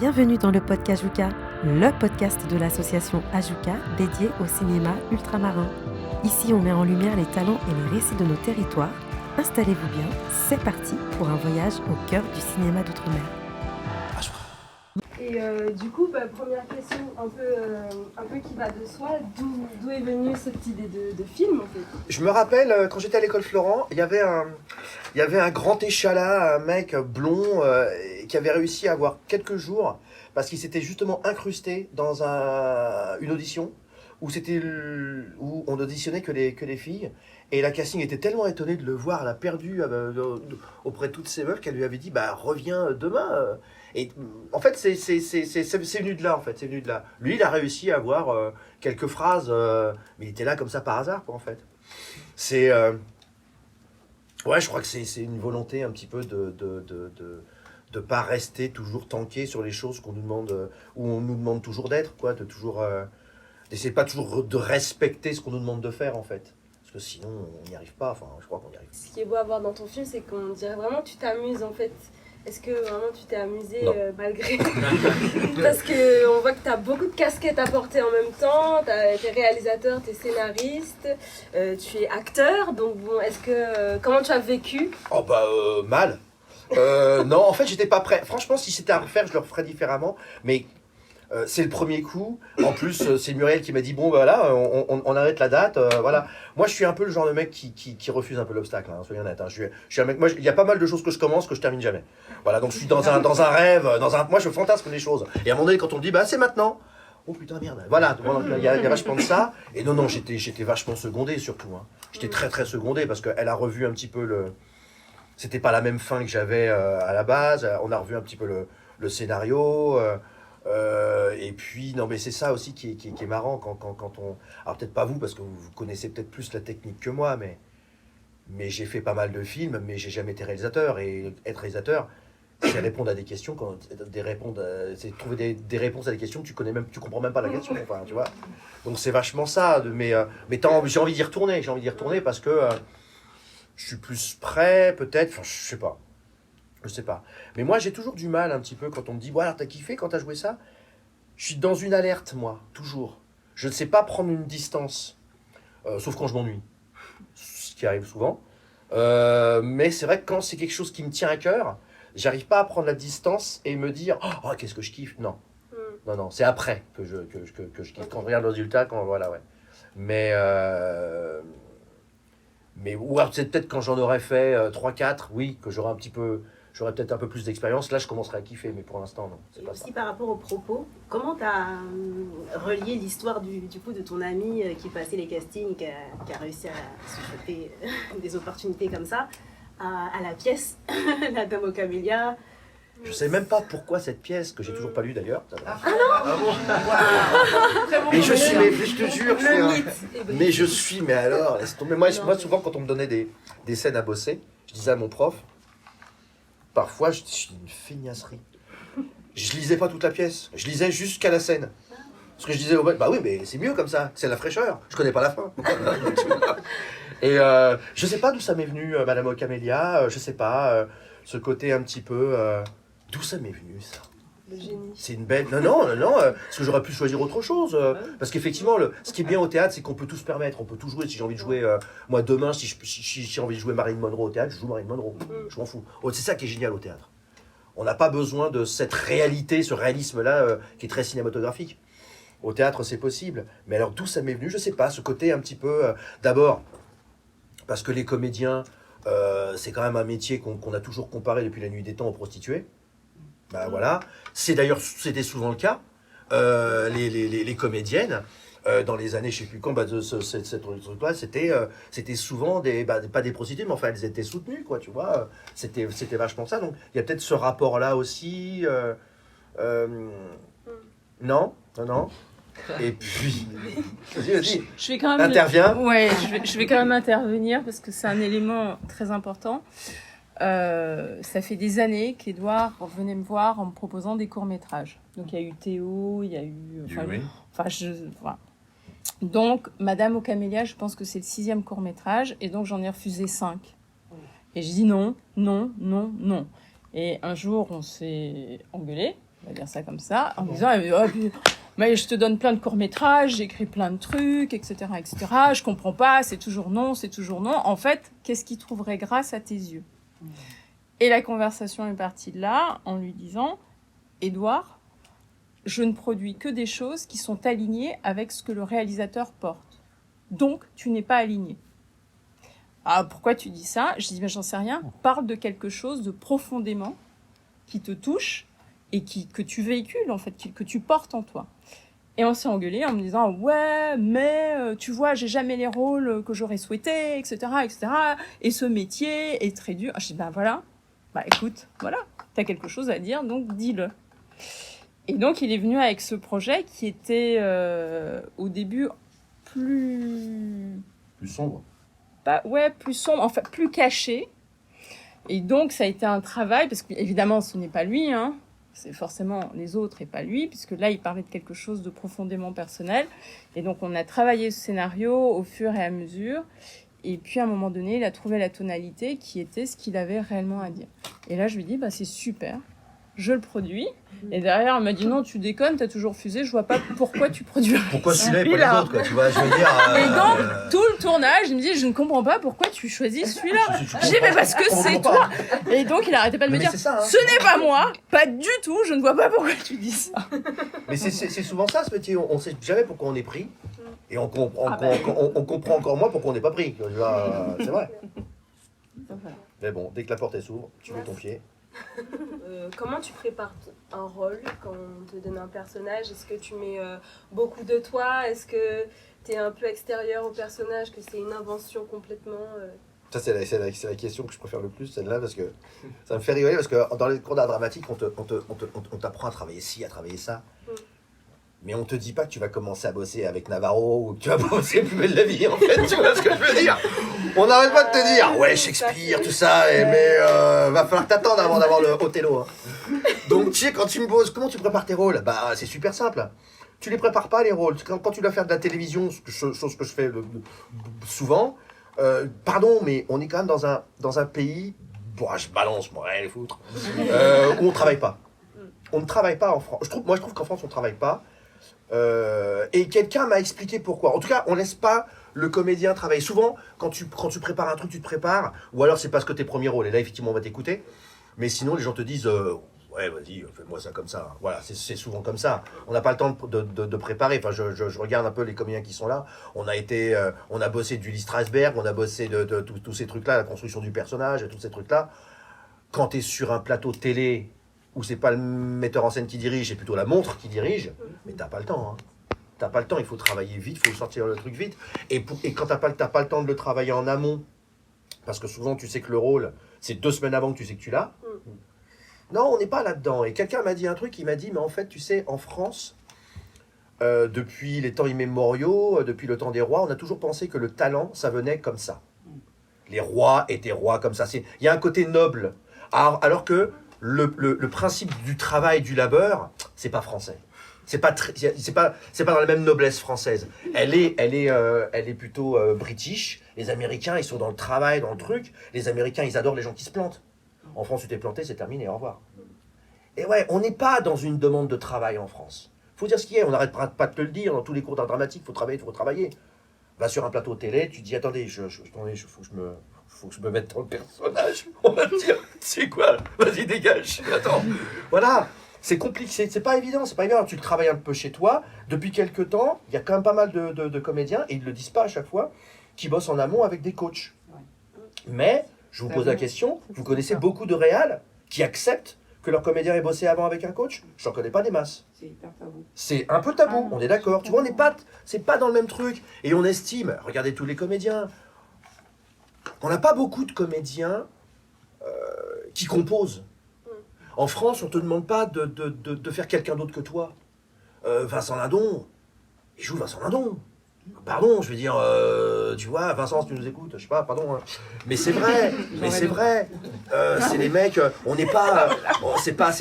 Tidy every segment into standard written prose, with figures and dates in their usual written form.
Bienvenue dans le podcast Ajuka, le podcast de l'association Ajuka dédié au cinéma ultramarin. Ici, on met en lumière les talents et les récits de nos territoires. Installez-vous bien, c'est parti pour un voyage au cœur du cinéma d'outre-mer. Et du coup, première question un peu qui va de soi, d'où est venue cette idée de film en fait? Je me rappelle, quand j'étais à l'école Florent, il y avait un grand échalas, un mec blond qui avait réussi à avoir quelques jours parce qu'il s'était justement incrusté dans une audition où on auditionnait que les filles. Et la casting était tellement étonnée de le voir, elle a perdu auprès de toutes ces meufs qu'elle lui avait dit reviens demain. Et en fait, c'est venu de là, en fait, c'est venu de là. Lui, il a réussi à avoir quelques phrases, mais il était là comme ça par hasard, quoi, en fait. Ouais, je crois que c'est une volonté un petit peu de pas rester toujours tanké sur les choses qu'on nous demande, où on nous demande toujours d'être, quoi, d'essayer pas toujours de respecter ce qu'on nous demande de faire, en fait. Parce que sinon, on n'y arrive pas, enfin, je crois qu'on y arrive. Ce qui est beau à voir dans ton film, c'est qu'on dirait vraiment que tu t'amuses, en fait. Est-ce que vraiment tu t'es amusé malgré... Parce qu'on voit que tu as beaucoup de casquettes à porter en même temps, t'es réalisateur, t'es scénariste, tu es acteur, donc bon, comment tu as vécu? Mal. Non, en fait, j'étais pas prêt. Franchement, si c'était à refaire, je le referais différemment, mais... c'est le premier coup. En plus, c'est Muriel qui m'a dit voilà, on arrête la date. Voilà. Moi, je suis un peu le genre de mec qui refuse un peu l'obstacle. Hein, soyons honnêtes. Hein. Je suis un mec. Moi, il y a pas mal de choses que je commence que je termine jamais. Voilà. Donc, je suis dans un rêve. Moi, je fantasme les choses. Et à un moment donné, quand on me dit c'est maintenant. Oh putain merde. Voilà. Il y a vachement de ça. Et non, j'étais vachement secondé surtout. Hein. J'étais très très secondé parce qu'elle a revu un petit peu C'était pas la même fin que j'avais à la base. On a revu un petit peu le scénario. Et puis, non, mais c'est ça aussi qui est marrant quand on... Alors, peut-être pas vous, parce que vous connaissez peut-être plus la technique que moi, mais j'ai fait pas mal de films, mais j'ai jamais été réalisateur. Et être réalisateur, c'est répondre à des questions, c'est trouver des réponses à des questions que tu comprends même pas la question, enfin, tu vois. Donc, c'est vachement ça. Mais j'ai envie d'y retourner parce que je suis plus prêt, peut-être, enfin, je sais pas. Mais moi, j'ai toujours du mal un petit peu quand on me dit alors t'as kiffé quand t'as joué ça? Je suis dans une alerte, moi, toujours. Je ne sais pas prendre une distance, sauf quand je m'ennuie, ce qui arrive souvent. Mais c'est vrai que quand c'est quelque chose qui me tient à cœur, j'arrive pas à prendre la distance et me dire qu'est-ce que je kiffe. Non, c'est après que je kiffe. Quand je regarde le résultat, voilà, ouais. Mais ou alors c'est peut-être quand j'en aurais fait 3-4, oui, que j'aurais peut-être un peu plus d'expérience, là je commencerai à kiffer, mais pour l'instant non, c'est pas ça. Aussi par rapport aux propos, comment tu as relié l'histoire du coup de ton ami qui passait les castings, qui a réussi à se choper des opportunités comme ça, à la pièce, La Dame aux Camélias? Je sais même pas pourquoi cette pièce, que j'ai toujours pas lue d'ailleurs. Mais je te jure, mais alors, laisse tomber. Moi souvent quand on me donnait des scènes à bosser, je disais à mon prof, parfois je suis une feignasserie. Je lisais pas toute la pièce, je lisais jusqu'à la scène. Parce que je disais au mec, oui, mais c'est mieux comme ça, c'est la fraîcheur, je connais pas la fin. Et je sais pas d'où ça m'est venu, Madame aux Camélias, je sais pas, ce côté un petit peu... d'où ça m'est venu, ça? Le génie. C'est une belle... Non, parce que j'aurais pu choisir autre chose. Parce qu'effectivement, ce qui est bien au théâtre, c'est qu'on peut tout se permettre, on peut tout jouer. Si j'ai envie de jouer, moi demain, si j'ai envie de jouer Marilyn Monroe au théâtre, je joue Marilyn Monroe. Je m'en fous. C'est ça qui est génial au théâtre. On n'a pas besoin de cette réalité, ce réalisme-là, qui est très cinématographique. Au théâtre, c'est possible. Mais alors, d'où ça m'est venu? Je sais pas, ce côté un petit peu... d'abord, parce que les comédiens, c'est quand même un métier qu'on a toujours comparé depuis la nuit des temps aux prostituées. Voilà. C'était souvent le cas. Les comédiennes, dans les années, je sais plus quand, cette truc-là, c'était souvent pas des prostituées, mais enfin, elles étaient soutenues, quoi, tu vois. C'était vachement ça. Donc, il y a peut-être ce rapport-là aussi. Non. Et puis, vas-y. Je vais quand même interviens. Ouais, je vais quand même intervenir parce que c'est un élément très important. Ça fait des années qu'Edouard venait me voir en me proposant des courts-métrages. Donc il y a eu Théo, il y a eu... Voilà. Donc Madame aux Camélias, je pense que c'est le 6e court-métrage et donc j'en ai refusé 5. Et je dis non. Et un jour on s'est engueulé on va dire ça comme ça, en disant mais je te donne plein de courts-métrages, j'écris plein de trucs, etc., etc. Je comprends pas, c'est toujours non, c'est toujours non. En fait, qu'est-ce qui trouverait grâce à tes yeux ? Et la conversation est partie de là, en lui disant, Édouard, je ne produis que des choses qui sont alignées avec ce que le réalisateur porte. Donc, tu n'es pas aligné. Ah, pourquoi tu dis ça ? Je dis, mais j'en sais rien. Parle de quelque chose de profondément qui te touche et que tu véhicules, en fait, que tu portes en toi. Et on s'est engueulé en me disant, ouais, mais tu vois, j'ai jamais les rôles que j'aurais souhaité, etc., etc. Et ce métier est très dur. Je dis, ben voilà, écoute, voilà, t'as quelque chose à dire, donc dis-le. Et donc, il est venu avec ce projet qui était au début plus sombre. Plus sombre, enfin plus caché. Et donc, ça a été un travail, parce qu'évidemment, ce n'est pas lui, hein. C'est forcément les autres et pas lui, puisque là, il parlait de quelque chose de profondément personnel. Et donc, on a travaillé ce scénario au fur et à mesure. Et puis, à un moment donné, il a trouvé la tonalité qui était ce qu'il avait réellement à dire. Et là, je lui dis, c'est super. Je le produis. Et derrière, elle m'a dit non, tu déconnes, t'as toujours refusé, je vois pas pourquoi tu produis. Pourquoi celui-là et pas les autres, quoi, tu vois, je veux dire. Et donc, tout le tournage, il me dit, je ne comprends pas pourquoi tu choisis celui-là. Je dis, mais parce que c'est toi. Et donc, il arrêtait pas de me dire, ça, hein. Ce n'est pas moi, pas du tout, je ne vois pas pourquoi tu dis ça. Mais c'est souvent ça, ce métier, on sait jamais pourquoi on est pris. Et on comprend encore moins pourquoi on n'est pas pris. C'est vrai. Mais bon, dès que la porte s'ouvre, tu mets ton pied. Comment tu prépares un rôle quand on te donne un personnage ? Est-ce que tu mets beaucoup de toi ? Est-ce que tu es un peu extérieur au personnage, que c'est une invention complètement Ça, c'est la question que je préfère le plus, celle-là, parce que ça me fait rigoler, parce que dans les cours d'art dramatique, on t'apprend à travailler ci, à travailler ça. Mais on te dit pas que tu vas commencer à bosser avec Navarro ou que tu vas bosser Plus belle la vie, en fait, tu vois ce que je veux dire ? On n'arrête pas de te dire, ouais, Shakespeare, tout ça, mais va falloir t'attendre avant d'avoir le Othello. Hein. Donc, tu sais, quand tu me poses, comment tu prépares tes rôles ? C'est super simple. Tu les prépares pas, les rôles. Quand tu dois faire de la télévision, chose que je fais souvent, pardon, mais on est quand même dans un pays, je balance, moi, rien les foutre, où on travaille pas. On ne travaille pas en France. Moi, je trouve qu'en France, on travaille pas. Et quelqu'un m'a expliqué pourquoi. En tout cas, on laisse pas le comédien travailler. Souvent, quand tu prépares un truc, tu te prépares, ou alors c'est parce que t'es premier rôle, et là, effectivement, on va t'écouter. Mais sinon, les gens te disent, ouais, vas-y, fais-moi ça comme ça. Voilà, c'est souvent comme ça. On n'a pas le temps de préparer. Enfin, je regarde un peu les comédiens qui sont là. On a bossé du Lee Strasberg, on a bossé de tous ces trucs-là, la construction du personnage, et tous ces trucs-là. Quand t'es sur un plateau de télé, où c'est pas le metteur en scène qui dirige, c'est plutôt la montre qui dirige, mais t'as pas le temps. Hein. T'as pas le temps, il faut travailler vite, il faut sortir le truc vite. Et quand t'as pas le temps de le travailler en amont, parce que souvent tu sais que le rôle, c'est 2 semaines avant que tu sais que tu l'as. Non, on n'est pas là-dedans. Et quelqu'un m'a dit un truc, il m'a dit, mais en fait, tu sais, en France, depuis les temps immémoriaux, depuis le temps des rois, on a toujours pensé que le talent, ça venait comme ça. Les rois étaient rois comme ça. Il y a un côté noble. Alors que le principe du travail, du labeur, c'est pas français. C'est pas dans la même noblesse française. Elle est plutôt british. Les Américains, ils sont dans le travail, dans le truc. Les Américains, ils adorent les gens qui se plantent. En France, tu t'es planté, c'est terminé, au revoir. Et ouais, on n'est pas dans une demande de travail en France. Faut dire ce qu'il y a, on n'arrête pas de te le dire. Dans tous les cours d'art dramatique, faut travailler. Va sur un plateau télé, tu te dis, attendez, faut que je me mette dans le personnage. On va te dire, c'est quoi ? Vas-y, dégage. Attends. Voilà. C'est compliqué, c'est pas évident. Tu le travailles un peu chez toi. Depuis quelques temps, il y a quand même pas mal de comédiens, et ils ne le disent pas à chaque fois, qui bossent en amont avec des coachs. Mais, je vous pose la question, vous connaissez beaucoup de réals qui acceptent que leur comédien ait bossé avant avec un coach ? Je n'en connais pas des masses. C'est hyper tabou. C'est un peu tabou, on est d'accord. Tu vois, c'est pas dans le même truc. Et on estime, regardez tous les comédiens, on n'a pas beaucoup de comédiens qui composent. En France, on ne te demande pas de faire quelqu'un d'autre que toi. Vincent Lindon, il joue Vincent Lindon. Pardon, je veux dire, tu vois, Vincent, si tu nous écoutes, je sais pas, pardon. Hein. Mais c'est vrai, c'est les mecs, on n'est pas, c'est pas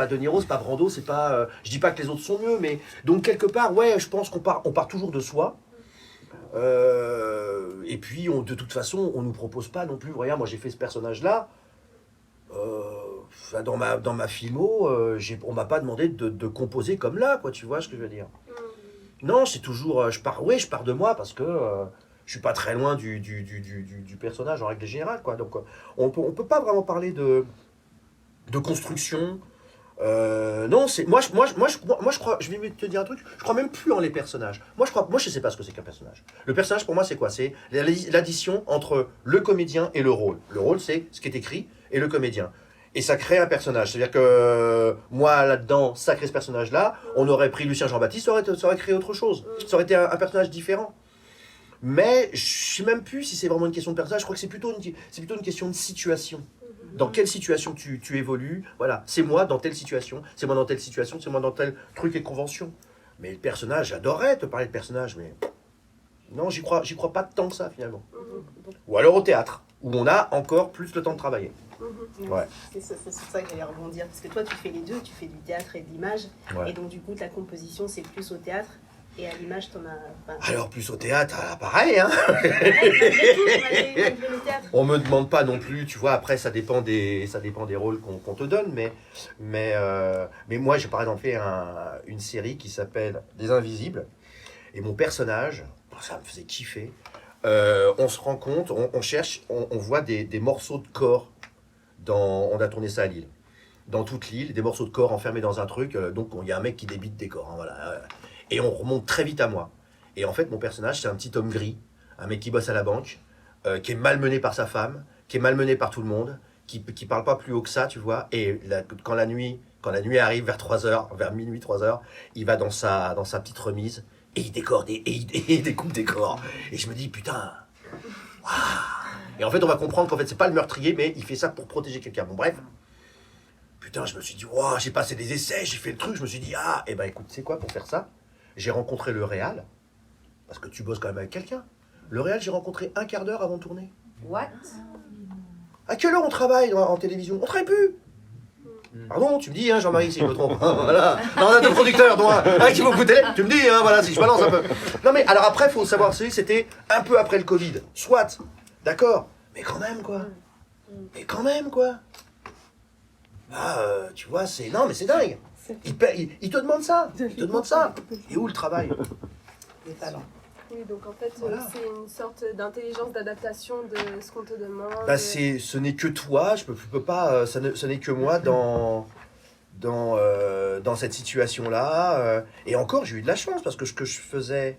De Niro, c'est pas Brando, c'est pas, je dis pas que les autres sont mieux, mais donc quelque part, ouais, je pense qu'on part toujours de soi. Et puis, de toute façon, on nous propose pas non plus. Regarde, moi j'ai fait ce personnage-là. dans ma filmo, on m'a pas demandé de composer comme là, quoi, tu vois ce que je veux dire. Non, c'est toujours, je pars de moi parce que je suis pas très loin du personnage en règle générale, quoi. Donc on peut pas vraiment parler de construction. Non, c'est moi je crois, je vais te dire un truc, je crois même plus en les personnages. Moi je sais pas ce que c'est qu'un personnage. Le personnage pour moi c'est quoi? C'est l'addition entre le comédien et le rôle. Le rôle c'est ce qui est écrit et le comédien. Et ça crée un personnage. C'est-à-dire que moi là-dedans, ça crée ce personnage-là, on aurait pris Lucien Jean-Baptiste, ça aurait créé autre chose. Ça aurait été un personnage différent. Mais je sais même plus si c'est vraiment une question de personnage, je crois que c'est plutôt une question de situation. Dans quelle situation tu évolues, voilà, c'est moi dans telle situation, c'est moi dans telle situation, c'est moi dans tel truc et convention. Mais le personnage, j'adorerais te parler de personnage, mais non, j'y crois pas tant que ça finalement. Ou alors au théâtre, où on a encore plus le temps de travailler. Ouais. C'est sur ça que j'allais rebondir, parce que toi tu fais les deux, tu fais du théâtre et de l'image, Ouais. et donc du coup ta composition c'est plus au théâtre, et à l'image t'en as... Alors plus au théâtre, pareil, hein. Malgré le théâtre. On me demande pas non plus, tu vois, après ça dépend des rôles qu'on te donne, mais moi j'ai par exemple fait une série qui s'appelle Des Invisibles, et mon personnage, ça me faisait kiffer, on se rend compte, on cherche, on voit des morceaux de corps, on a tourné ça à Lille, dans toute l'île, des morceaux de corps enfermés dans un truc, donc il y a un mec qui débite des corps, hein, voilà, et on remonte très vite à moi. Et en fait mon personnage c'est un petit homme gris, un mec qui bosse à la banque, qui est malmené par sa femme, qui est malmené par tout le monde, qui parle pas plus haut que ça, tu vois. Et quand la nuit arrive vers 3h, vers minuit, 3h, il va dans sa petite remise et il décore il découpe des corps. Et je me dis, putain, waouh. Et en fait, on va comprendre qu'en fait, c'est pas le meurtrier, mais il fait ça pour protéger quelqu'un. Bon, bref. Putain, je me suis dit, waouh, j'ai passé des essais, j'ai fait le truc. Je me suis dit, et ben écoute, tu sais quoi, pour faire ça, j'ai rencontré le réal, parce que tu bosses quand même avec quelqu'un. Le réal, j'ai rencontré un quart d'heure avant de tourner. What? À quelle heure on travaille en télévision? On travaille plus. Pardon, tu me dis, hein, Jean-Marie, si je me trompe. Voilà. Non, on a deux producteurs, dont un qui m'écoute télé. Tu me dis, hein, voilà, si je balance un peu. Non, mais alors après, il faut savoir, c'était un peu après le Covid. Soit, d'accord, mais quand même, quoi. Tu vois, non, mais c'est dingue. Il te demande ça. Et où le travail? Les talents. Oui, donc en fait, Voilà. c'est une sorte d'intelligence d'adaptation de ce qu'on te demande. Ce n'est que toi, je peux pas, ce n'est que moi dans cette situation-là. Et encore, j'ai eu de la chance parce que ce que je faisais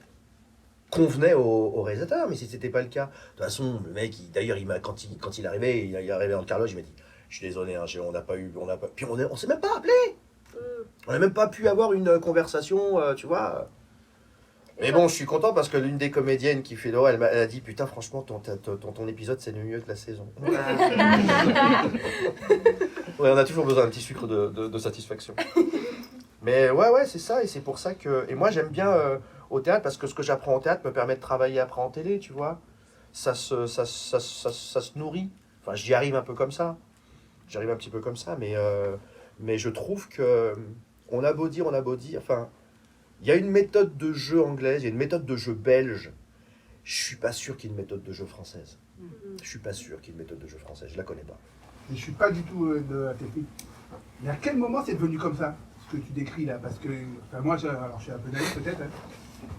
convenait au réalisateur, mais si c'était pas le cas, de toute façon, le mec, d'ailleurs, quand il arrivait, il est arrivé dans le carrelage, il m'a dit, je suis désolé, hein, puis on s'est même pas appelé, on n'a même pas pu avoir une conversation, tu vois. Mais bon, je suis content parce que l'une des comédiennes qui fait Laura, elle a dit, putain, franchement, ton épisode, c'est le mieux de la saison. Ouais, on a toujours besoin d'un petit sucre de satisfaction. Mais ouais, c'est ça, et c'est pour ça que... Et moi, j'aime bien au théâtre, parce que ce que j'apprends au théâtre me permet de travailler après en télé, tu vois. Ça se nourrit. Enfin, j'y arrive un peu comme ça. J'arrive un petit peu comme ça, mais je trouve que... On a beau dire, enfin... Il y a une méthode de jeu anglaise, il y a une méthode de jeu belge. Je suis pas sûr qu'il y ait une méthode de jeu française. Je la connais pas. Et je suis pas du tout de la technique. Mais à quel moment c'est devenu comme ça, ce que tu décris là? Parce que, enfin, moi, alors je suis un peu naïf peut-être, hein.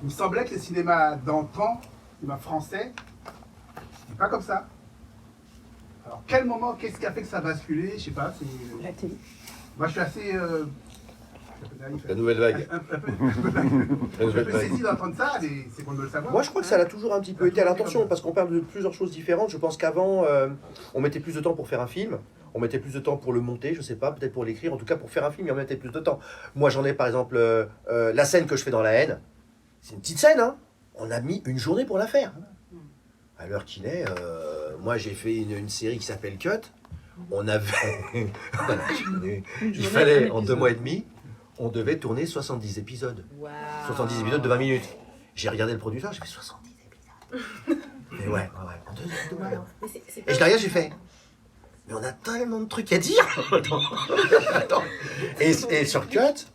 Il me semblait que le cinéma d'antan, le cinéma français, c'est pas comme ça. Alors, quel moment, qu'est-ce qui a fait que ça a basculé? Je sais pas, c'est... La télé. Moi, je suis assez... un peu naïf, La nouvelle vague. un peu saisi d'entendre ça, mais c'est qu'on doit le savoir. Moi, je crois que ça l'a toujours un petit peu été à l'intention, parce qu'on parle de plusieurs choses différentes. Je pense qu'avant, on mettait plus de temps pour faire un film, on mettait plus de temps pour le monter, je sais pas, peut-être pour l'écrire, en tout cas pour faire un film, on mettait plus de temps. Moi, j'en ai par exemple la scène que je fais dans La Haine, c'est une petite scène, hein. On a mis une journée pour la faire. À l'heure qu'il est, moi j'ai fait une série qui s'appelle Cut, on avait... Voilà, il fallait, en 2 mois et demi, on devait tourner 70 épisodes. Wow. 70 épisodes de 20 minutes. J'ai regardé le producteur, j'ai fait 70 épisodes. Mais ouais. En 2 mois, non. Et je regarde, j'ai fait. Mais on a tellement de trucs à dire. Attends. Et sur Cut,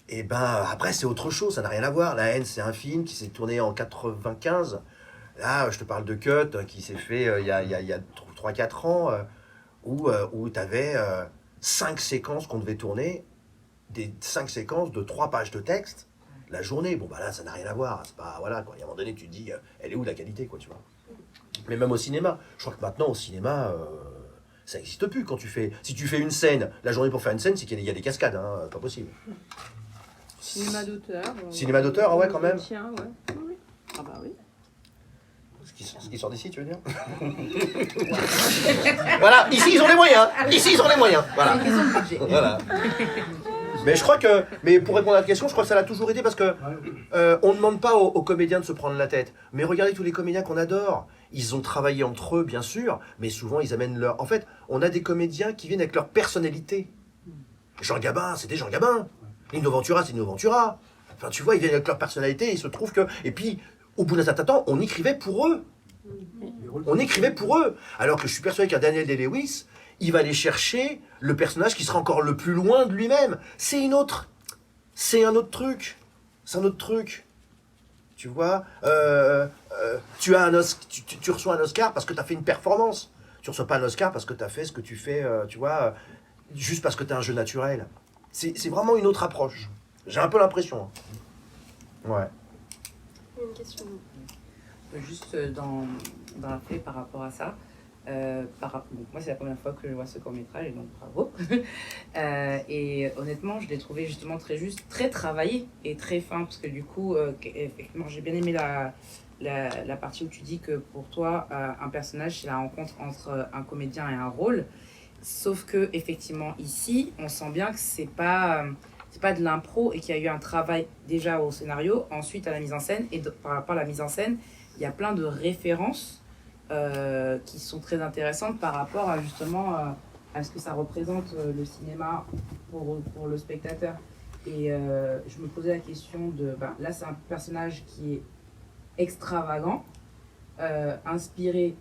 et ben après c'est autre chose, ça n'a rien à voir. La Haine, c'est un film qui s'est tourné en 95. Là, je te parle de Cut qui s'est fait il y a 3-4 ans, où t'avais 5 séquences qu'on devait tourner, des 5 séquences de 3 pages de texte, la journée. Bon, bah là, ça n'a rien à voir. C'est pas, voilà, quoi. Il y a un moment donné, tu te dis, elle est où la qualité, quoi, tu vois. Mais même au cinéma. Je crois que maintenant, au cinéma, ça n'existe plus. Si tu fais une scène, la journée pour faire une scène, c'est qu'il y a des cascades, hein, pas possible. Cinéma d'auteur. Cinéma d'auteur, ah ouais, quand même. Tiens, ouais. Oui. Ah bah oui. Ce qui sort d'ici, tu veux dire. Voilà, ici ils ont les moyens. Voilà. Voilà. Mais je crois que, pour répondre à la question, je crois que ça l'a toujours été parce que on ne demande pas aux comédiens de se prendre la tête. Mais regardez tous les comédiens qu'on adore. Ils ont travaillé entre eux, bien sûr, mais souvent ils amènent leur. En fait, on a des comédiens qui viennent avec leur personnalité. Jean Gabin, c'était Jean Gabin. Nino Ventura, c'est Nino Ventura. Enfin, tu vois, ils viennent avec leur personnalité. Il se trouve que. Et puis, au bout d'un certain temps, on écrivait pour eux. Alors que je suis persuadé qu'un Daniel Day-Lewis, il va aller chercher le personnage qui sera encore le plus loin de lui-même. C'est un autre truc. Tu vois, tu reçois un Oscar parce que tu as fait une performance. Tu reçois pas un Oscar parce que tu as fait ce que tu fais, tu vois, juste parce que tu as un jeu naturel. C'est vraiment une autre approche. J'ai un peu l'impression. Ouais. Une question. Juste dans la fait par rapport à ça. Donc moi c'est la première fois que je vois ce court-métrage et donc bravo. Et honnêtement je l'ai trouvé justement très juste, très travaillé et très fin parce que du coup effectivement j'ai bien aimé la partie où tu dis que pour toi un personnage c'est la rencontre entre un comédien et un rôle, sauf que effectivement ici on sent bien que c'est pas de l'impro et qu'il y a eu un travail déjà au scénario, ensuite à la mise en scène et par rapport à la mise en scène il y a plein de références qui sont très intéressantes par rapport à justement à ce que ça représente le cinéma pour le spectateur. Et je me posais la question de... là, c'est un personnage qui est extravagant, inspiré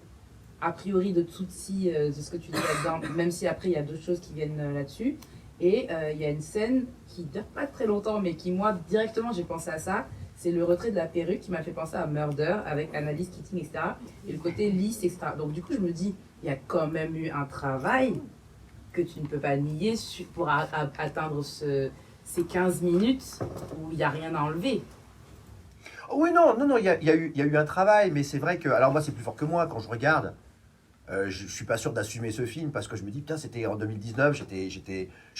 a priori de Tutsi, de ce que tu dis là-dedans, même si après, il y a d'autres choses qui viennent là-dessus. Et il y a une scène qui ne dure pas très longtemps, mais qui, moi, directement, j'ai pensé à ça. C'est le retrait de la perruque qui m'a fait penser à Murder avec Annalise Keating, etc. Et le côté lisse, etc. Donc du coup, je me dis, il y a quand même eu un travail que tu ne peux pas nier pour atteindre ces 15 minutes où il n'y a rien à enlever. Oui, non, il y a eu un travail, mais c'est vrai que... Alors moi, c'est plus fort que moi quand je regarde. Je suis pas sûr d'assumer ce film parce que je me dis, putain, c'était en 2019, je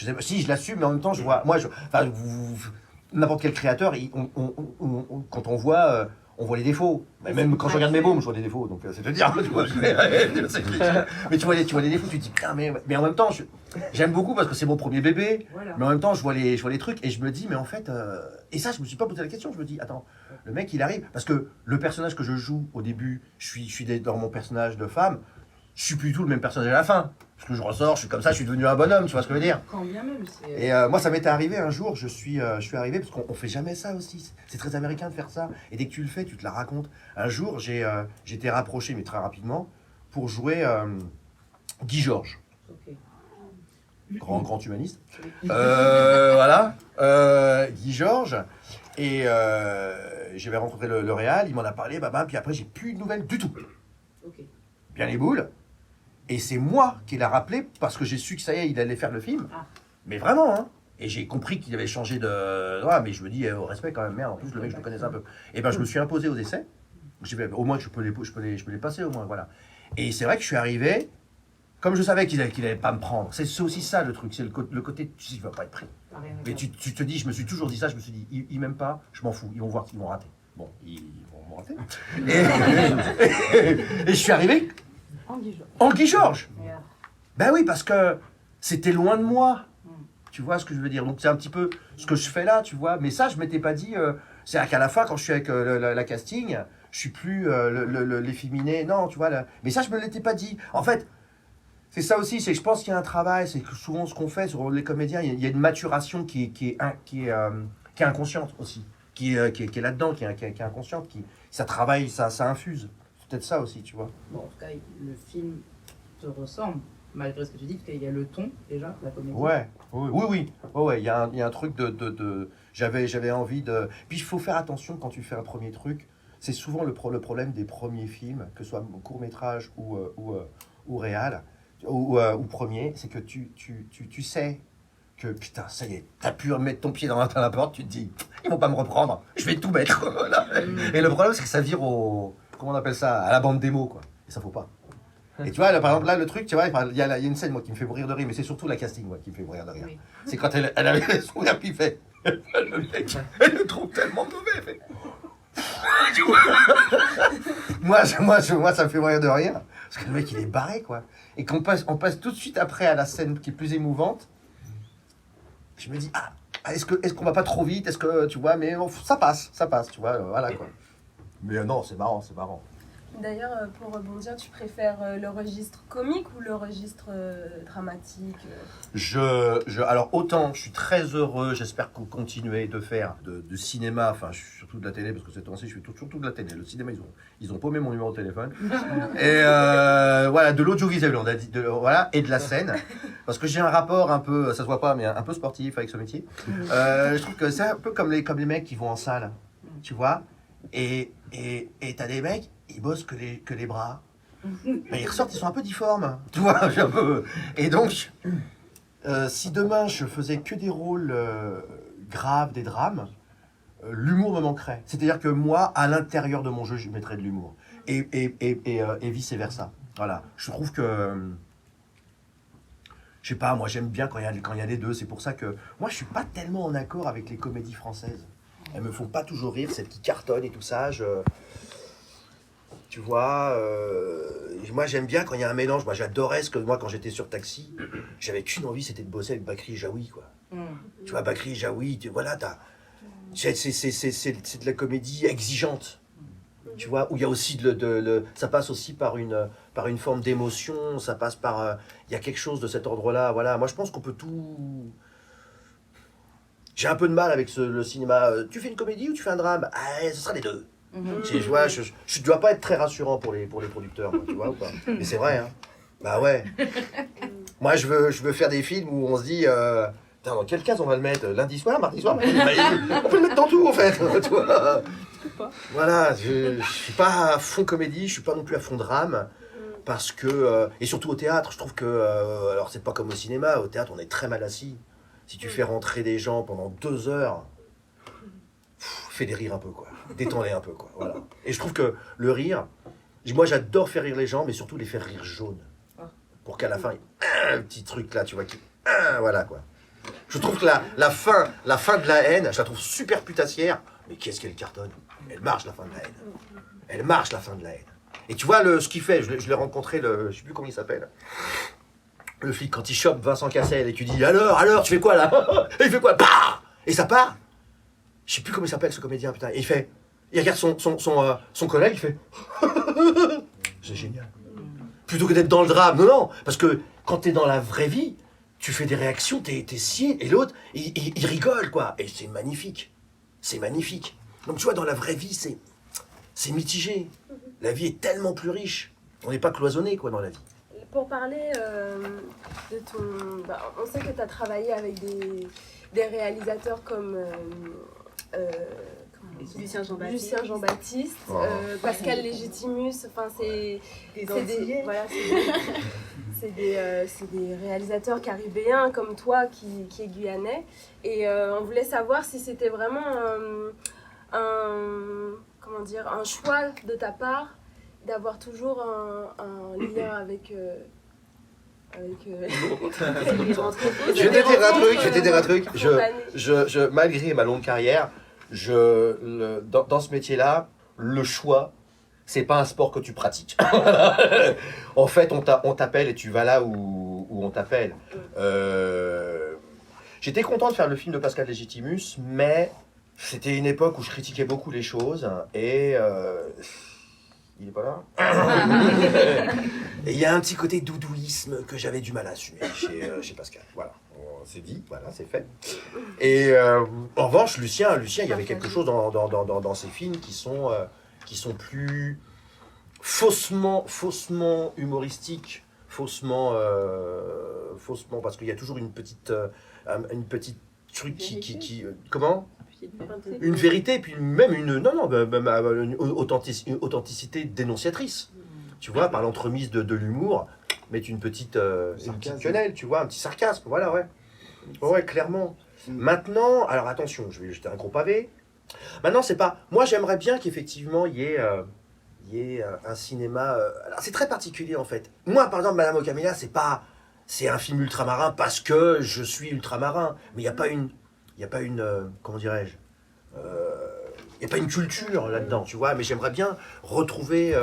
sais pas, si, je l'assume, mais en même temps, je vois... N'importe quel créateur, quand on voit les défauts. Même quand je regarde mes bômes, je vois des défauts. Donc c'est te dire. Mais tu vois les défauts, tu te dis putain, mais en même temps, j'aime beaucoup parce que c'est mon premier bébé. Voilà. Mais en même temps, je vois les trucs et je me dis, mais en fait, et ça, je me suis pas posé la question. Je me dis, attends, le mec, il arrive parce que le personnage que je joue au début, je suis dans mon personnage de femme. Je suis plus du tout le même personnage à la fin. Parce que je ressors, je suis comme ça, je suis devenu un bonhomme, tu vois ce que je veux dire. Quand bien même, c'est... Et moi, ça m'était arrivé un jour, je suis arrivé, parce qu'on fait jamais ça aussi. C'est très américain de faire ça. Et dès que tu le fais, tu te la racontes. Un jour, j'ai été rapproché, mais très rapidement, pour jouer Guy Georges. Okay. Grand humaniste. Voilà. Guy Georges. Et j'avais rencontré le réal, il m'en a parlé, puis après, j'ai plus de nouvelles du tout. Okay. Bien les boules. Et c'est moi qui l'ai rappelé parce que j'ai su que ça y est, il allait faire le film. Ah. Mais vraiment, hein. Et j'ai compris qu'il avait changé de... Ouais, mais je me dis, au respect quand même, merde, en plus le mec, je le connaissais un peu. Et je me suis imposé aux essais. J'ai fait, au moins, je peux les passer, au moins, voilà. Et c'est vrai que je suis arrivé, comme je savais qu'il allait pas me prendre. C'est aussi ça, le truc, c'est le côté, tu sais, il va pas être pris. Mais tu te dis, je me suis toujours dit ça, je me suis dit, ils m'aiment pas, je m'en fous, ils vont voir qu'ils vont rater. Bon, ils vont rater. Et je suis arrivé... En Guy Georges. Yeah. Ben oui, parce que c'était loin de moi. Tu vois ce que je veux dire? Donc c'est un petit peu ce que je fais là, tu vois. Mais ça, je m'étais pas dit... c'est-à-dire qu'à la fin, quand je suis avec la casting, je suis plus l'efféminé. Non, tu vois. Mais ça, je me l'étais pas dit. En fait, c'est ça aussi. C'est que je pense qu'il y a un travail. C'est que souvent, ce qu'on fait sur les comédiens, il y a une maturation qui est inconsciente aussi. Qui est là-dedans, qui est inconsciente. Ça travaille, ça infuse. Peut-être ça aussi, tu vois. Bon, en tout cas, le film te ressemble, malgré ce que tu dis, parce qu'il y a le ton, déjà, la comédie. Ouais, oui. Ouais, il y a un truc de... J'avais envie de... Puis il faut faire attention quand tu fais un premier truc. C'est souvent le problème des premiers films, que ce soit court-métrage ou réal. ou premier, c'est que tu sais que putain, ça y est, t'as pu mettre ton pied dans la porte, tu te dis, ils vont pas me reprendre, je vais tout mettre. Voilà. Et le problème, c'est que ça vire au, comment on appelle ça, à la bande démo, quoi. Et ça faut pas. Et tu vois, là, par exemple, là, le truc, tu vois, il y a une scène, moi, qui me fait rire de rire, mais c'est surtout la casting, moi, qui me fait rire de rire. Oui. C'est quand elle avait son rire, puis il fait, le mec, elle le trouve tellement mauvais, elle fait. Tu vois moi, ça me fait rire de rire, parce que le mec, il est barré, quoi. Et qu'on passe tout de suite après à la scène qui est plus émouvante, je me dis, est-ce qu'on va pas trop vite, est-ce que, tu vois, mais ça passe, tu vois, voilà, quoi. Mais non, c'est marrant. D'ailleurs, pour rebondir, tu préfères le registre comique ou le registre dramatique Alors, autant, je suis très heureux, j'espère qu'on continuer de faire de cinéma, enfin, surtout de la télé, parce que cette temps-ci, je fais surtout de la télé. Le cinéma, ils ont paumé mon numéro de téléphone. Et voilà, de l'audiovisuel, on a dit, voilà, et de la scène. Parce que j'ai un rapport un peu, ça se voit pas, mais un peu sportif avec ce métier. Je trouve que c'est un peu comme les mecs qui vont en salle, tu vois, et t'as des mecs, ils bossent que les bras. Mais ils ressortent, ils sont un peu difformes. Tu vois, et donc, si demain je faisais que des rôles graves, des drames, l'humour me manquerait. C'est-à-dire que moi, à l'intérieur de mon jeu, je mettrais de l'humour. Et vice-versa. Voilà. Je trouve que... Je sais pas, moi j'aime bien quand il y a les deux. C'est pour ça que... Moi, je suis pas tellement en accord avec les comédies françaises. Elles me font pas toujours rire, celles qui cartonnent et tout ça. Tu vois, moi j'aime bien quand il y a un mélange. Moi j'adorais moi quand j'étais sur Taxi, j'avais qu'une envie, c'était de bosser avec Bakri et Jaoui, quoi. Tu vois, Bakri et Jaoui, voilà, c'est de la comédie exigeante. Tu vois, où il y a aussi ça passe aussi par une forme d'émotion, ça passe par... il y a quelque chose de cet ordre-là, voilà. Moi je pense qu'on peut tout... J'ai un peu de mal avec le cinéma. Tu fais une comédie ou tu fais un drame? Ce sera les deux. Je vois, je dois pas être très rassurant pour les producteurs, moi, tu vois ou pas? Mais c'est vrai, hein. Bah ouais. Moi, je veux faire des films où on se dit, dans quelle case on va le mettre? Lundi soir, mardi soir? On peut le mettre dans tout, en fait. Tu vois. Voilà, je suis pas à fond comédie, je suis pas non plus à fond drame. Parce que, et surtout au théâtre, je trouve que, alors c'est pas comme au cinéma, au théâtre on est très mal assis. Si tu fais rentrer des gens pendant 2 heures, fais-les rire un peu, quoi. Détends-les un peu, quoi. Voilà. Et je trouve que le rire, moi j'adore faire rire les gens, mais surtout les faire rire jaunes. Pour qu'à la fin, il y ait un petit truc là, tu vois, voilà, quoi. Je trouve que la fin de la haine, je la trouve super putassière, mais qu'est-ce qu'elle cartonne? Elle marche, la fin de la haine. Elle marche, la fin de la haine. Et tu vois, ce qu'il fait, je l'ai rencontré, je sais plus comment il s'appelle. Le flic, quand il chope Vincent Cassel et tu dis alors, tu fais quoi là? Et il fait quoi? Bah! Et ça part. Je sais plus comment il s'appelle ce comédien, putain. Et il regarde son collègue, il fait c'est génial. Plutôt que d'être dans le drame. Non, parce que quand t'es dans la vraie vie, tu fais des réactions, t'es scié, et l'autre, il rigole, quoi. Et c'est magnifique. C'est magnifique. Donc tu vois, dans la vraie vie, c'est mitigé. La vie est tellement plus riche. On n'est pas cloisonné, quoi, dans la vie. Pour parler de ton... on sait que tu as travaillé avec des réalisateurs comme Lucien Jean-Baptiste, Pascal Légitimus, enfin c'est des réalisateurs caribéens comme toi qui est guyanais, et on voulait savoir si c'était vraiment un choix de ta part d'avoir toujours un lien avec Je vais te dire un truc. Malgré ma longue carrière, dans ce métier-là, le choix, c'est pas un sport que tu pratiques. En fait, on t'appelle et tu vas là où on t'appelle. J'étais content de faire le film de Pascal Légitimus, mais c'était une époque où je critiquais beaucoup les choses et il est pas là. Et il y a un petit côté doudouisme que j'avais du mal à assumer chez Pascal. Voilà, c'est dit, voilà, c'est fait. Et en revanche, Lucien, il y avait quelque chose dans ces films qui sont plus faussement humoristiques, faussement parce qu'il y a toujours une petite truc qui comment? Une vérité, puis même une authenticité dénonciatrice. Tu vois, par l'entremise de l'humour, mettre une petite quenelle, tu vois, un petit sarcasme, voilà, ouais. Ouais, clairement. Maintenant, alors attention, je vais jeter un gros pavé. Maintenant, c'est pas... Moi, j'aimerais bien qu'effectivement, il y ait un cinéma... Alors, c'est très particulier, en fait. Moi, par exemple, Madame Okamila, c'est pas... C'est un film ultramarin parce que je suis ultramarin. Mais il n'y a pas une... comment dirais-je il n'y a pas une culture là-dedans, tu vois. Mais j'aimerais bien retrouver...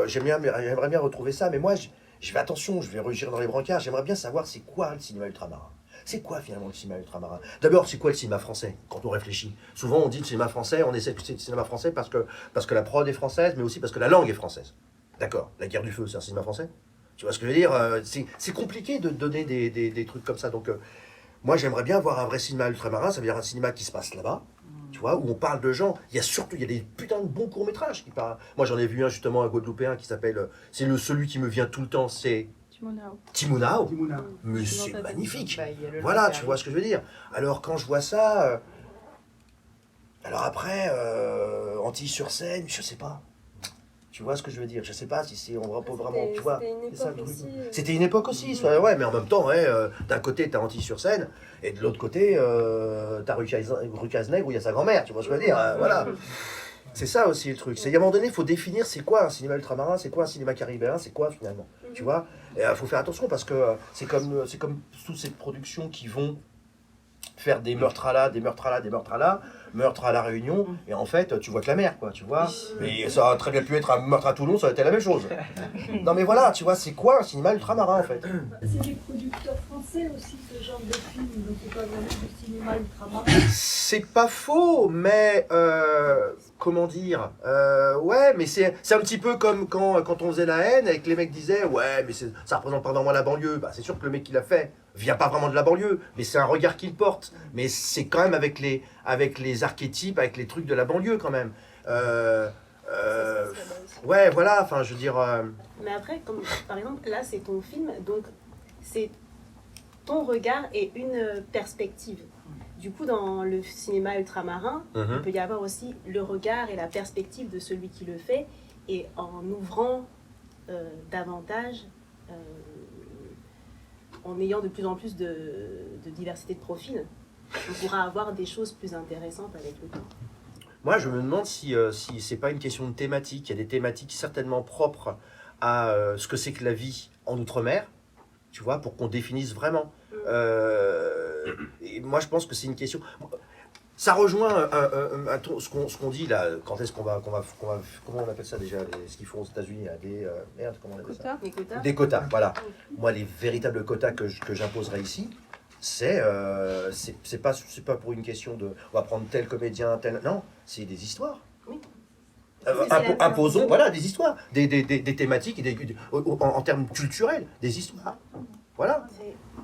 j'aimerais bien retrouver ça. Mais moi, je fais attention, je vais rugir dans les brancards. J'aimerais bien savoir c'est quoi le cinéma ultramarin. C'est quoi finalement le cinéma ultramarin? D'abord, c'est quoi le cinéma français quand on réfléchit? Souvent, on dit le cinéma français, on essaie de le cinéma français parce que la prod est française, mais aussi parce que la langue est française. D'accord, La Guerre du Feu, c'est un cinéma français? Tu vois ce que je veux dire? C'est compliqué de donner des trucs comme ça. Donc, moi, j'aimerais bien voir un vrai cinéma ultramarin, ça veut dire un cinéma qui se passe là-bas, tu vois, où on parle de gens. Il y a des putains de bons courts-métrages qui parlent. Moi, j'en ai vu un justement, un guadeloupéen qui s'appelle. Celui qui me vient tout le temps, c'est. Timunao. Mais c'est magnifique. Voilà, tu vois ce que je veux dire. Alors, quand je vois ça. Alors après, Antilles-sur-Seine, je sais pas. Tu vois ce que je veux dire? Je sais pas si c'est. On va pas vraiment. Tu vois, c'est ça le truc. C'était une époque aussi, ouais, mais en même temps, ouais, d'un côté, t'as Antilles-sur-Seine, et de l'autre côté, t'as rue Cazenègre où il y a sa grand-mère, tu vois ce que je veux dire? Voilà. C'est ça aussi le truc. C'est à un moment donné, il faut définir c'est quoi un cinéma ultramarin, c'est quoi un cinéma caribéen, c'est quoi finalement. Tu vois? Et il faut faire attention parce que c'est comme toutes ces productions qui vont faire des meurtres à là, meurtre à La Réunion, et en fait, tu vois que la mer, quoi, tu vois. Mais ça a très bien pu être un meurtre à Toulon, ça aurait été la même chose. Non mais voilà, tu vois, c'est quoi un cinéma ultramarin en fait? C'est des producteurs français aussi, ce genre de film, donc c'est pas vraiment du cinéma ultramarin. C'est pas faux, mais comment dire, ouais, mais c'est un petit peu comme quand on faisait La Haine et que les mecs disaient ouais, mais ça représente pas vraiment la banlieue. Bah, c'est sûr que le mec qui l'a fait vient pas vraiment de la banlieue, mais c'est un regard qu'il porte. Mais c'est quand même avec les archétypes, avec les trucs de la banlieue quand même. Ouais, voilà, enfin, je veux dire. Mais après, comme, par exemple, là, c'est ton film, donc c'est ton regard et une perspective. Du coup, dans le cinéma ultramarin, il peut y avoir aussi le regard et la perspective de celui qui le fait, et en ouvrant davantage, en ayant de plus en plus de diversité de profils, on pourra avoir des choses plus intéressantes avec le temps. Moi, je me demande si c'est pas une question de thématique. Il y a des thématiques certainement propres à ce que c'est que la vie en Outre-mer, tu vois, pour qu'on définisse vraiment. Et moi, je pense que c'est une question... Ça rejoint ce qu'on dit là. Quand est-ce qu'on va comment on appelle ça déjà, ce qu'ils font aux États-Unis, merde, comment on appelle ça? Des quotas, voilà. Moi, les véritables quotas que j'imposerai ici, c'est pas pour une question de on va prendre tel comédien, tel... Non, c'est des histoires. Oui. Imposons, voilà, des histoires, des thématiques, en termes culturels, des histoires. Voilà.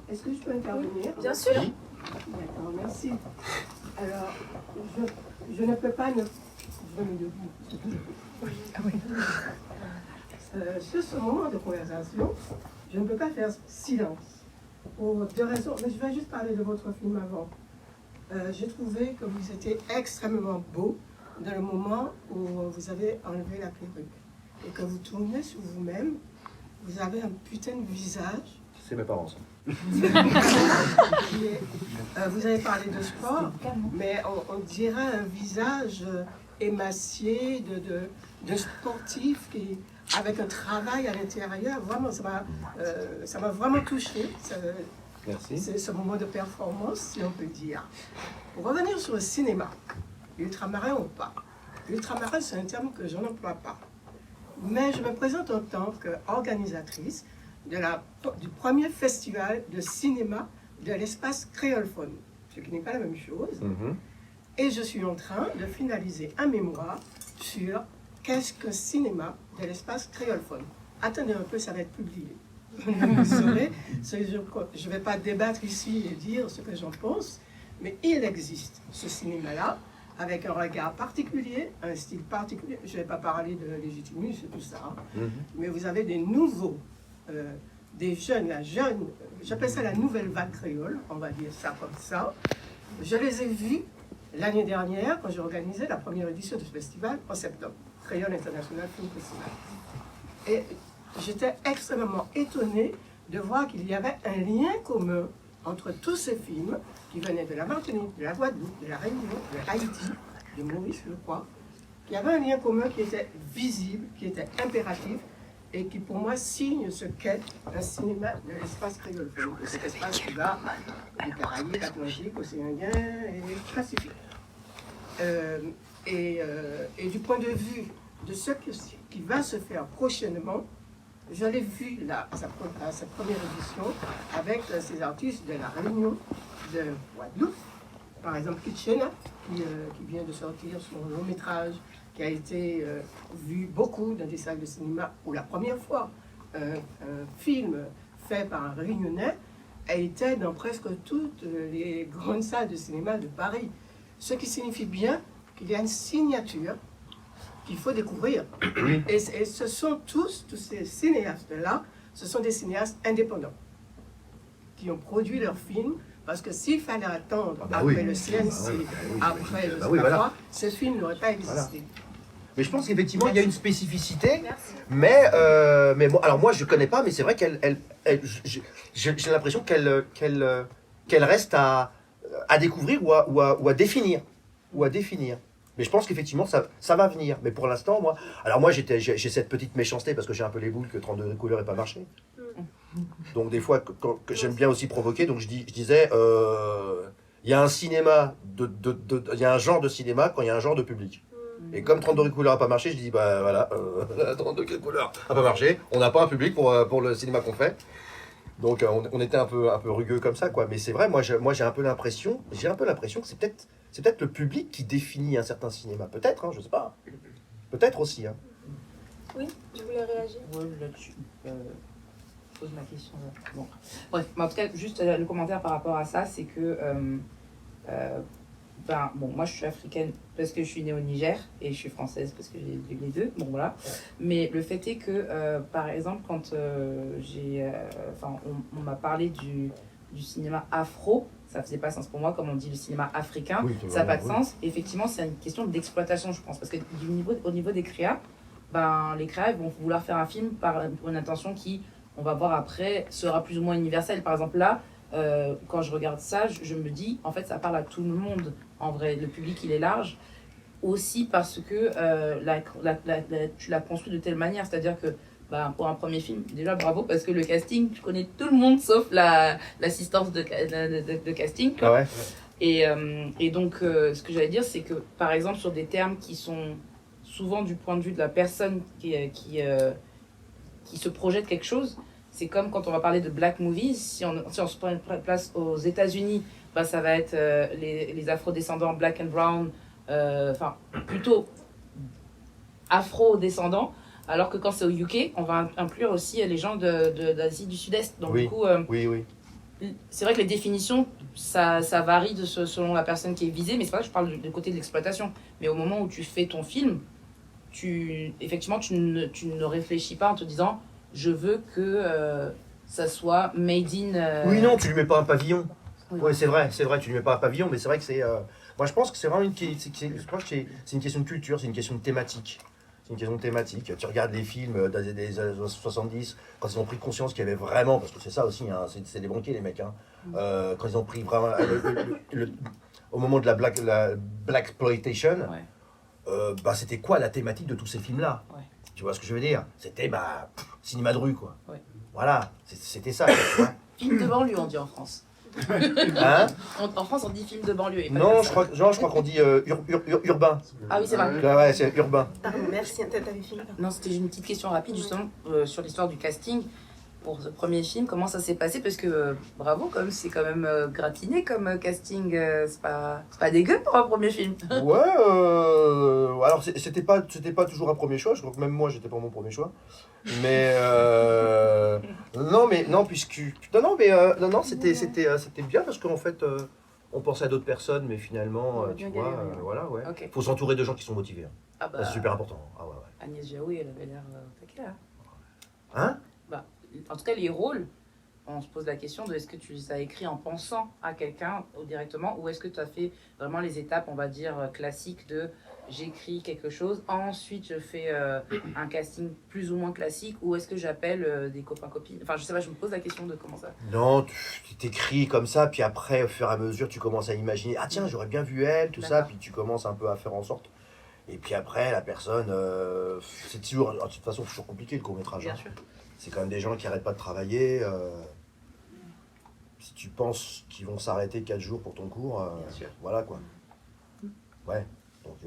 Est-ce que je peux intervenir? Bien sûr. Oui. D'accord, merci. Alors, je ne peux pas ne... Je me debout. Sur ce moment de conversation, je ne peux pas faire silence. Pour deux raisons. Mais je vais juste parler de votre film avant. J'ai trouvé que vous étiez extrêmement beau dans le moment où vous avez enlevé la perruque. Et que vous tournez sur vous-même. Vous avez un putain de visage. C'est mes parents, ça. Vous avez parlé de sport, mais on dirait un visage émacié de sportif avec un travail à l'intérieur. Vraiment, ça m'a vraiment touché. Merci. C'est ce moment de performance, si on peut dire. Pour revenir sur le cinéma, ultramarin ou pas. Ultramarin, c'est un terme que je n'emploie pas. Mais je me présente en tant qu'organisatrice du premier festival de cinéma de l'espace créolophone, ce qui n'est pas la même chose. Et je suis en train de finaliser un mémoire sur qu'est-ce que cinéma de l'espace créolophone. Attendez un peu, ça va être publié. Vous saurez, je ne vais pas débattre ici et dire ce que j'en pense, mais il existe ce cinéma-là, avec un regard particulier, un style particulier. Je ne vais pas parler de Légitimus et tout ça, mais vous avez des nouveaux, des jeunes, j'appelle ça la nouvelle vague créole, on va dire ça comme ça. Je les ai vus l'année dernière, quand j'ai organisé la première édition de ce festival, en septembre, Créole International Film Festival. Et j'étais extrêmement étonnée de voir qu'il y avait un lien commun entre tous ces films qui venaient de la Martinique, de la Guadeloupe, de la Réunion, de Haïti, de Maurice, je crois. Il y avait un lien commun qui était visible, qui était impératif et qui pour moi signe ce qu'est un cinéma de l'espace créole, de cet espace qui va des Caraïbes, Atlantique, Océan Indien et Pacifique. Et du point de vue de ce qui va se faire prochainement, je l'ai vu là, à sa première édition, avec ces artistes de la Réunion, de Guadeloupe, par exemple Kitchena, qui vient de sortir son long métrage, qui a été vu beaucoup dans des salles de cinéma, pour la première fois, un film fait par un Réunionnais a été dans presque toutes les grandes salles de cinéma de Paris. Ce qui signifie bien qu'il y a une signature qu'il faut découvrir. Et ce sont tous ces cinéastes-là, ce sont des cinéastes indépendants qui ont produit leurs films, parce que s'il fallait attendre après le CNC, après le CNC, ce film n'aurait pas existé. Voilà. Mais je pense qu'effectivement, il y a une spécificité, mais bon, alors moi je connais pas, mais c'est vrai j'ai l'impression qu'elle reste à découvrir ou à définir. Mais je pense qu'effectivement, ça va venir. Mais pour l'instant, moi j'ai cette petite méchanceté parce que j'ai un peu les boules que 32 couleurs n'ait pas marché. Donc des fois, que j'aime bien aussi provoquer, donc je disais, il y a un cinéma, il y a un genre de cinéma quand il y a un genre de public. Et comme 32 couleurs n'a pas marché, je dis, bah voilà, 32 couleurs n'a pas marché, on n'a pas un public pour le cinéma qu'on fait. Donc on était un peu rugueux comme ça, quoi. Mais c'est vrai, moi j'ai un peu l'impression que c'est peut-être le public qui définit un certain cinéma. Peut-être, hein, je sais pas. Peut-être aussi. Hein. Oui, tu voulais réagir? Oui, là-dessus. Pose ma question. Bon. Bref, mais en tout cas, juste le commentaire par rapport à ça, c'est que moi je suis africaine parce que je suis née au Niger et je suis française parce que j'ai vu les deux. Bon voilà. Mais le fait est que, par exemple, quand on m'a parlé du cinéma afro, ça faisait pas sens pour moi, comme on dit le cinéma africain, oui, ça n'a pas de sens. Et effectivement, c'est une question d'exploitation, je pense, parce que au niveau des créas, les créas vont vouloir faire un film pour une intention qui, on va voir après, sera plus ou moins universelle. Par exemple là, quand je regarde ça, je me dis, en fait, ça parle à tout le monde. En vrai, le public, il est large. Aussi parce que tu l'as construit de telle manière. C'est-à-dire que, pour un premier film, déjà, bravo, parce que le casting, je connais tout le monde, sauf l'assistance de casting. Ah ouais. Et donc, ce que j'allais dire, c'est que, par exemple, sur des termes qui sont souvent du point de vue de la personne qui se projette quelque chose, c'est comme quand on va parler de black movies, si on se prend une place aux États-Unis, ça va être les afro-descendants, black and brown, plutôt afro-descendants, alors que quand c'est au UK, on va inclure aussi les gens d'Asie du Sud-Est. Donc oui, du coup, oui. C'est vrai que les définitions, ça varie selon la personne qui est visée, mais c'est vrai que je parle du côté de l'exploitation. Mais au moment où tu fais ton film, tu ne réfléchis pas en te disant je veux que ça soit made in. Oui, non, tu lui mets pas un pavillon. Oui. Ouais, c'est vrai, tu lui mets pas un pavillon, mais c'est vrai que c'est. Moi, je pense que c'est vraiment c'est une question de culture, c'est une question de thématique. C'est une question de thématique. Tu regardes les films des années 70, quand ils ont pris conscience qu'il y avait vraiment, parce que c'est ça aussi, hein, c'est des banquiers les mecs, hein, quand ils ont pris vraiment au moment de la blaxploitation, c'était quoi la thématique de tous ces films-là? Ouais. Tu vois ce que je veux dire? C'était cinéma de rue, quoi. Ouais. Voilà, c'était ça. Film de banlieue, on dit en France. Hein? En France, on dit film de banlieue. Non, je crois qu'on dit urbain. Ah oui, c'est vrai. Ouais, c'est urbain. Pardon, merci, t'avais fini. Non, c'était une petite question rapide, justement, sur l'histoire du casting. Pour ce premier film, comment ça s'est passé? Parce que, bravo, comme c'est quand même gratiné comme casting, c'est pas dégueu pour un premier film. Ouais, alors c'était pas toujours un premier choix, je crois que même moi j'étais pas mon premier choix. Mais c'était bien parce qu'en fait on pensait à d'autres personnes, mais finalement tu vois, voilà, ouais. Okay. Faut s'entourer de gens qui sont motivés. Ah c'est super important. Ah ouais. Agnès Jaoui, elle avait l'air taquée là. Hein? En tout cas, les rôles, on se pose la question de est-ce que tu as écrit en pensant à quelqu'un directement ou est-ce que tu as fait vraiment les étapes, on va dire, classiques de j'écris quelque chose, ensuite je fais un casting plus ou moins classique ou est-ce que j'appelle des copains-copines. Enfin, je sais pas, je me pose la question de comment ça... Non, tu t'écris comme ça, puis après, au fur et à mesure, tu commences à imaginer, ah tiens, j'aurais bien vu elle, tout ça, puis tu commences un peu à faire en sorte. Et puis après, la personne, c'est toujours, de toute façon, c'est toujours compliqué le court-métrage. Bien sûr. C'est quand même des gens qui n'arrêtent pas de travailler. Si tu penses qu'ils vont s'arrêter 4 jours pour ton cours, Bien sûr. voilà quoi. Ouais. Donc,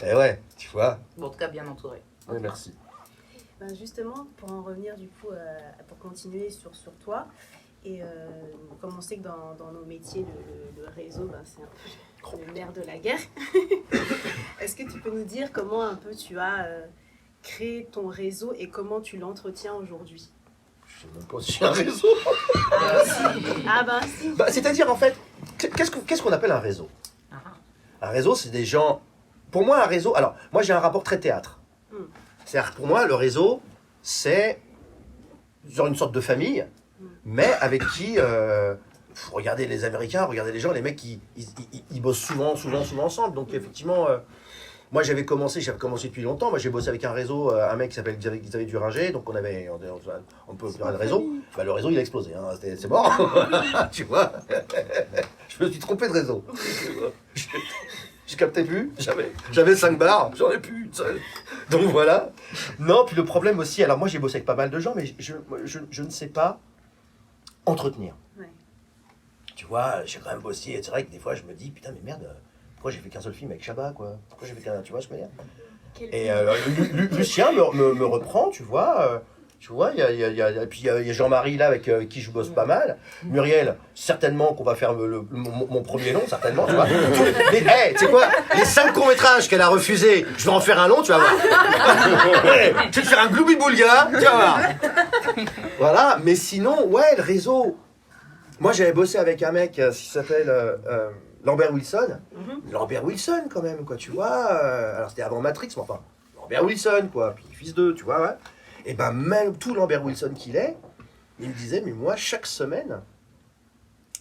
et ouais, tu vois. Bon, en tout cas, bien entouré. Oui, merci. Ben justement, pour en revenir du coup, pour continuer sur toi, et comme on sait que dans nos métiers, le réseau, ben, c'est un peu le nerf de la guerre. Est-ce que tu peux nous dire comment un peu tu as créé ton réseau et comment tu l'entretiens aujourd'hui? Je sais même pas si j'ai un réseau. Ah ben si. Bah, c'est-à-dire, en fait, qu'est-ce qu'on appelle un réseau? Un réseau, c'est des gens... Pour moi, un réseau... Alors, moi, j'ai un rapport très théâtre. C'est-à-dire, pour moi, le réseau, c'est genre une sorte de famille, mais avec qui... regardez les Américains, regardez les gens, les mecs, ils bossent souvent ensemble. Donc, effectivement, moi, j'avais commencé depuis longtemps. Moi, j'ai bossé avec un réseau, un mec qui s'appelle Xavier Duringer. Donc, on peut faire le réseau. Bah, le réseau, il a explosé. Hein. C'est mort. Tu vois. Je me suis trompé de réseau. Je captais plus. J'avais 5 barres. J'en ai plus une seule. Donc, voilà. Non, puis le problème aussi... Alors, moi, j'ai bossé avec pas mal de gens, mais je ne sais pas entretenir. Ouais. Tu vois, j'ai quand même bossé. C'est vrai que des fois, je me dis, putain, mais merde... Pourquoi j'ai fait qu'un seul film avec Chabat, quoi? Pourquoi j'ai fait qu'un... Tu vois ce que je veux dire? Et Lucien me reprend, tu vois. Et puis il y a Jean-Marie, là, avec qui je bosse pas mal. Muriel, certainement qu'on va faire mon premier long, certainement, tu vois. Mais, hey, tu sais quoi? Les 5 courts-métrages qu'elle a refusés, je vais en faire un long, tu vas voir. Je vais te faire un gloubi-boulga, tu vas voir. Voilà, mais sinon, ouais, le réseau. Moi, j'avais bossé avec un mec qui s'appelle... Lambert Wilson, Lambert Wilson quand même, quoi, tu vois. Alors c'était avant Matrix, mais enfin, Lambert Wilson, quoi, puis fils d'eux, tu vois, ouais. Et ben même tout Lambert Wilson qu'il est, il me disait, mais moi, chaque semaine,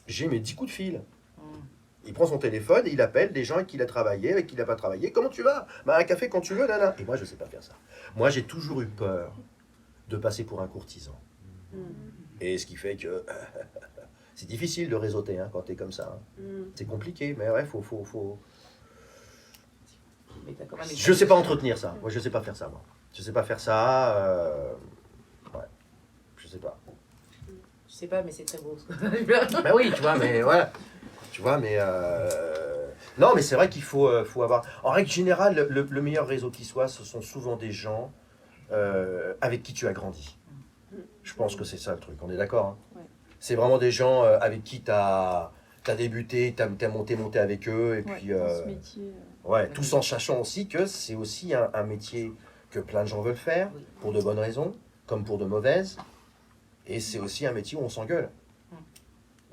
j'ai mes 10 coups de fil. Il prend son téléphone et il appelle des gens avec qui il a travaillé, avec qui il n'a pas travaillé. Comment tu vas? Bah, un café quand tu veux, nana. Et moi, je sais pas faire ça. Moi, j'ai toujours eu peur de passer pour un courtisan. Et ce qui fait que... C'est difficile de réseauter hein, quand t'es comme ça. Hein. C'est compliqué, mais ouais, faut... Je sais pas entretenir ça. Moi, je sais pas faire ça, moi. Je sais pas faire ça. Ouais, je sais pas. Je sais pas, mais c'est très beau. Ben oui, tu vois, mais voilà. Tu vois, mais... Non, mais c'est vrai qu'il faut avoir... En règle générale, le meilleur réseau qui soit, ce sont souvent des gens avec qui tu as grandi. Je pense que c'est ça le truc, on est d'accord hein. Ouais. C'est vraiment des gens avec qui tu as débuté, tu as monté avec eux. Et puis, ce métier. Ouais, tout en sachant aussi que c'est aussi un métier que plein de gens veulent faire, pour de bonnes raisons, comme pour de mauvaises. Et c'est aussi un métier où on s'engueule.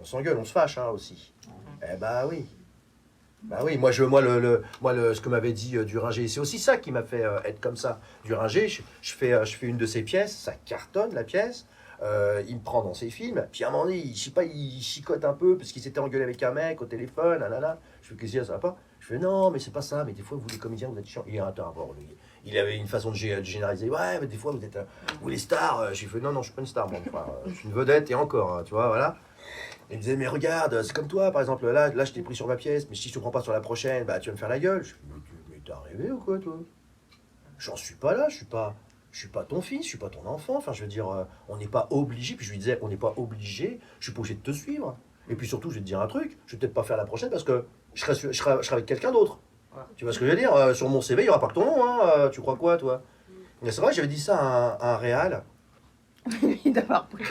On s'engueule, on se fâche hein, aussi. Eh bah oui. Bah oui, moi ce que m'avait dit Duringer, c'est aussi ça qui m'a fait être comme ça. Duringer, je fais une de ses pièces, ça cartonne la pièce. Il me prend dans ses films, puis à un moment donné, je sais pas, il chicote un peu parce qu'il s'était engueulé avec un mec au téléphone, là. Je fais qu'est-ce qu'il y a, ça va pas? Je fais non, mais c'est pas ça, mais des fois vous les comédiens vous êtes chiants. Il avait une façon de généraliser, ouais, mais des fois vous les stars. J'ai fait non, je suis pas une star, moi, enfin, je suis une vedette et encore, hein, tu vois, voilà. Il me disait, mais regarde, c'est comme toi, par exemple, là je t'ai pris sur ma pièce, mais si je te prends pas sur la prochaine, bah tu vas me faire la gueule. Je fais, mais t'as rêvé ou quoi, toi? J'en suis pas là, je suis pas ton fils, je suis pas ton enfant, enfin je veux dire, on n'est pas obligé, puis je lui disais, on n'est pas obligé, je suis pas obligé de te suivre. Et puis surtout, je vais te dire un truc, je vais peut-être pas faire la prochaine parce que je serai avec quelqu'un d'autre. Ouais. Tu vois ce que je veux dire? Sur mon CV, il n'y aura pas que ton nom, hein, tu crois quoi, toi? Mais c'est vrai, j'avais dit ça à un réal. D'avoir pris.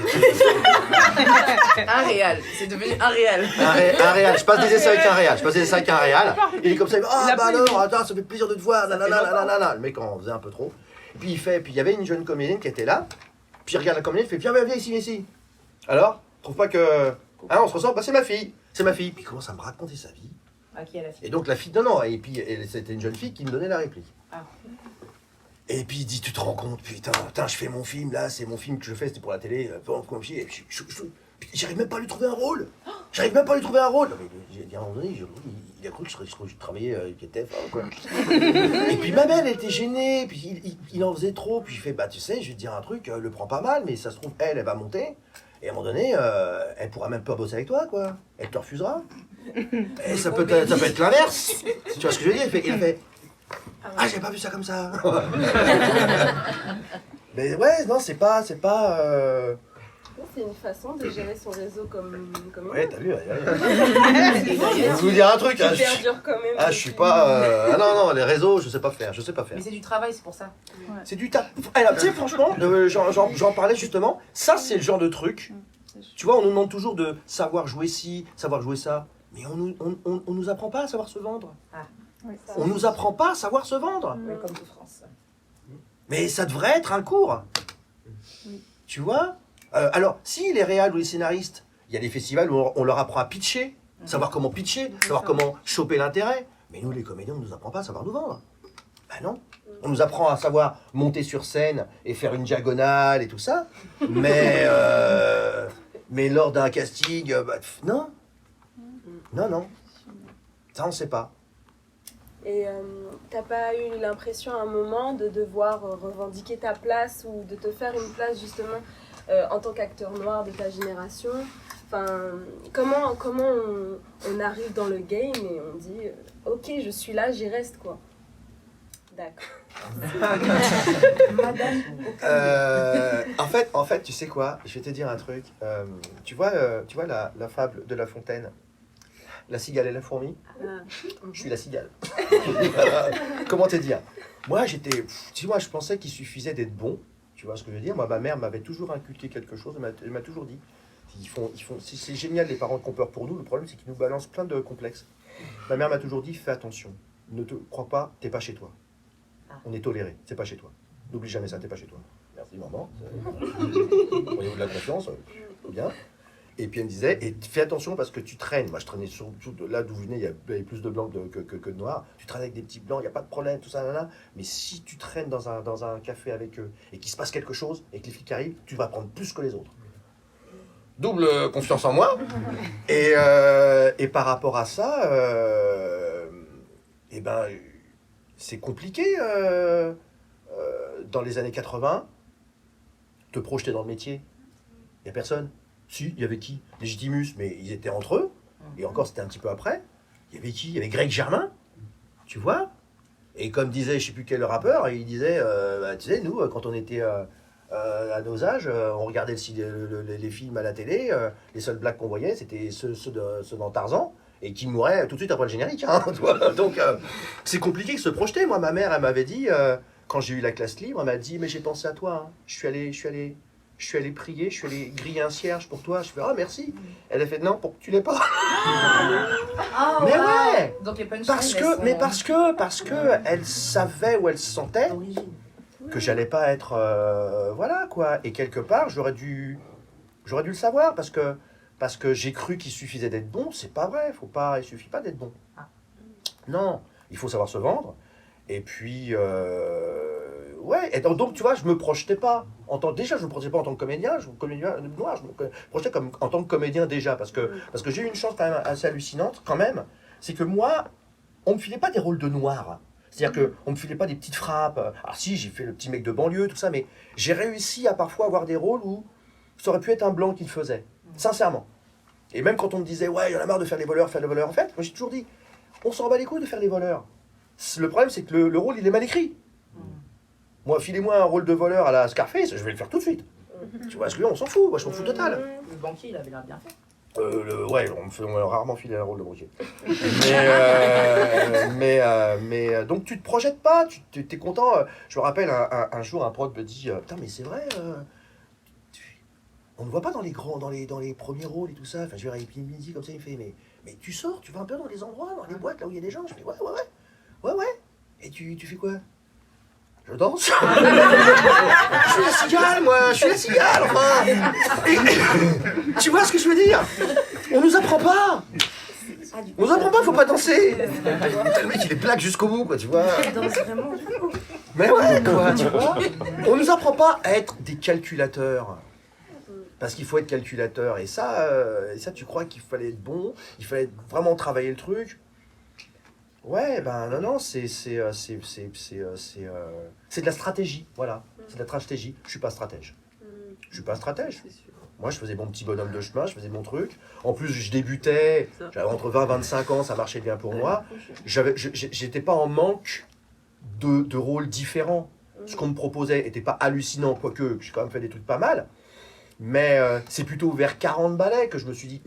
Un réal, c'est devenu un réal. Un réal, je passe des essais avec un réal. Il est comme ça, il bah alors, attends, ça fait plaisir de te voir, Le mec en faisait un peu trop. Puis il y avait une jeune comédienne qui était là, puis il regarde la comédienne, il fait, viens ici. Alors, trouve pas que... Hein, on se ressort, bah c'est ma fille. Puis il commence à me raconter sa vie. Ah, qui est la fille? Et donc la fille, non, et puis c'était une jeune fille qui me donnait la réplique. Ah. Et puis il dit, tu te rends compte, putain, je fais mon film là, c'est mon film que je fais, c'était pour la télé, et puis j'arrive même pas à lui trouver un rôle. Non, mais à un moment donné, il a cru que je travaillais avec TF1, quoi. Et puis même elle était gênée, puis il en faisait trop, puis je fais, bah tu sais, je vais te dire un truc, le prends pas mal, mais ça se trouve, elle va monter, et à un moment donné, elle pourra même pas bosser avec toi, quoi. Elle te refusera. Et ça peut être l'inverse. Tu vois ce que je veux dire? Il a fait, ah, j'ai pas vu ça comme ça. Mais ouais, non, c'est pas. C'est une façon de gérer son réseau comme ouais, t'as vu, je vais vous dire un truc. Je suis pas. Non, les réseaux, je sais pas faire. Mais c'est du travail, c'est pour ça. Ouais. C'est du taf. Alors, tu sais, franchement, j'en parlais justement. Ça, c'est le genre de truc. Tu vois, on nous demande toujours de savoir jouer ci, savoir jouer ça. Mais on nous apprend pas à savoir se vendre. On nous apprend pas à savoir se vendre. Comme tout France. Mais ça devrait être un cours. Tu vois? Alors, si les réals ou les scénaristes, il y a des festivals où on leur apprend à pitcher, savoir comment pitcher, savoir comment choper l'intérêt. Mais nous, les comédiens, on ne nous apprend pas à savoir nous vendre. Ben non. On nous apprend à savoir monter sur scène et faire une diagonale et tout ça. Mais lors d'un casting, non. Non. Ça, on ne sait pas. Et t'as pas eu l'impression à un moment de devoir revendiquer ta place ou de te faire une place justement en tant qu'acteur noir de ta génération? Enfin, comment on arrive dans le game et on dit ok, je suis là, j'y reste, quoi. D'accord. En fait, tu sais quoi? Je vais te dire un truc. Tu vois la fable de La Fontaine, la cigale et la fourmi? Je suis la cigale. Comment te dire? Moi, je pensais qu'il suffisait d'être bon. Tu vois ce que je veux dire? Moi, ma mère m'avait toujours inculqué quelque chose. Elle m'a toujours dit. C'est génial les parents qui ont peur pour nous. Le problème, c'est qu'ils nous balancent plein de complexes. Ma mère m'a toujours dit, fais attention. Ne te crois pas, t'es pas chez toi. On est toléré, c'est pas chez toi. N'oublie jamais ça, t'es pas chez toi. Merci maman. Au niveau de la confiance, bien. Et puis elle me disait, et fais attention parce que tu traînes. Moi je traînais surtout là d'où je venais, il y avait plus de blancs que de noirs. Tu traînes avec des petits blancs, il n'y a pas de problème, tout ça, là. Mais si tu traînes dans un café avec eux et qu'il se passe quelque chose et que les flics arrivent, tu vas prendre plus que les autres. Double confiance en moi. Et par rapport à ça, c'est compliqué dans les années 80, te projeter dans le métier. Il n'y a personne. Si, il y avait qui? Légitimus, mais ils étaient entre eux. Et encore, c'était un petit peu après. Il y avait qui? Il y avait Greg Germain, tu vois. Et comme disait, je ne sais plus quel rappeur, il disait, tu sais, nous, quand on était à nos âges, on regardait les films à la télé, les seuls blacks qu'on voyait, c'était ceux dans Tarzan, et qui mouraient tout de suite après le générique. Hein, donc, c'est compliqué de se projeter. Moi, ma mère, elle m'avait dit, quand j'ai eu la classe libre, elle m'a dit, mais j'ai pensé à toi. Hein. Je suis allé prier, je suis allé griller un cierge pour toi. Je fais, merci. Elle a fait, non, pour que tu l'aies pas. Mais ouais. Donc les parce que elle savait où elle se sentait que j'allais pas être voilà quoi. Et quelque part, j'aurais dû le savoir parce que j'ai cru qu'il suffisait d'être bon. C'est pas vrai. Il suffit pas d'être bon. Non, il faut savoir se vendre. Et puis ouais. Et donc tu vois, je me projetais pas. Déjà, je me projetais pas en tant que comédien. Je me projetais comme en tant que comédien déjà parce que j'ai eu une chance quand même assez hallucinante quand même. C'est que moi, on me filait pas des rôles de noir. C'est-à-dire qu'on me filait pas des petites frappes. Alors si, j'ai fait le petit mec de banlieue, tout ça, mais j'ai réussi à parfois avoir des rôles où ça aurait pu être un blanc qui le faisait. Sincèrement. Et même quand on me disait, ouais, il y en a marre de faire les voleurs, en fait, moi j'ai toujours dit, on s'en bat les couilles de faire les voleurs. Le problème, c'est que le rôle, il est mal écrit. Moi, filez-moi un rôle de voleur à la Scarface, je vais le faire tout de suite. Tu vois, parce que là, on s'en fout, moi je m'en fous total. Le banquier, il avait l'air bien fait. Ouais, on m'a rarement filé un rôle de banquier. Mais donc tu te projettes pas, tu es content. Je me rappelle un jour, un prod me dit, putain, mais c'est vrai, on ne voit pas dans les premiers rôles et tout ça. Enfin, je vais il me dit comme ça, il me fait, mais tu sors, tu vas un peu dans les endroits, dans les boîtes, là où il y a des gens. Je fais, ouais. Et tu fais quoi? Je danse. Je suis la cigale, moi. Enfin. Tu vois ce que je veux dire? On nous apprend pas. On nous apprend pas, faut pas danser. Le mec, il est blague jusqu'au bout, quoi, tu vois. Il danse vraiment du coup. Mais ouais, quoi, tu vois. On nous apprend pas à être des calculateurs. Parce qu'il faut être calculateur. Et ça, tu crois qu'il fallait être bon, il fallait vraiment travailler le truc. Ouais, ben non, c'est de la stratégie, voilà. C'est de la stratégie. Je suis pas stratège. Je suis pas stratège. Moi, je faisais mon petit bonhomme de chemin, je faisais mon truc. En plus, je débutais, j'avais entre 20 et 25 ans, ça marchait bien pour moi. J'étais pas en manque de rôles différents. Ce qu'on me proposait n'était pas hallucinant, quoique j'ai quand même fait des trucs pas mal. Mais c'est plutôt vers 40 ballets que je me suis dit,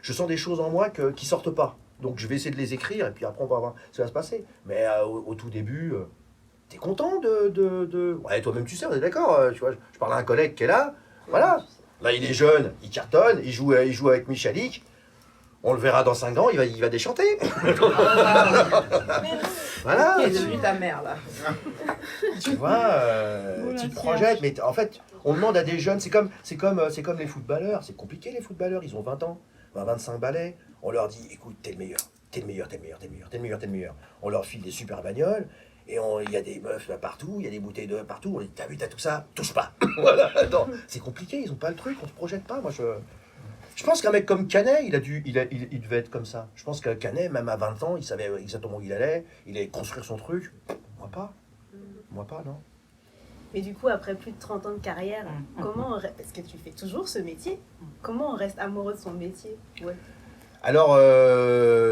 je sens des choses en moi qui sortent pas. Donc je vais essayer de les écrire et puis après on va voir ce qui va se passer. Mais au tout début, t'es content de... Ouais, toi-même tu sais, on est d'accord. Tu vois, je parle à un collègue qui est là, voilà. Là il est jeune, il cartonne, il joue avec Michalik. On le verra dans 5 ans, il va déchanter. Voilà. Qui est devenu ta mère, là. Tu vois, tu te projettes, mais en fait, on demande à des jeunes, c'est comme les footballeurs, c'est compliqué les footballeurs, ils ont 20 ans, 25 balais, on leur dit, écoute, t'es le meilleur, t'es le meilleur, t'es le meilleur, t'es le meilleur, t'es le meilleur, t'es le meilleur. On leur file des super bagnoles, et il y a des meufs là partout, il y a des bouteilles de partout, on dit, t'as vu, t'as tout ça, touche pas. Voilà, non, c'est compliqué, ils ont pas le truc, on se projette pas, moi je pense qu'un mec comme Canet, il devait être comme ça. Je pense que Canet, même à 20 ans, il savait exactement où il allait construire son truc. Moi pas, non. Mais du coup, après plus de 30 ans de carrière, parce que tu fais toujours ce métier, comment on reste amoureux de son métier? Ouais. Alors,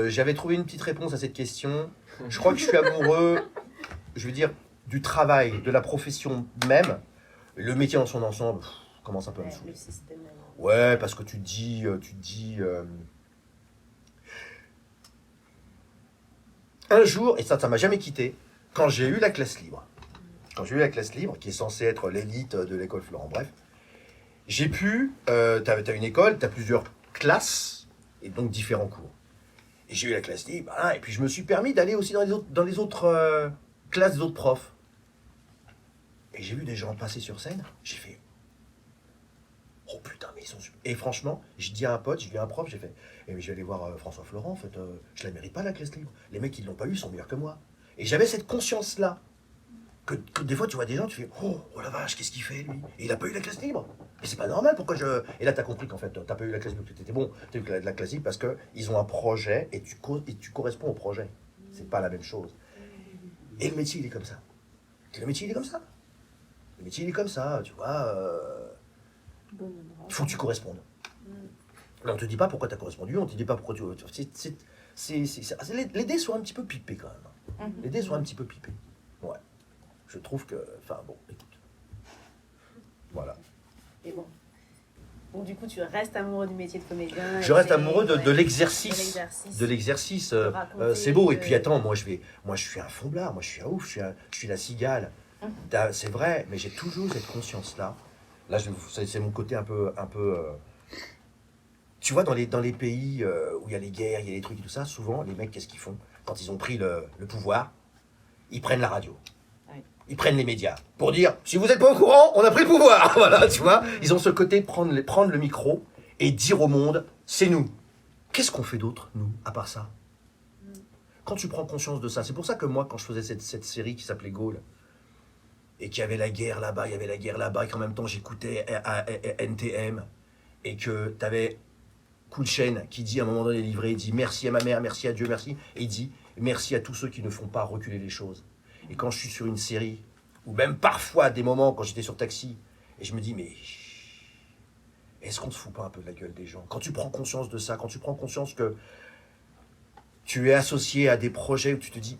j'avais trouvé une petite réponse à cette question. Je crois que je suis amoureux, je veux dire, du travail, de la profession même. Le métier dans son ensemble commence un peu à me saouler. Le système. Ouais, parce que tu te dis un jour, et ça m'a jamais quitté, quand j'ai eu la classe libre, qui est censée être l'élite de l'école Florent, bref, j'ai pu, t'as une école, t'as plusieurs classes, et donc différents cours. Et j'ai eu la classe libre, et puis je me suis permis d'aller aussi dans les autres classes des autres profs. Et j'ai vu des gens passer sur scène, j'ai fait, oh putain, mais ils sont super. Et franchement, je dis à un pote, j'ai vu un prof, j'ai fait, mais je vais aller voir François Florent, en fait, je la mérite pas la classe libre. Les mecs qui l'ont pas eu sont meilleurs que moi. Et j'avais cette conscience-là, que des fois tu vois des gens, tu fais, oh la vache, qu'est-ce qu'il fait lui? Et il a pas eu la classe libre. Et c'est pas normal, pourquoi je... Et là t'as compris qu'en fait, t'as pas eu la classe libre, t'étais bon, t'as eu la classe libre parce qu'ils ont un projet et tu corresponds au projet. C'est pas la même chose. Et le métier, il est comme ça. Le métier, il est comme ça, tu vois... Il faut que tu correspondes. Là, on te dit pas pourquoi tu as correspondu, on te dit pas pourquoi tu... Les dés sont un petit peu pipés quand même. Les dés sont un petit peu pipés. Ouais. Je trouve que... Enfin bon, écoute. Voilà. Et bon. Donc du coup, tu restes amoureux du métier de comédien. Je reste amoureux de l'exercice. De l'exercice. C'est beau. Et puis attends, moi je suis un fomblard, moi je suis un ouf, je suis la cigale. C'est vrai, mais j'ai toujours cette conscience-là. Là, c'est mon côté un peu tu vois, dans les pays où il y a les guerres, il y a les trucs et tout ça, souvent, les mecs, qu'est-ce qu'ils font? Quand ils ont pris le pouvoir, ils prennent la radio. Ils prennent les médias pour dire, si vous n'êtes pas au courant, on a pris le pouvoir. Voilà, tu vois. Ils ont ce côté prendre le micro et dire au monde, c'est nous. Qu'est-ce qu'on fait d'autre, nous, à part ça? Quand tu prends conscience de ça, c'est pour ça que moi, quand je faisais cette série qui s'appelait Gaulle, et qu'il y avait la guerre là-bas, et qu'en même temps j'écoutais NTM, et que tu avais Kulchen qui dit à un moment donné livré, il dit merci à ma mère, merci à Dieu, merci, et il dit merci à tous ceux qui ne font pas reculer les choses. Et quand je suis sur une série, ou même parfois des moments quand j'étais sur Taxi, et je me dis mais est-ce qu'on se fout pas un peu de la gueule des gens? Quand tu prends conscience de ça, quand tu prends conscience que tu es associé à des projets où tu te dis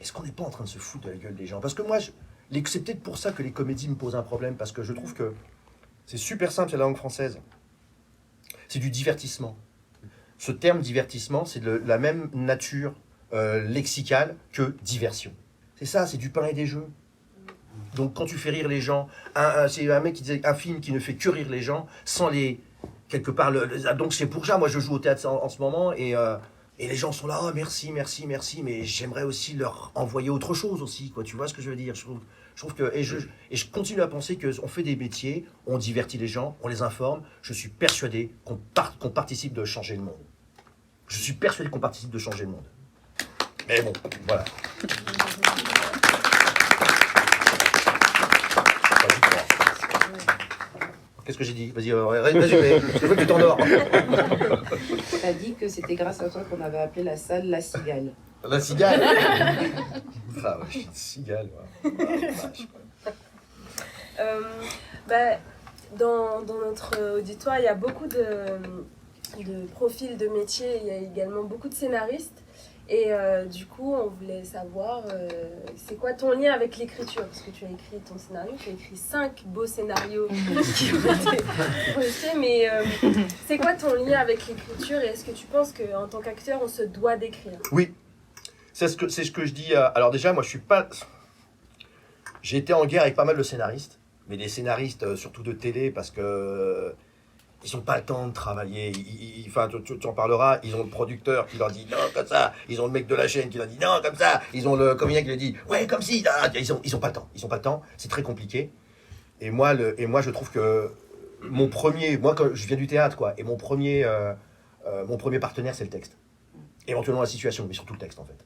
est-ce qu'on n'est pas en train de se foutre de la gueule des gens? Parce que moi, c'est peut-être pour ça que les comédies me posent un problème, parce que je trouve que c'est super simple, c'est la langue française. C'est du divertissement. Ce terme divertissement, c'est de la même nature lexicale que diversion. C'est ça, c'est du pain et des jeux. Donc quand tu fais rire les gens, c'est un mec qui disait un film qui ne fait que rire les gens, sans les... quelque part... donc c'est pour ça, moi je joue au théâtre en ce moment, et les gens sont là, oh, merci, mais j'aimerais aussi leur envoyer autre chose aussi, quoi. Tu vois ce que je veux dire? Je trouve que... Et je continue à penser qu'on fait des métiers, on divertit les gens, on les informe. Je suis persuadé qu'on participe de changer le monde. Je suis persuadé qu'on participe de changer le monde. Mais bon, voilà. Qu'est-ce que j'ai dit? Vas-y, résumé. Je veux que tu t'endors. Tu as dit que c'était grâce à toi qu'on avait appelé la salle La Cigale. La cigale. Ah ouais, je suis une cigale. Dans notre auditoire, il y a beaucoup de profils de métiers, il y a également beaucoup de scénaristes. Et du coup, on voulait savoir, c'est quoi ton lien avec l'écriture? Parce que tu as écrit ton scénario, tu as écrit 5 beaux scénarios qui ont été projetés, mais c'est quoi ton lien avec l'écriture et est-ce que tu penses qu'en tant qu'acteur, on se doit d'écrire? Oui, c'est ce que je dis. Alors déjà, moi, je suis pas... J'ai été en guerre avec pas mal de scénaristes, mais des scénaristes surtout de télé, parce que... Ils n'ont pas le temps de travailler. Enfin, tu en parleras. Ils ont le producteur qui leur dit non, comme ça. Ils ont le mec de la chaîne qui leur dit non, comme ça. Ils ont le comédien qui leur dit ouais, comme si. Ils ont pas le temps. Ils n'ont pas le temps. C'est très compliqué. Et moi, je trouve que moi, quand je viens du théâtre, quoi. Et mon premier partenaire, c'est le texte. Éventuellement la situation, mais surtout le texte, en fait.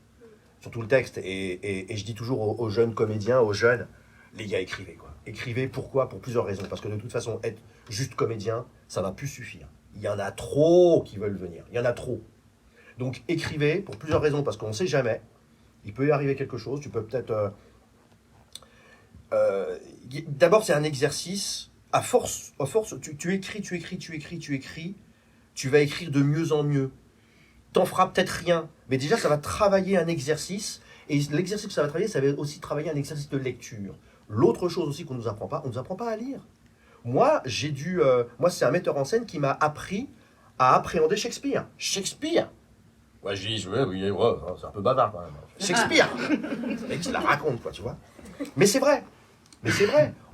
Surtout le texte. Et je dis toujours aux jeunes comédiens, aux jeunes, les gars, écrivez, quoi. Écrivez, pourquoi? Pour plusieurs raisons. Parce que de toute façon, être juste comédien, ça va plus suffire. Il y en a trop qui veulent venir. Il y en a trop. Donc écrivez pour plusieurs raisons, parce qu'on ne sait jamais. Il peut y arriver quelque chose. Tu peux peut-être... D'abord, c'est un exercice. À force, tu écris. Tu vas écrire de mieux en mieux. T'en feras peut-être rien. Mais déjà, ça va travailler un exercice. Et l'exercice que ça va travailler, ça va aussi travailler un exercice de lecture. L'autre chose aussi qu'on ne nous apprend pas, on ne nous apprend pas à lire. Moi, c'est un metteur en scène qui m'a appris à appréhender Shakespeare. Shakespeare. Ouais, je dis, oui, c'est un peu bavard quand même. Shakespeare. Le mec, il la raconte, quoi, tu vois. Mais c'est vrai.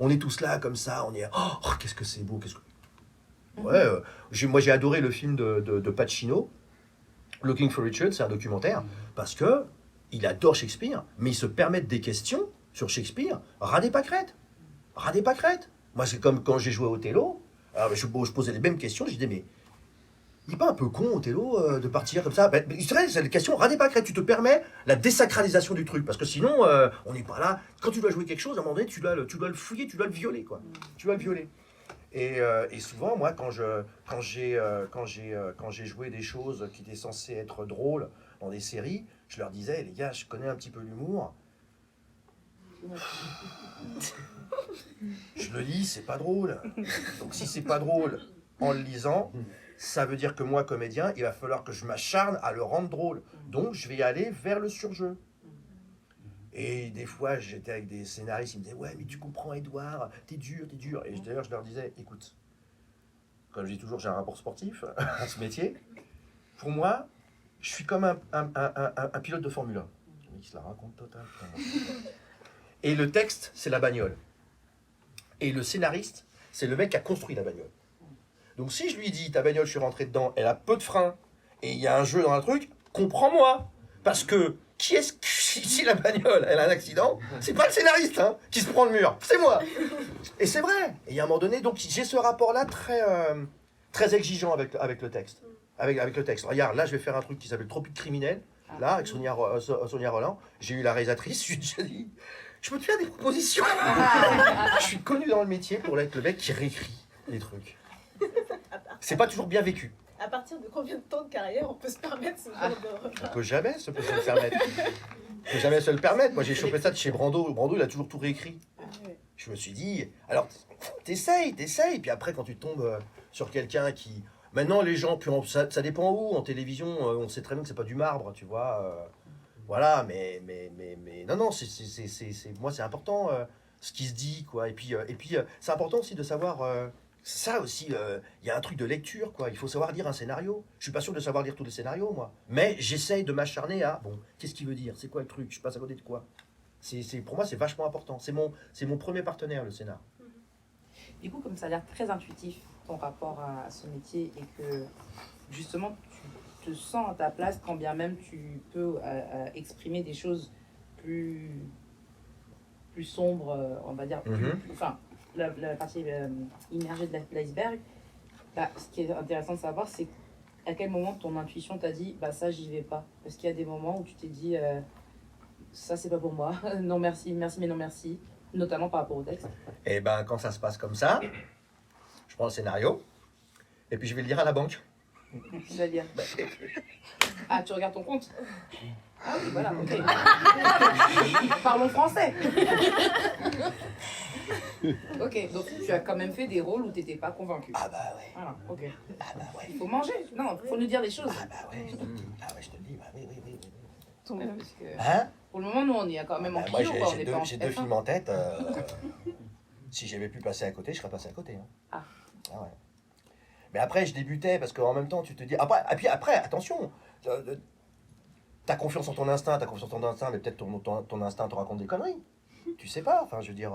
On est tous là, comme ça, on est... Oh, qu'est-ce que c'est beau, Ouais, moi j'ai adoré le film de Pacino, Looking for Richard, c'est un documentaire, parce que il adore Shakespeare, mais il se permet des questions sur Shakespeare, ras des pâquerettes. Moi, c'est comme quand j'ai joué au Othello, je posais les mêmes questions, je disais, mais il n'est pas un peu con, Othello, de partir comme ça? C'est des questions ras des pâquerettes, tu te permets la désacralisation du truc, parce que sinon, on n'est pas là. Quand tu dois jouer quelque chose, à un moment donné, tu dois le fouiller, tu dois le violer, quoi. Tu dois le violer. Et souvent, moi, quand j'ai joué des choses qui étaient censées être drôles dans des séries, je leur disais, les gars, je connais un petit peu l'humour. Je le lis, c'est pas drôle. Donc si c'est pas drôle en le lisant, ça veut dire que moi, comédien, il va falloir que je m'acharne à le rendre drôle. Donc je vais aller vers le surjeu. Et des fois, j'étais avec des scénaristes, ils me disaient, ouais, mais tu comprends, Edouard, t'es dur. Et d'ailleurs, je leur disais, écoute, comme je dis toujours, j'ai un rapport sportif à ce métier. Pour moi, je suis comme un pilote de Formule 1. Il se la raconte total. Et le texte, c'est la bagnole. Et le scénariste, c'est le mec qui a construit la bagnole. Donc si je lui dis, ta bagnole, je suis rentré dedans, elle a peu de freins, et il y a un jeu dans le truc, comprends-moi. Parce que, si la bagnole, elle a un accident, c'est pas le scénariste qui se prend le mur, c'est moi. Et c'est vrai. Et à un moment donné, donc j'ai ce rapport-là très exigeant avec le texte. Avec le texte. Regarde, là, je vais faire un truc qui s'appelle Tropique criminel. Là, avec Sonia Roland, j'ai eu la réalisatrice, je lui ai dit, je peux te faire des propositions. Je suis connu dans le métier pour être le mec qui réécrit les trucs. C'est pas toujours bien vécu. À partir de combien de temps de carrière on peut se permettre ce genre de... On peut jamais se le permettre. On peut jamais se le permettre. Moi, j'ai chopé ça de chez Brando. Brando, il a toujours tout réécrit. Je me suis dit, alors, t'essayes. Puis après, quand tu tombes sur quelqu'un qui... Maintenant, les gens, ça dépend où. En télévision, on sait très bien que c'est pas du marbre, tu vois. Voilà, mais non, moi, c'est important ce qui se dit, quoi. Et puis c'est important aussi de savoir... Ça aussi, il y a un truc de lecture, quoi. Il faut savoir lire un scénario. Je suis pas sûr de savoir lire tous les scénarios, moi. Mais j'essaye de m'acharner à, bon, qu'est-ce qu'il veut dire? C'est quoi le truc? Je passe à côté de quoi? Pour moi, c'est vachement important. C'est mon premier partenaire, le scénar. Du coup, comme ça a l'air très intuitif, ton rapport à ce métier, et que, justement, tu te sens à ta place, quand bien même tu peux exprimer des choses plus sombres, on va dire, enfin... La partie immergée de l'iceberg, ce qui est intéressant de savoir, c'est à quel moment ton intuition t'a dit, bah ça, j'y vais pas? Est-ce qu'il y a des moments où tu t'es dit, ça, c'est pas pour moi, non merci, merci, mais non merci, notamment par rapport au texte? Et ben, quand ça se passe comme ça, je prends le scénario, et puis je vais le lire à la banque. C'est-à-dire? Ah, tu regardes ton compte? Ah oui, voilà, ok. Parlons français. Ok, donc tu as quand même fait des rôles où tu n'étais pas convaincu. Ah bah ouais. Voilà, ok. Ah bah ouais. Il faut manger. Non, il faut nous dire les choses. Ah bah ouais. Ah ouais, je te le dis, bah oui. Ouais, parce que Hein? pour le moment, nous, on est quand même en Bah, moi, kilo, quoi. On est pas en j'ai deux F1. films en tête. Si j'avais pu passer à côté, je serais passé à côté. Hein. Ah. Ah ouais. Mais après, je débutais parce qu'en même temps, tu te dis. Et puis après, attention. T'as confiance en ton instinct, mais peut-être ton instinct te raconte des conneries. Tu sais pas, enfin, je veux dire.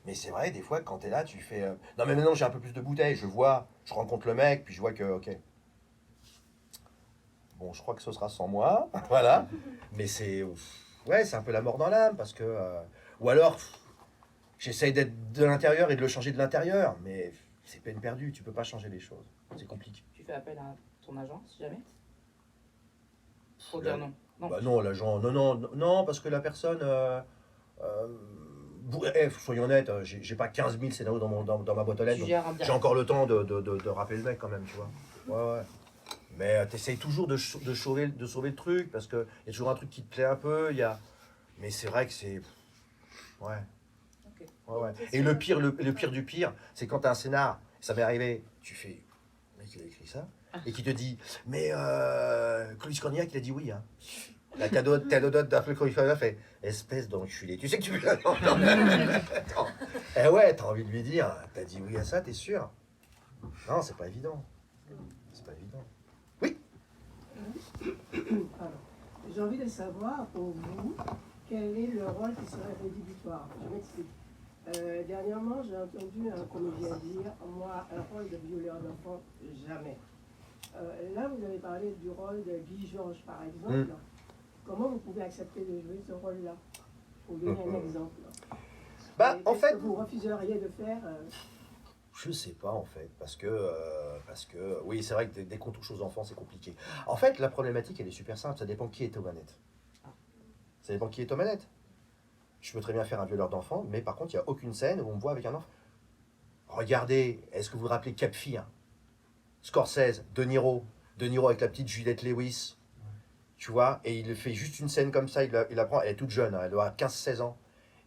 Mais c'est vrai, des fois, quand t'es là, tu fais. Non, mais maintenant, j'ai un peu plus de bouteilles. Je rencontre le mec, puis je vois que, ok. Bon, je crois que ce sera sans moi, voilà. Mais c'est. Ouais, c'est un peu la mort dans l'âme, parce que. Ou alors, j'essaye d'être de l'intérieur et de le changer de l'intérieur, mais c'est peine perdue, tu peux pas changer les choses. C'est compliqué. Tu fais appel à ton agent, si jamais? Pour dire non. Non. Bah non, l'agent, non, parce que la personne, soyons honnêtes, j'ai pas 15 000 scénarios dans ma boîte aux lettres, Tu gères en donc direct. j'ai encore le temps de rappeler le mec quand même, tu vois. Ouais. Mais t'essayes toujours de sauver le truc, parce qu'il y a toujours un truc qui te plaît un peu, mais c'est vrai que c'est... Ouais. Ok. Ouais. Et le pire du pire, c'est quand t'as un scénar, ça m'est arrivé, tu fais... Le mec, il a écrit ça, et qui te dit, mais Clovis Cornillac, il a dit oui, hein. La cadote d'appeler Clovis Cornillac fait, espèce d'enculé. Tu sais que tu peux... Attends. Eh ouais, t'as envie de lui dire, t'as dit oui à ça, t'es sûr? Non, c'est pas évident. C'est pas évident. Alors, j'ai envie de savoir pour vous quel est le rôle qui serait rédhibitoire. Je m'explique. Dernièrement, j'ai entendu un comédien dire moi, un rôle de violeur d'enfant, jamais. Là, vous avez parlé du rôle de Guy Georges, par exemple. Comment vous pouvez accepter de jouer ce rôle-là? Pour donner un exemple. Bah, en fait. Que vous refuseriez de faire Je sais pas en fait, parce que oui, c'est vrai que dès qu'on touche aux enfants, c'est compliqué. En fait, la problématique, elle est super simple, ça dépend qui est aux manettes. Ça dépend qui est aux manettes. Je peux très bien faire un violeur d'enfants, mais par contre, il n'y a aucune scène où on me voit avec un enfant. Regardez, est-ce que vous vous rappelez Cap Fear? Scorsese, De Niro avec la petite Juliette Lewis, tu vois, et il fait juste une scène comme ça, il la prend, elle est toute jeune, hein, elle doit avoir 15-16 ans.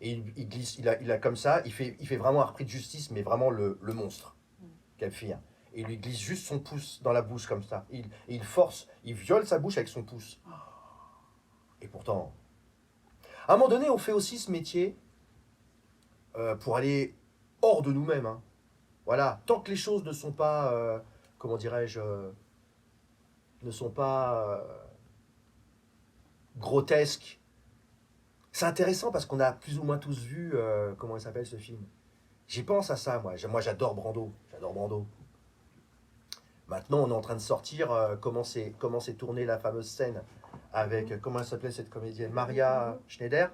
Et il glisse, il a comme ça, il fait vraiment un repris de justice, mais vraiment le monstre, Cap Fear. Et il lui glisse juste son pouce dans la bouche comme ça. Il force, il viole sa bouche avec son pouce. Et pourtant, à un moment donné, on fait aussi ce métier pour aller hors de nous-mêmes. Hein. Voilà, tant que les choses ne sont pas, comment dirais-je, ne sont pas grotesques. C'est intéressant parce qu'on a plus ou moins tous vu, comment il s'appelle ce film. J'y pense à ça, moi. Moi, j'adore Brando. Maintenant, on est en train de sortir comment s'est tournée la fameuse scène avec, comment elle s'appelait cette comédienne, Maria Schneider.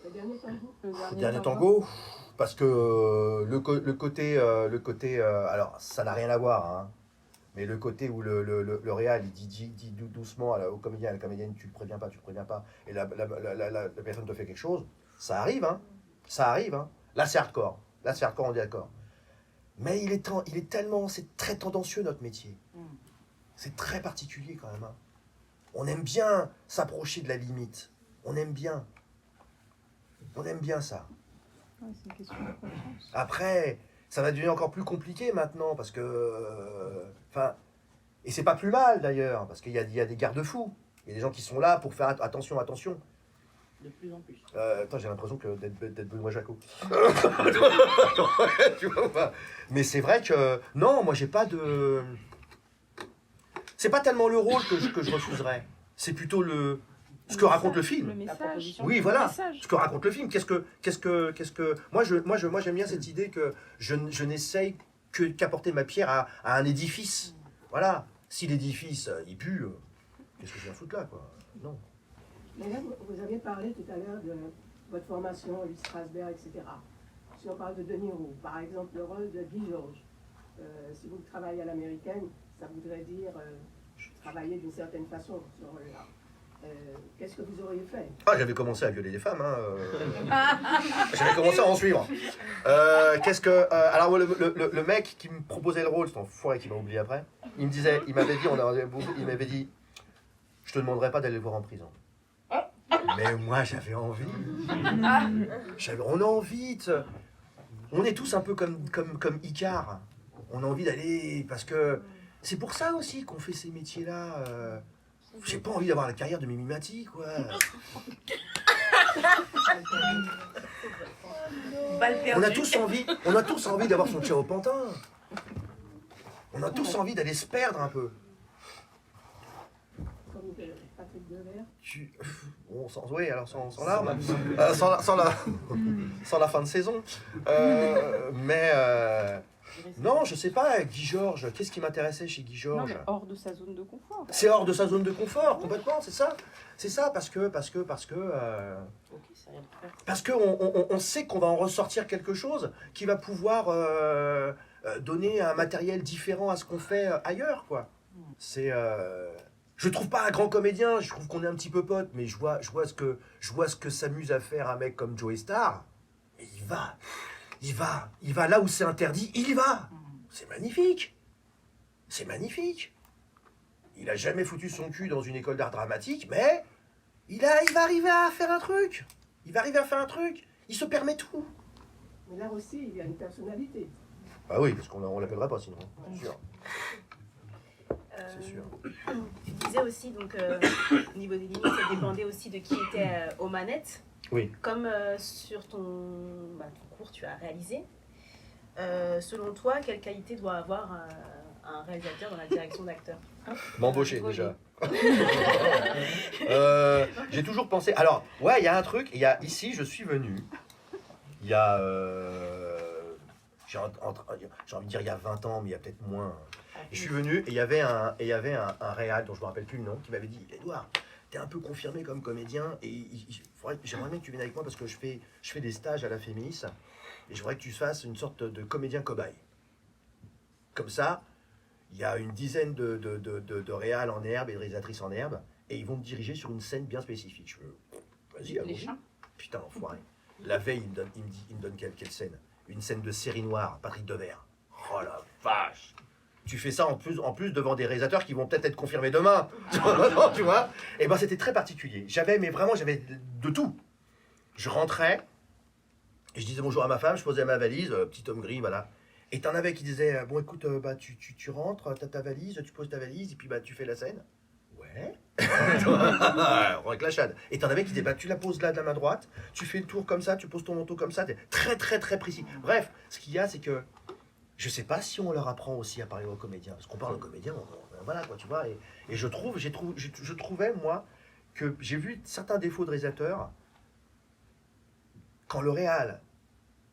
le dernier tango. Le dernier tango. Parce que le côté, alors ça n'a rien à voir, hein, mais le côté où le réal il dit doucement au comédien, à la comédienne, tu le préviens pas, et la personne te fait quelque chose, ça arrive, hein. Là c'est hardcore, on est d'accord. Mais il est tellement, c'est très tendancieux notre métier. C'est très particulier quand même. Hein. On aime bien s'approcher de la limite. On aime bien ça. Ouais, c'est une question de confiance. Après, ça va devenir encore plus compliqué maintenant parce que, et c'est pas plus mal d'ailleurs parce qu'il y a des garde-fous. Il y a des gens qui sont là pour faire attention. De plus en plus. Attends, j'ai l'impression d'être Benoît Jacot. Tu vois pas. Mais c'est vrai que non, moi j'ai pas de. C'est pas tellement le rôle que je refuserais. C'est plutôt ce que raconte le film. Le message. Oui, Le voilà. message. Ce que raconte le film. Qu'est-ce que. Moi, j'aime bien cette idée que je n'essaye qu'apporter ma pierre à un édifice. Voilà. Si l'édifice il pue, qu'est-ce que je viens foutre là, quoi? Non. Mais là, vous aviez parlé tout à l'heure de votre formation, Louis Strasberg, etc. Si on parle de De Niro, par exemple, le rôle de Guy Georges, si vous travaillez à l'américaine, ça voudrait dire travailler d'une certaine façon ce rôle-là. Qu'est-ce que vous auriez fait? Ah, j'avais commencé à violer des femmes. J'avais commencé à en suivre. Alors, le mec qui me proposait le rôle, c'est un foiré qui m'a oublié après. Il m'avait dit, je te demanderai pas d'aller le voir en prison. Mais moi, j'avais envie. On a envie. On est tous un peu comme Icare. On a envie d'aller parce que c'est pour ça aussi qu'on fait ces métiers-là. J'ai pas envie d'avoir la carrière de Mimi Mati, quoi. On a tous envie d'avoir son Ciao Pantin. On a tous envie d'aller se perdre un peu. Comme Patrick Devers. Oui, alors sans larmes, sans la fin de saison. Non, je sais pas, Guy Georges, qu'est-ce qui m'intéressait chez Guy Georges? Non, mais hors de sa zone de confort. C'est hors de sa zone de confort, complètement, c'est ça. C'est ça, parce que on sait qu'on va en ressortir quelque chose qui va pouvoir donner un matériel différent à ce qu'on fait ailleurs, quoi. Je trouve pas un grand comédien, je trouve qu'on est un petit peu potes, mais je vois ce que s'amuse à faire un mec comme Joey Starr, et il va là où c'est interdit, il y va. C'est magnifique. C'est magnifique. Il a jamais foutu son cul dans une école d'art dramatique, mais il va arriver à faire un truc. Il se permet tout. Mais là aussi, il y a une personnalité. Ah oui, parce qu'on l'appellerait pas sinon, c'est sûr. C'est sûr. Tu disais aussi, donc, au niveau des limites, ça dépendait aussi de qui était aux manettes. Oui. Comme sur ton cours, tu as réalisé. Selon toi, quelle qualité doit avoir un réalisateur dans la direction d'acteur? M'embaucher déjà. J'ai toujours pensé. Alors, ouais, il y a un truc. Ici, je suis venu. Il y a. J'ai envie de dire il y a 20 ans, mais il y a peut-être moins. Je suis venu et il y avait un réal dont je me rappelle plus le nom qui m'avait dit Edouard, t'es un peu confirmé comme comédien et j'aimerais bien que tu viennes avec moi parce que je fais des stages à la Fémis et je voudrais que tu fasses une sorte de comédien cobaye. Comme ça, il y a une dizaine de réals en herbe et de réalisatrices en herbe et ils vont me diriger sur une scène bien spécifique. Je veux, vas-y, allons-y. Putain, enfoiré. La veille, il me donne quelle scène? Une scène de série noire, Patrick Devers. Oh la vache! Tu fais ça en plus devant des réalisateurs qui vont peut-être être confirmés demain. Tu vois? Et ben c'était très particulier. J'avais de tout. Je rentrais et je disais bonjour à ma femme, je posais ma valise, petit homme gris, voilà. Et t'en avais qui disaient bon écoute, tu rentres, t'as ta valise, tu poses ta valise et puis tu fais la scène. Ouais. Avec la chade. Et t'en avais qui disaient tu la poses là de la main droite, tu fais le tour comme ça, tu poses ton manteau comme ça, t'es très très très précis. Bref, ce qu'il y a c'est que je sais pas si on leur apprend aussi à parler aux comédiens, parce qu'on parle aux comédiens, voilà quoi, tu vois. Et je trouvais moi que j'ai vu certains défauts de réalisateurs quand le réal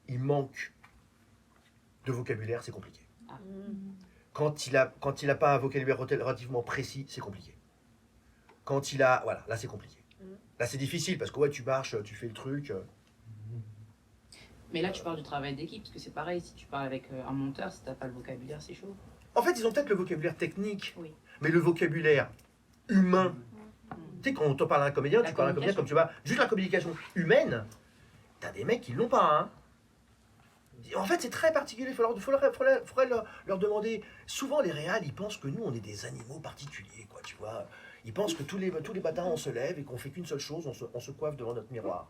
il manque de vocabulaire, c'est compliqué. Quand il a pas un vocabulaire relativement précis, c'est compliqué. Quand il a, voilà, là c'est compliqué. Là c'est difficile parce que ouais, tu marches, tu fais le truc. Mais là, tu parles du travail d'équipe, parce que c'est pareil, si tu parles avec un monteur, si t'as pas le vocabulaire, c'est chaud. En fait, ils ont peut-être le vocabulaire technique, oui. Mais le vocabulaire humain. Tu sais, quand on te parle à un comédien, tu parles à un comédien comme tu vas. Juste la communication humaine, t'as des mecs qui l'ont pas, hein. En fait, c'est très particulier, il faudrait leur demander. Souvent, les réals, ils pensent que nous, on est des animaux particuliers, quoi, tu vois. Ils pensent que tous les matins, on se lève et qu'on fait qu'une seule chose, on se coiffe devant notre miroir.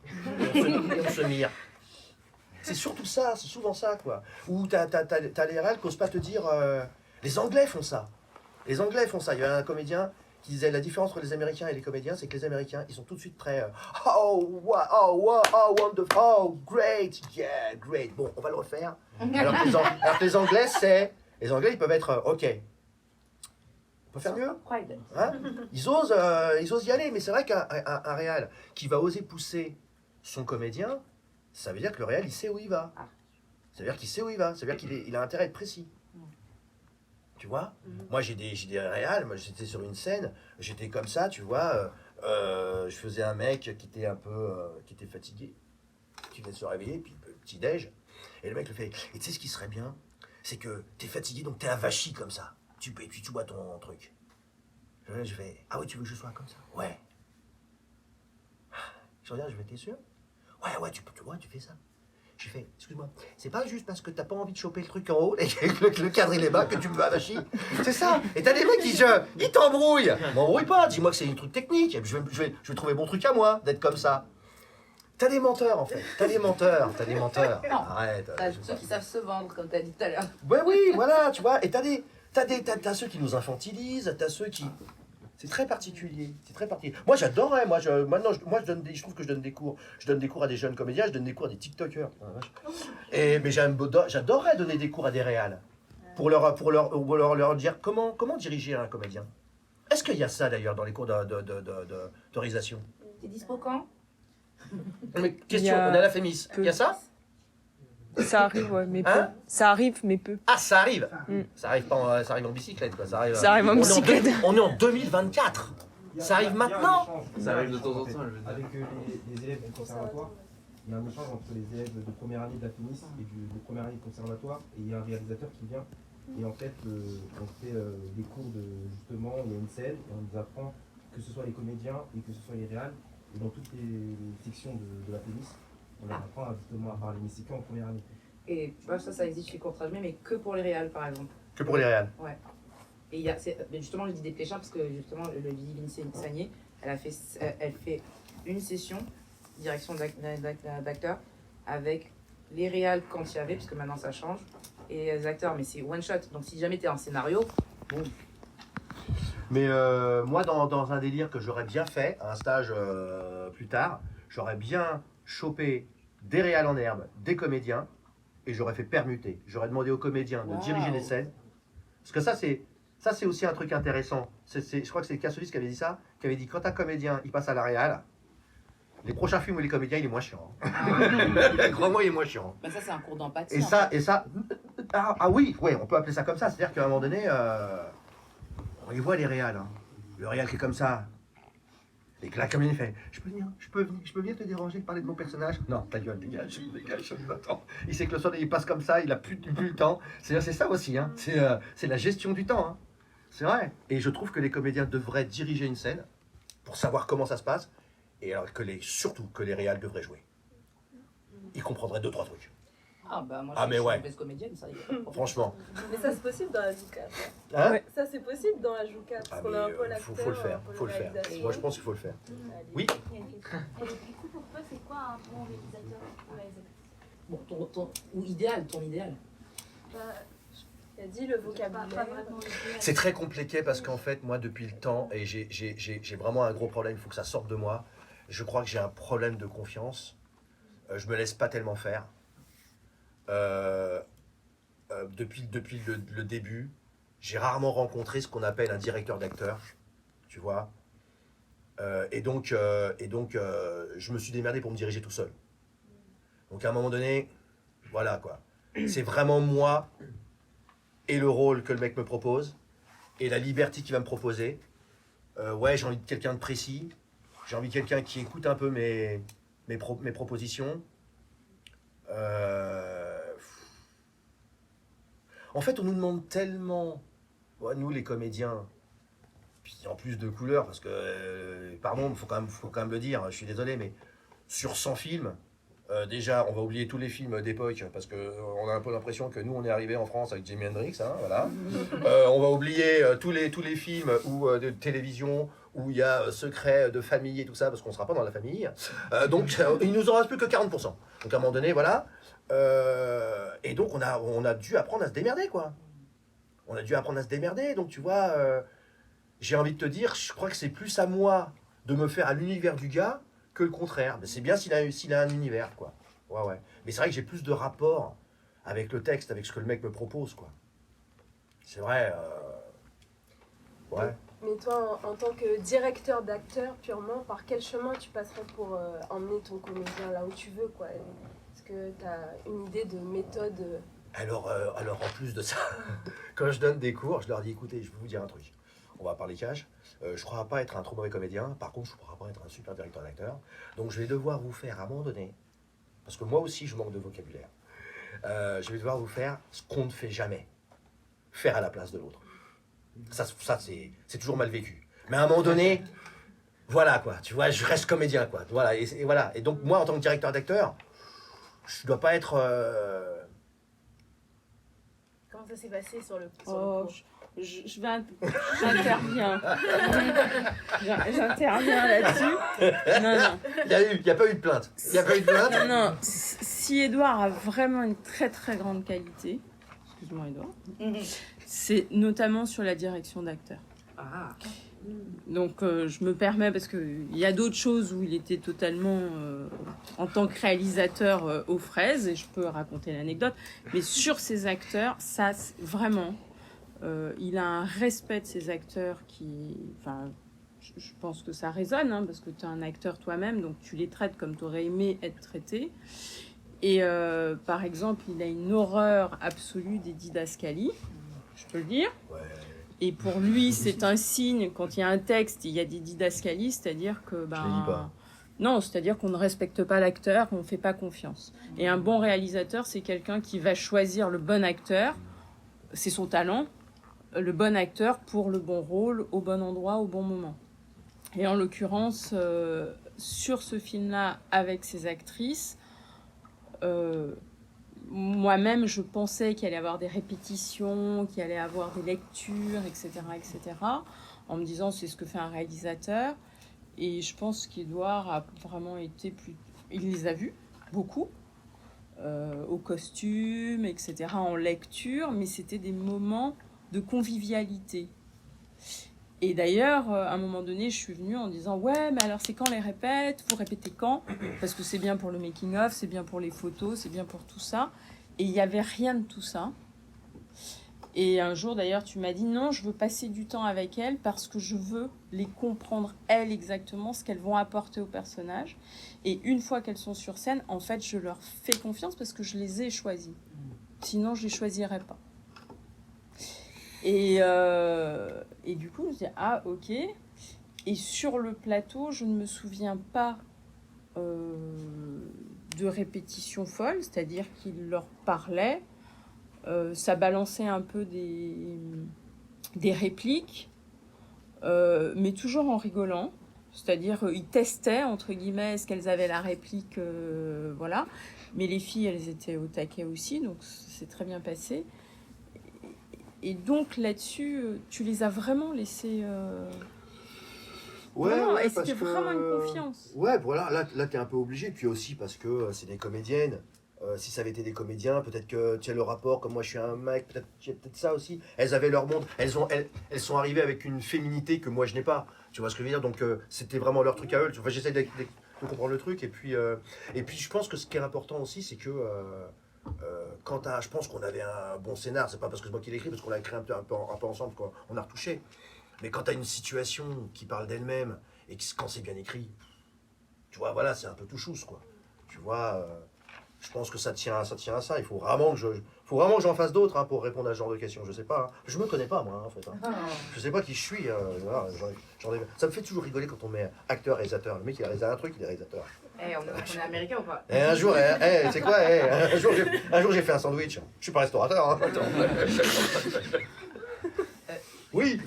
On se mire. C'est surtout ça, c'est souvent ça, quoi. Ou t'as les réals qui n'osent pas te dire... les Anglais font ça. Il y avait un comédien qui disait la différence entre les Américains et les comédiens, c'est que les Américains, ils sont tout de suite très... oh, wonderful, oh, great, yeah, great. Bon, on va le refaire. Alors que les Anglais, c'est... Les Anglais, ils peuvent être... OK. On peut faire mieux, hein? Ils osent y aller, mais c'est vrai qu'un réal qui va oser pousser son comédien... Ça veut dire que le réal, il sait où il va. Ça veut dire qu'il sait où il va. Ça veut dire qu'il a intérêt à être précis. Tu vois? Moi, j'ai des réals. Moi, j'étais sur une scène. J'étais comme ça, tu vois. Je faisais un mec qui était un peu... qui était fatigué. Qui venait de se réveiller, puis petit déj. Et le mec le fait. Et tu sais ce qui serait bien? C'est que t'es fatigué, donc t'es avachi comme ça. tu vois ton truc. Je fais, ah oui, tu veux que je sois comme ça? Ouais. Je regarde, je vais, t'es sûr? Ouais, tu fais ça. J'ai fait, excuse-moi, c'est pas juste parce que t'as pas envie de choper le truc en haut et que le cadre il est bas que tu me vas vacher. C'est ça. Et t'as des mecs ils t'embrouillent. M'embrouille pas, dis-moi que c'est un truc technique. Je vais trouver mon truc à moi d'être comme ça. T'as des menteurs en fait. T'as des menteurs. Non. Arrête. T'as ceux qui savent se vendre, comme t'as dit tout à l'heure. Ouais, oui, voilà, tu vois. Et t'as ceux qui nous infantilisent, t'as ceux qui. C'est très particulier. Moi, j'adorerais. Je trouve que je donne des cours. Je donne des cours à des jeunes comédiens. Je donne des cours à des TikTokers. Oh, la vache. Mais j'adorerais donner des cours à des réals pour leur dire comment diriger un comédien. Est-ce qu'il y a ça d'ailleurs dans les cours d'autorisation? T'es dispo quand? Mais question, on est à la Fémis. Il y a ça? Ça arrive, ouais, mais peu. Hein? Ça arrive, mais peu. Ah, ça arrive. Mm. Ça arrive pas, ça arrive en bicyclette, quoi. Ça arrive en bicyclette. On est en 2024. Ça arrive maintenant. Ça arrive de temps en temps, je veux dire. Avec les élèves du conservatoire, il y a un échange entre les élèves de première année de la FEMIS et de première année de conservatoire, et il y a un réalisateur qui vient. Et en fait, on fait des cours de, justement, il y a une scène, et on nous apprend que ce soit les comédiens et que ce soit les réals, et dans toutes les sections de la FEMIS, on leur apprend justement à parler mexicain en première année. Et tu vois, ça existe chez Contrajmé, mais que pour les réals, par exemple. Que pour les réals. Ouais. Et mais justement, je dis des pléchins parce que justement, le Vivi Sagné, elle fait une session, direction d'acteur, avec les réals quand il y avait, puisque maintenant ça change, et les acteurs, mais c'est one shot. Donc si jamais tu es en scénario, boum. Mais moi, dans un délire que j'aurais bien fait, un stage plus tard, j'aurais bien chopé des réals en herbe, des comédiens, et j'aurais fait permuter. J'aurais demandé aux comédiens de diriger les scènes. Parce que ça, c'est aussi un truc intéressant. Je crois que c'est Kassovitz qui avait dit ça, qui avait dit quand un comédien il passe à la réal, les prochains films où les comédiens il est moins chiant. Crois-moi, il est moins chiant. Ben ça, c'est un cours d'empathie. Et ça, oui, ouais, on peut appeler ça comme ça. C'est-à-dire qu'à un moment donné, on les voit les réals. Hein. Le réal qui est comme ça. Et que la comédien fait, je peux venir te déranger de parler de mon personnage? Non, ta gueule, dégage, attends. Il sait que le soir, il passe comme ça, il a plus le temps. C'est ça aussi, hein. C'est la gestion du temps, hein. C'est vrai. Et je trouve que les comédiens devraient diriger une scène pour savoir comment ça se passe, et alors surtout que les réals devraient jouer. Ils comprendraient 2-3 trucs. Ah bah moi mais je suis ouais. une mauvaise comédienne, ça y est. Franchement. Mais ça, c'est possible dans la Jouka. Hein? Ouais. Ça, c'est possible dans la Jouka. Parce qu'on a un peu l'acteur, faut le faire, un peu faut le faire. réalisation. Moi, je pense qu'il faut le faire. Oui. Il y a une question. Et du coup, pour toi, c'est quoi un bon réalisateur ou réalisatrice? Bon, ton idéal. Il a dit le vocabulaire. C'est très compliqué parce qu'en fait, moi, depuis le temps, et j'ai vraiment un gros problème, il faut que ça sorte de moi. Je crois que j'ai un problème de confiance. Je me laisse pas tellement faire. Depuis le début, j'ai rarement rencontré ce qu'on appelle un directeur d'acteur, tu vois. Et donc, je me suis démerdé pour me diriger tout seul. Donc à un moment donné, voilà quoi. C'est vraiment moi et le rôle que le mec me propose et la liberté qu'il va me proposer. Ouais, j'ai envie de quelqu'un de précis. J'ai envie de quelqu'un qui écoute un peu mes propositions. En fait, on nous demande tellement, nous les comédiens, puis en plus de couleurs, parce que, pardon, il faut quand même le dire, je suis désolé, mais sur 100 films, déjà, on va oublier tous les films d'époque, parce qu'on a un peu l'impression que nous, on est arrivé en France avec Jimi Hendrix, hein, voilà. On va oublier tous les films de télévision où il y a secret de famille et tout ça, parce qu'on ne sera pas dans la famille. Donc, il nous en reste plus que 40%. Donc, à un moment donné, voilà. Et donc, on a dû apprendre à se démerder, quoi. On a dû apprendre à se démerder. Donc, tu vois, j'ai envie de te dire, je crois que c'est plus à moi de me faire à l'univers du gars que le contraire. Mais c'est bien s'il a un univers, quoi. Ouais. Mais c'est vrai que j'ai plus de rapport avec le texte, avec ce que le mec me propose, quoi. C'est vrai. Ouais. Mais toi, en tant que directeur d'acteur, purement, par quel chemin tu passerais pour emmener ton comédien là où tu veux, quoi? Est-ce que tu as une idée de méthode? Alors en plus de ça, quand je donne des cours, je leur dis, écoutez, je vais vous dire un truc. On va parler cash. Je ne crois pas être un trop mauvais comédien. Par contre, je ne crois pas être un super directeur d'acteur. Donc, je vais devoir vous faire, à un moment donné, parce que moi aussi, je manque de vocabulaire, je vais devoir vous faire ce qu'on ne fait jamais. Faire à la place de l'autre. Ça c'est toujours mal vécu. Mais à un moment donné, voilà quoi, tu vois, je reste comédien quoi. Voilà, et voilà. Et donc moi, en tant que directeur d'acteur, je dois pas être... Comment ça s'est passé sur le Oh, j'interviens. J'interviens là-dessus. Non. Il n'y a pas eu de plainte. Il n'y a pas eu de plainte. Non. Si Édouard a vraiment une très très grande qualité, excuse-moi Édouard, c'est notamment sur la direction d'acteur. Ah. Donc je me permets, parce qu'il y a d'autres choses où il était totalement en tant que réalisateur aux fraises, et je peux raconter l'anecdote, mais sur ses acteurs, ça vraiment, il a un respect de ses acteurs qui, enfin, je pense que ça résonne, hein, parce que tu es un acteur toi-même, donc tu les traites comme tu aurais aimé être traité. Et par exemple, il a une horreur absolue des didascalies, je peux le dire. Ouais. Et pour lui, c'est un signe, quand il y a un texte, il y a des didascalies, c'est-à-dire que... Je les lis pas. Non, c'est-à-dire qu'on ne respecte pas l'acteur, qu'on ne fait pas confiance. Et un bon réalisateur, c'est quelqu'un qui va choisir le bon acteur, c'est son talent, le bon acteur pour le bon rôle, au bon endroit, au bon moment. Et en l'occurrence, sur ce film-là, avec ces actrices, moi-même, je pensais qu'il allait y avoir des répétitions, qu'il allait y avoir des lectures, etc., en me disant c'est ce que fait un réalisateur. Et je pense qu'Édouard a vraiment été plus... Il les a vus, beaucoup, au costume, etc., en lecture, mais c'était des moments de convivialité. Et d'ailleurs, à un moment donné, je suis venue en disant « Ouais, mais alors c'est quand les répètes ? Vous répétez quand ? Parce que c'est bien pour le making-of, c'est bien pour les photos, c'est bien pour tout ça. » Et il n'y avait rien de tout ça. Et un jour, d'ailleurs, tu m'as dit « Non, je veux passer du temps avec elles parce que je veux les comprendre, elles, exactement, ce qu'elles vont apporter au personnage. Et une fois qu'elles sont sur scène, en fait, je leur fais confiance parce que je les ai choisies. Sinon, je ne les choisirais pas. » Et du coup, je me dis « Ah, ok. » Et sur le plateau, je ne me souviens pas de répétitions folles, c'est-à-dire qu'il leur parlait, ça balançait un peu des répliques, mais toujours en rigolant, c'est-à-dire ils testaient, entre guillemets, est-ce qu'elles avaient la réplique, voilà. Mais les filles, elles étaient au taquet aussi, donc c'est très bien passé. Et donc là-dessus, tu les as vraiment laissés... Ouais, et c'était vraiment une confiance. Ouais, voilà, là t'es un peu obligé. Puis aussi parce que c'est des comédiennes. Si ça avait été des comédiens, peut-être que tu as le rapport, comme moi je suis un mec, peut-être ça aussi. Elles avaient leur monde. Elles sont arrivées avec une féminité que moi je n'ai pas. Tu vois ce que je veux dire ? Donc c'était vraiment leur truc à eux. Enfin, j'essaie de comprendre le truc. Et puis je pense que ce qui est important aussi, c'est que je pense qu'on avait un bon scénar. C'est pas parce que c'est moi qui l'ai écrit, parce qu'on l'a écrit un peu ensemble, quoi. On a retouché. Mais quand tu as une situation qui parle d'elle-même, et que quand c'est bien écrit, tu vois, voilà, c'est un peu tout chousse, quoi. Tu vois, je pense que ça tient à ça. Il faut vraiment que j'en fasse d'autres, hein, pour répondre à ce genre de questions. Je sais pas, hein. Je me connais pas, moi, hein, en fait. Hein. Je sais pas qui je suis. Voilà, ça me fait toujours rigoler quand on met acteur, réalisateur. Le mec, il a réalisé un truc, il est réalisateur. On est américain ou pas ? Un jour, c'est quoi un jour, j'ai fait un sandwich. Je suis pas restaurateur, hein. Oui.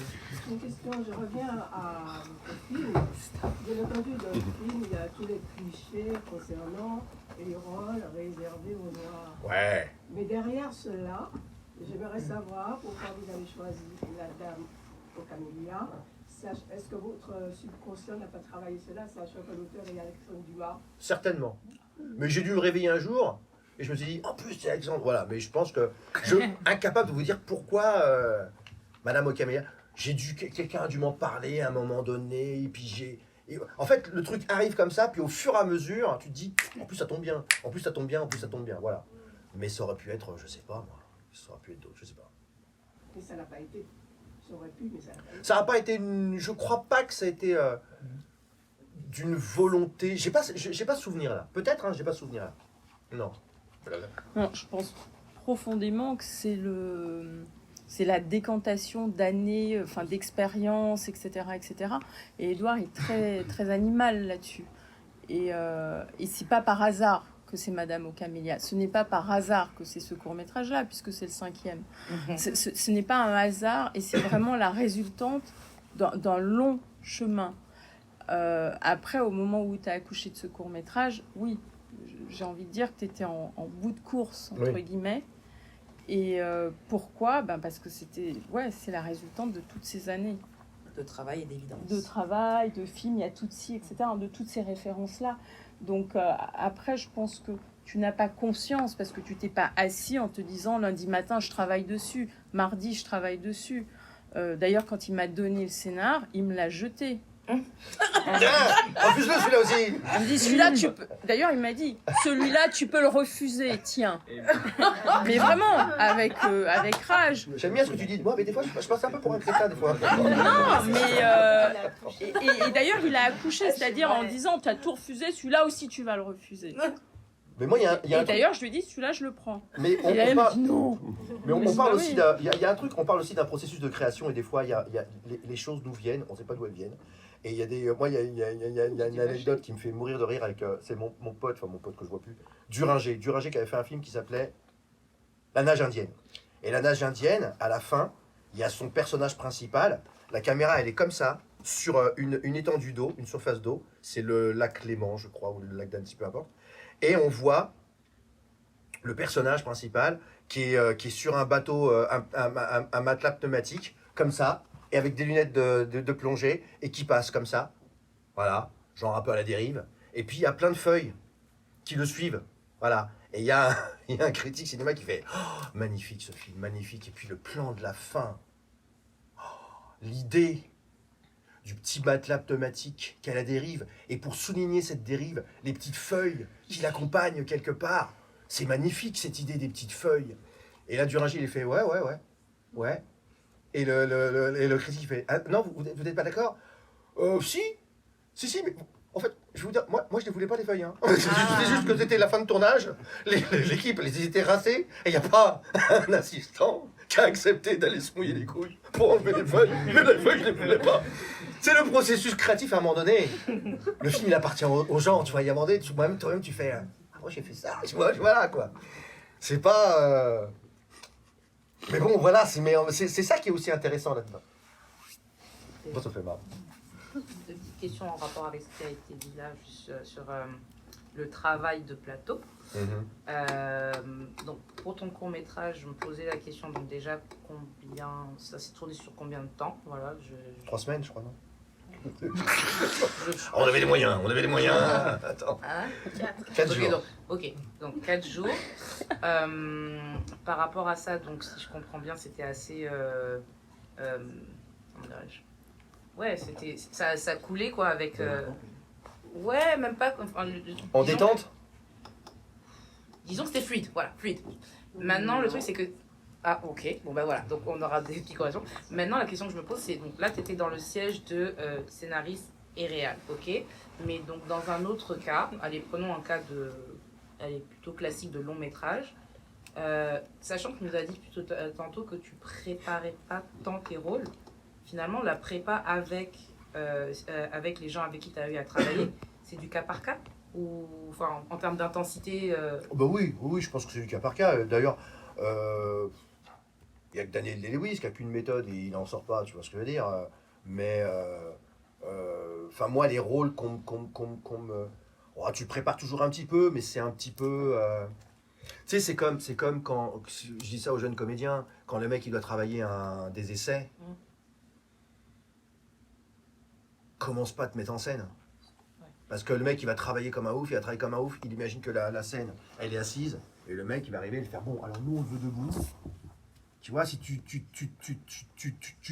Une question, je reviens au film. Bien entendu, dans le film, il y a tous les clichés concernant les rôles réservés aux Noirs. Ouais. Mais derrière cela, j'aimerais savoir pourquoi vous avez choisi la dame au camélia. Est-ce que votre subconscient n'a pas travaillé cela, sachant que l'auteur est Alexandre Dumas ? Certainement. Mais j'ai dû me réveiller un jour et je me suis dit, en plus, c'est Alexandre. Voilà. Mais je pense que je suis incapable de vous dire pourquoi Madame Ocamélia. Quelqu'un a dû m'en parler à un moment donné, et puis en fait, le truc arrive comme ça, puis au fur et à mesure, tu te dis, en plus ça tombe bien, voilà. Mais ça aurait pu être, je sais pas moi, ça aurait pu être d'autres, je sais pas. Et ça n'a pas été. Ça aurait pu, mais ça n'a pas été. Ça n'a pas été je crois pas que ça a été d'une volonté, j'ai pas ce souvenir là. Peut-être, hein, j'ai pas ce souvenir là. Non. Non, je pense profondément que c'est la décantation d'années, enfin d'expériences, etc., etc. Et Édouard est très, très animal là-dessus. Et c'est pas par hasard que c'est Madame aux Camélias. Ce n'est pas par hasard que c'est ce court-métrage-là, puisque c'est le 5e. Ce n'est pas un hasard, et c'est vraiment la résultante d'un long chemin. Après, au moment où tu as accouché de ce court-métrage, oui, j'ai envie de dire que tu étais en bout de course, entre guillemets. Et pourquoi ? Parce que c'est la résultante de toutes ces années. De travail et d'évidence. De travail, de films, il y a Tutsi, etc., de toutes ces références-là. Donc après, je pense que tu n'as pas conscience parce que tu t'es pas assis en te disant lundi matin, je travaille dessus, mardi, je travaille dessus. D'ailleurs, quand il m'a donné le scénar, il me l'a jeté. Refuse-le celui-là aussi. Il me dit celui-là tu peux. D'ailleurs il m'a dit celui-là tu peux le refuser, tiens. Mais vraiment avec rage. J'aime bien ce que tu dis de moi, mais des fois je passe un peu pour un crétin des fois. Non mais et d'ailleurs il a accouché, c'est-à-dire en disant tu as tout refusé, celui-là aussi tu vas le refuser. Mais moi il y a et d'ailleurs je lui ai dit celui-là je le prends. Mais on parle aussi il y a un truc, on parle aussi d'un processus de création et des fois il y a les choses d'où viennent, on ne sait pas d'où elles viennent. Et il y a il y a une anecdote qui me fait mourir de rire avec c'est mon pote que je vois plus, Duringer qui avait fait un film qui s'appelait La nage indienne. Et la nage indienne, à la fin, il y a son personnage principal, la caméra elle est comme ça sur une étendue d'eau, une surface d'eau, c'est le lac Léman je crois ou le lac d'Annecy, peu importe. Et on voit le personnage principal qui est sur un bateau, un matelas pneumatique comme ça. Et avec des lunettes de plongée, et qui passe comme ça, voilà, genre un peu à la dérive. Et puis il y a plein de feuilles qui le suivent, voilà. Et il y a un critique cinéma qui fait oh, magnifique ce film, magnifique. Et puis le plan de la fin, oh, l'idée du petit matelas pneumatique qui est à la dérive. Et pour souligner cette dérive, les petites feuilles qui l'accompagnent quelque part. C'est magnifique cette idée des petites feuilles. Et là, Duringer, il fait ouais. Et le critique fait ah, non, vous n'êtes pas d'accord? Si, mais en fait, je vais vous dire, moi je ne voulais pas les feuilles. Hein. C'était juste que c'était la fin de tournage, l'équipe, ils étaient rincés, et il n'y a pas un assistant qui a accepté d'aller se mouiller les couilles pour enlever les feuilles. Mais les feuilles, je ne les voulais pas. C'est le processus créatif à un moment donné. Le film, il appartient aux gens, tu vois, il y a un moment donné, toi-même, tu fais ah, moi j'ai fait ça, tu vois, voilà quoi. C'est pas. Mais bon, voilà, c'est ça qui est aussi intéressant là-dedans. Moi, ça fait marre. Deux petites questions en rapport avec ce qui a été dit là sur le travail de plateau. Donc, pour ton court-métrage, je me posais la question, donc déjà, ça s'est tourné sur combien de temps? Voilà, 3 semaines, je crois, non? On avait les moyens. Attends. 4 jours. Donc 4 jours. Par rapport à ça, donc si je comprends bien, c'était assez. Comment dirais-je? Ouais, c'était ça coulait quoi avec. Ouais, même pas. En détente. Disons que c'était fluide, voilà, fluide. Maintenant, le truc c'est que. Ah, ok, bon ben voilà, donc on aura des petites corrections. Maintenant, la question que je me pose, c'est donc là, tu étais dans le siège de scénariste et réal, ok? Mais donc dans un autre cas, allez, prenons un cas plutôt classique de long métrage, sachant que tu nous as dit plutôt tantôt que tu préparais pas tant tes rôles, finalement, la prépa avec les gens avec qui tu as eu à travailler, c'est du cas par cas? Ou enfin, en termes d'intensité Bah oui, je pense que c'est du cas par cas. D'ailleurs, il n'y a que Daniel Day-Lewis qui a qu'une méthode et il n'en sort pas, tu vois ce que je veux dire. Mais, enfin, moi, les rôles qu'on me... Oh, tu prépares toujours un petit peu, mais c'est un petit peu... Tu sais, c'est comme quand... Je dis ça aux jeunes comédiens, quand le mec, il doit travailler des essais. Commence pas à te mettre en scène. Parce que le mec, il va travailler comme un ouf, il imagine que la scène, elle est assise, et le mec, il va arriver et lui faire, bon, alors nous, on le veut debout. Tu vois, si tu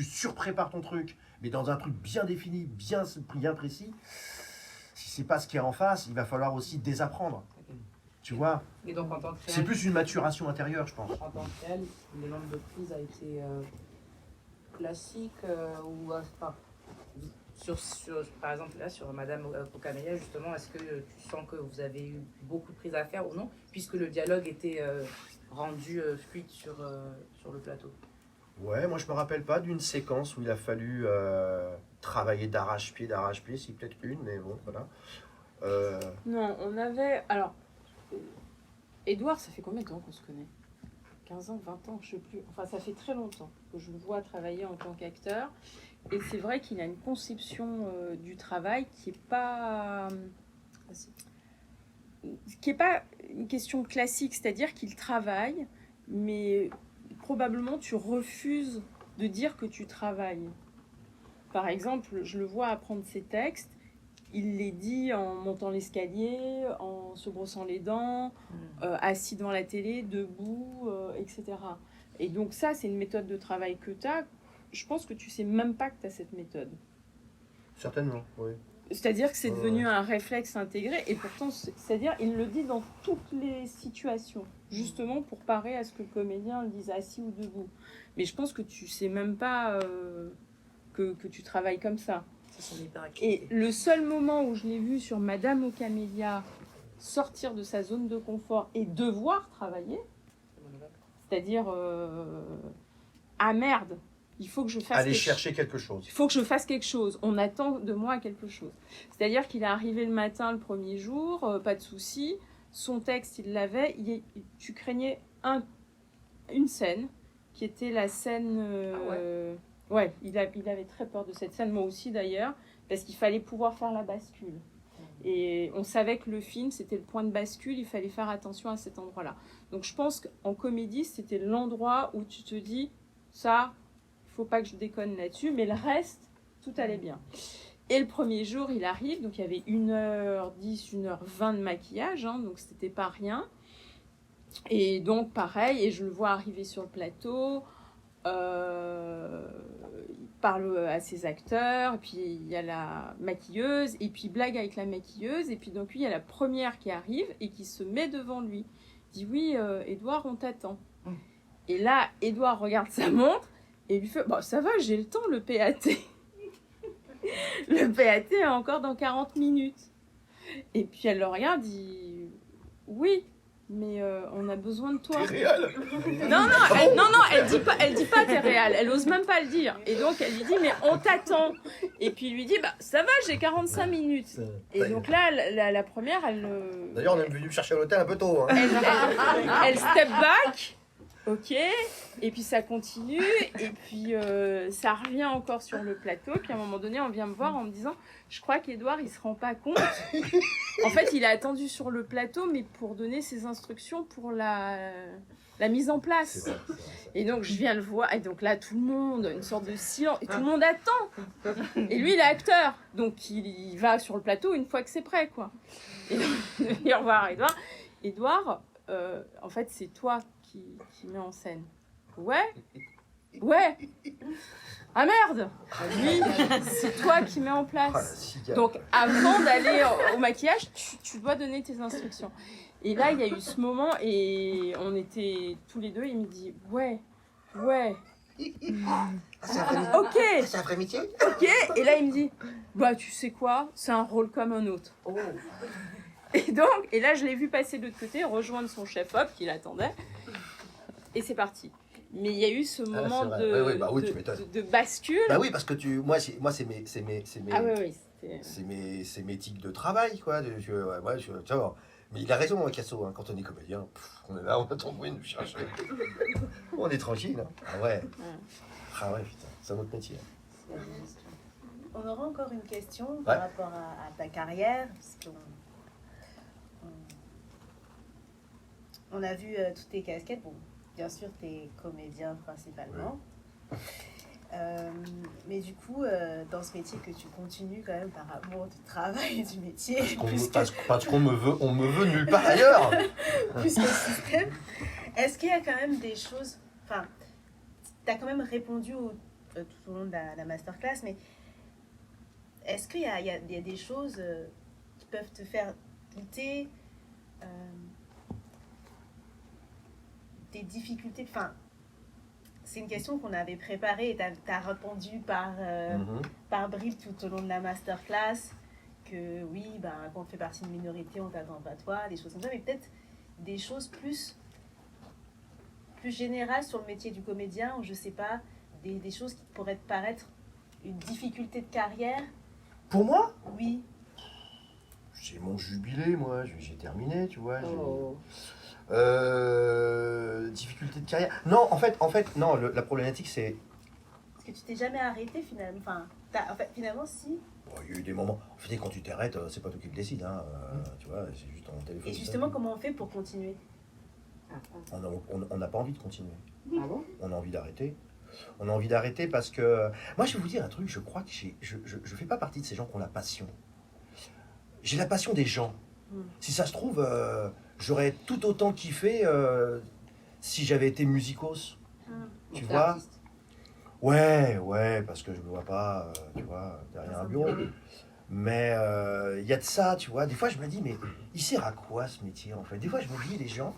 surprépares ton truc, mais dans un truc bien défini, bien précis, si c'est pas ce qu'il y a en face, il va falloir aussi désapprendre. Tu vois. Et donc, en tant que c'est plus une maturation intérieure, je pense. En tant que réel, le nombre de prises a été classique ou enfin, par exemple là sur Madame aux Camélias, justement, est-ce que tu sens que vous avez eu beaucoup de prises à faire ou non, puisque le dialogue était rendu fluide sur le plateau? Ouais, moi je me rappelle pas d'une séquence où il a fallu travailler d'arrache-pied, si peut-être une, mais bon, voilà. Non, on avait... Alors, Édouard, ça fait combien de temps qu'on se connaît ? 15 ans, 20 ans, je sais plus. Enfin, ça fait très longtemps que je le vois travailler en tant qu'acteur. Et c'est vrai qu'il a une conception du travail qui n'est pas une question classique, c'est-à-dire qu'il travaille, mais probablement tu refuses de dire que tu travailles. Par exemple, je le vois apprendre ses textes, il les dit en montant l'escalier, en se brossant les dents, assis devant la télé, debout, etc. Et donc ça, c'est une méthode de travail que tu as. Je pense que tu sais même pas que tu as cette méthode. Certainement, oui. C'est-à-dire que c'est devenu un réflexe intégré, et pourtant, c'est-à-dire il le dit dans toutes les situations, justement pour parer à ce que le comédien le dise assis ou debout. Mais je pense que tu sais même pas que tu travailles comme ça. Et le seul moment où je l'ai vu sur Madame aux Camélias sortir de sa zone de confort et devoir travailler, c'est-à-dire ah merde, il faut que je fasse chercher quelque chose. Il faut que je fasse quelque chose. On attend de moi quelque chose. C'est-à-dire qu'il est arrivé le matin le premier jour, pas de souci. Son texte, il l'avait. Tu craignais une scène qui était la scène. Ouais, il avait très peur de cette scène, moi aussi d'ailleurs, parce qu'il fallait pouvoir faire la bascule. Et on savait que le film, c'était le point de bascule, il fallait faire attention à cet endroit-là. Donc je pense qu'en comédie, c'était l'endroit où tu te dis, ça, il ne faut pas que je déconne là-dessus, mais le reste, tout allait bien. Et le premier jour, il arrive, donc il y avait 1h10, 1h20 de maquillage, hein, donc c'était pas rien. Et donc pareil, et je le vois arriver sur le plateau, il parle à ses acteurs, et puis il y a la maquilleuse, et puis il blague avec la maquilleuse, et puis donc lui, il y a la première qui arrive et qui se met devant lui. Il dit oui, Édouard, on t'attend. Et là, Édouard regarde sa montre et lui fait, bon, ça va, j'ai le temps, le PAT. Le PAT est encore dans 40 minutes. Et puis elle le regarde, dit oui. Mais on a besoin de toi. T'es réel. Non, elle dit pas t'es réel. Elle ose même pas le dire. Et donc elle lui dit mais on t'attend. Et puis il lui dit bah ça va, j'ai 45 minutes. Et donc là la première elle. D'ailleurs on est venu me chercher à l'hôtel un peu tôt. Hein. Elle step back. Ok, et puis ça continue, et puis ça revient encore sur le plateau, puis à un moment donné, on vient me voir en me disant, je crois qu'Édouard, il se rend pas compte. En fait, il a attendu sur le plateau, mais pour donner ses instructions pour la mise en place. C'est vrai. Et donc, je viens le voir, et donc là, tout le monde, une sorte de silence, et tout le monde attend. Et lui, il est acteur, donc il va sur le plateau une fois que c'est prêt, quoi. Et donc, je viens revoir Édouard. Édouard, en fait, c'est toi qui met en scène. Ouais. Ah merde. Oui, c'est toi qui mets en place. Donc avant d'aller au maquillage, tu dois donner tes instructions. Et là, il y a eu ce moment et on était tous les deux. Il me dit ouais. Ok. C'est un vrai métier. Ok. Et là, il me dit bah tu sais quoi, c'est un rôle comme un autre. Oh. Et là, je l'ai vu passer de l'autre côté, rejoindre son chef-op qui l'attendait. Et c'est parti. Mais il y a eu ce moment de bascule. Bah oui, parce que c'est mes tics de travail, quoi. Mais il a raison, Casso, hein, quand on est comédien, on est là, on attend de nous chercher. On est tranquille. Hein. Ah ouais, putain, c'est un autre métier. On aura encore une question par rapport à ta carrière, parce qu'on a vu toutes tes casquettes. Bon, bien sûr, tu es comédien principalement. Mais du coup, dans ce métier que tu continues quand même par amour du travail et du métier. Parce qu'on me veut nulle part ailleurs. Plus qu'au système. Est-ce qu'il y a quand même des choses... Enfin, tu as quand même répondu tout au long de la masterclass, mais est-ce qu'il y a des choses qui peuvent te faire douter des difficultés, enfin, c'est une question qu'on avait préparée et tu as répondu par bribes tout au long de la masterclass, que oui, quand on fait partie d'une minorité, on t'attend pas toi, des choses comme ça, mais peut-être des choses plus générales sur le métier du comédien, ou je sais pas, des choses qui pourraient te paraître une difficulté de carrière. Pour moi ? Oui. Je j'ai mon jubilé, moi, j'ai terminé, tu vois. Oh. Difficulté de carrière. Non, en fait, non, la problématique, c'est... Parce que tu t'es jamais arrêté finalement. Enfin, finalement, si. Bon, il y a eu des moments... En fait, quand tu t'arrêtes, c'est pas toi qui le décide, hein. Tu vois, c'est juste ton téléphone. Et justement, comment on fait pour continuer? On n'a pas envie de continuer. Ah bon? On a envie d'arrêter. On a envie d'arrêter parce que... Moi, je vais vous dire un truc, je crois que je fais pas partie de ces gens qui ont la passion. J'ai la passion des gens. Si ça se trouve, j'aurais tout autant kiffé si j'avais été musicos. Tu vois? Artiste. Ouais, parce que je me vois pas, tu vois, derrière un bureau. Mais il y a de ça, tu vois. Des fois, je me dis, mais il sert à quoi ce métier, en fait? Des fois, je me dis, les gens,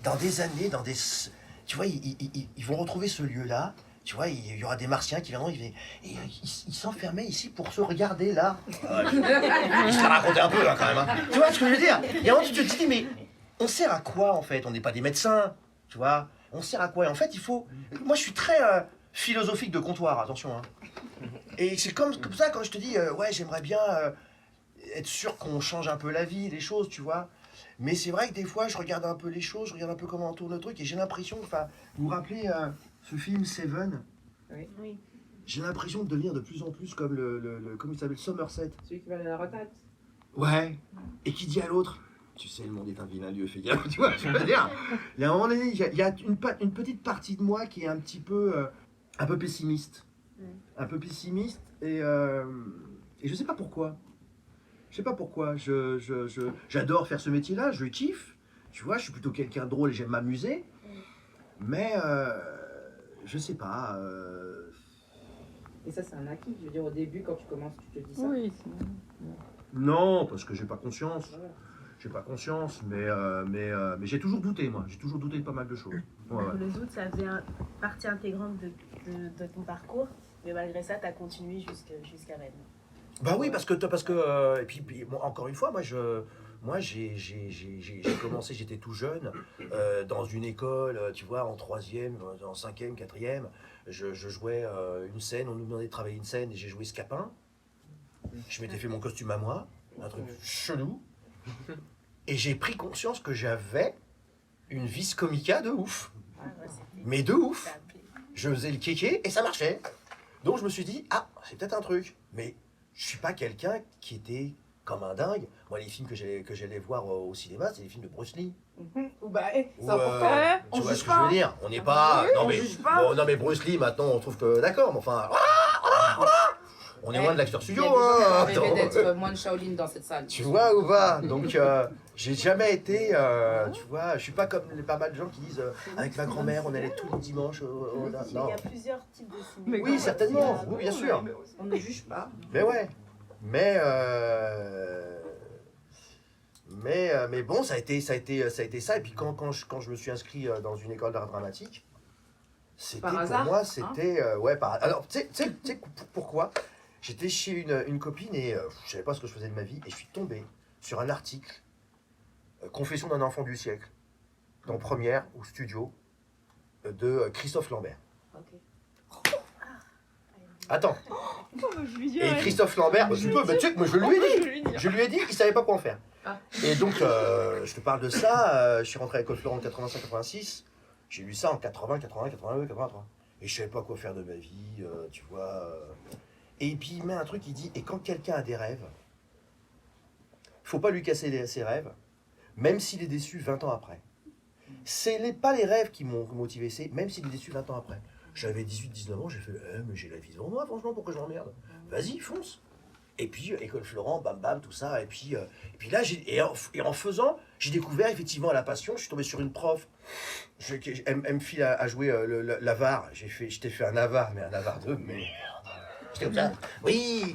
dans des années, tu vois, ils vont retrouver ce lieu-là. Tu vois, il y aura des martiens qui viendront, ils s'enfermaient ici pour se regarder là. Je te la racontais un peu là quand même. Hein. Tu vois ce que je veux dire? Et en fait, tu te dis, mais on sert à quoi en fait? On n'est pas des médecins, tu vois? On sert à quoi? Et en fait, il faut... Moi, je suis très philosophique de comptoir, attention. Hein. Et c'est comme ça quand je te dis, ouais, j'aimerais bien être sûr qu'on change un peu la vie, les choses, tu vois? Mais c'est vrai que des fois, je regarde un peu les choses, je regarde un peu comment on tourne le truc, et j'ai l'impression, enfin, vous vous rappelez... ce film Seven, Oui. J'ai l'impression de devenir de plus en plus comme comment il s'appelle, Somerset. Celui qui va à la retraite. Ouais. Et qui dit à l'autre, tu sais, le monde est un vilain lieu, fais gaffe, tu vois, je veux dire. Il y a un moment donné, il y a une petite partie de moi qui est un petit peu, pessimiste. Un peu pessimiste, et je sais pas pourquoi. Je sais pas pourquoi. J'adore faire ce métier-là, je kiffe. Tu vois, je suis plutôt quelqu'un de drôle et j'aime m'amuser. Mais je sais pas. Et ça, c'est un acquis. Je veux dire, au début, quand tu commences, tu te dis ça. Oui. Non, parce que j'ai pas conscience. J'ai pas conscience, mais j'ai toujours douté, moi. J'ai toujours douté de pas mal de choses. Ouais. Le doute, ça faisait partie intégrante de ton parcours, mais malgré ça, tu as continué jusqu'à maintenant. Bah oui, parce que et puis bon, encore une fois, moi j'ai commencé, j'étais tout jeune, dans une école, tu vois, en 3e, en 5e, 4e, je jouais une scène, on nous demandait de travailler une scène et j'ai joué Scapin. Je m'étais fait mon costume à moi, un truc chelou, et j'ai pris conscience que j'avais une vis comica de ouf. Mais de ouf. Je faisais le kéké et ça marchait. Donc je me suis dit, ah, c'est peut-être un truc. Mais je suis pas quelqu'un qui était comme un dingue. Moi, les films que j'allais voir au cinéma, c'est les films de Bruce Lee. C'est important. Tu vois ce que je veux dire? On n'est pas... Non mais Bruce Lee, maintenant, on trouve que... D'accord, mais enfin... On est moins de l'Acteur Studio, hein. On d'être moins de Shaolin dans cette salle. Tu vois ou pas? Donc, j'ai jamais été... tu vois, je suis pas comme pas mal de gens qui disent avec ma grand-mère, on allait tous les dimanches... Il y a plusieurs types de cinéma. Oui, certainement. Oui, bien sûr. On ne juge pas. Mais ouais. Mais bon, ça a été ça. Et puis quand je me suis inscrit dans une école d'art dramatique, c'était Par pour hasard, moi, c'était alors tu sais pourquoi? J'étais chez une copine et je savais pas ce que je faisais de ma vie et je suis tombé sur un article Confession d'un enfant du siècle dans Première au studio de Christophe Lambert. Attends. Et Christophe Lambert, tu peux, tu sais que moi je lui ai dit, il savait pas quoi en faire. Et donc, je te parle de ça, je suis rentré à l'école Florent en 85-86, j'ai lu ça en 80, 82, 83. Et je savais pas quoi faire de ma vie, tu vois. Et puis il met un truc, il dit, et quand quelqu'un a des rêves, faut pas lui casser ses rêves, même s'il est déçu 20 ans après. C'est pas les rêves qui m'ont motivé, c'est même s'il est déçu 20 ans après. J'avais 18-19 ans, j'ai fait mais j'ai la vie devant moi, franchement, pourquoi je m'emmerde? Vas-y, fonce. Et puis, école Florent, bam bam, tout ça. Et puis là, en faisant, j'ai découvert effectivement la passion. Je suis tombé sur une prof. Elle me file à jouer l'avare. Je t'ai fait un avare, mais un avare de merde. J'étais comme ça. Oui.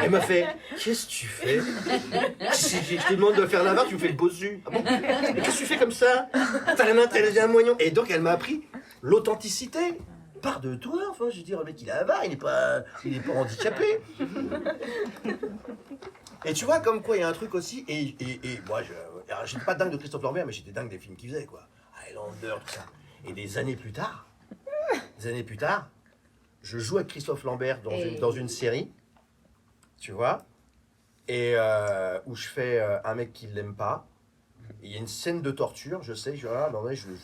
Elle m'a fait, qu'est-ce que tu fais? Je te demande de faire l'avare, tu me fais le bossu. Ah bon? Mais qu'est-ce que tu fais comme ça? T'as la main, t'as un moignon. Et donc, elle m'a appris l'authenticité. Pars de toi, enfin, je veux dire, le mec, il a avare, il n'est pas handicapé. Et tu vois, comme quoi, il y a un truc aussi, et moi, j'étais pas dingue de Christophe Lambert, mais j'étais dingue des films qu'il faisait, quoi. Highlander, tout ça. Et des années plus tard, je joue avec Christophe Lambert dans une série, tu vois, et où je fais un mec qui l'aime pas. Il y a une scène de torture, je sais, je lui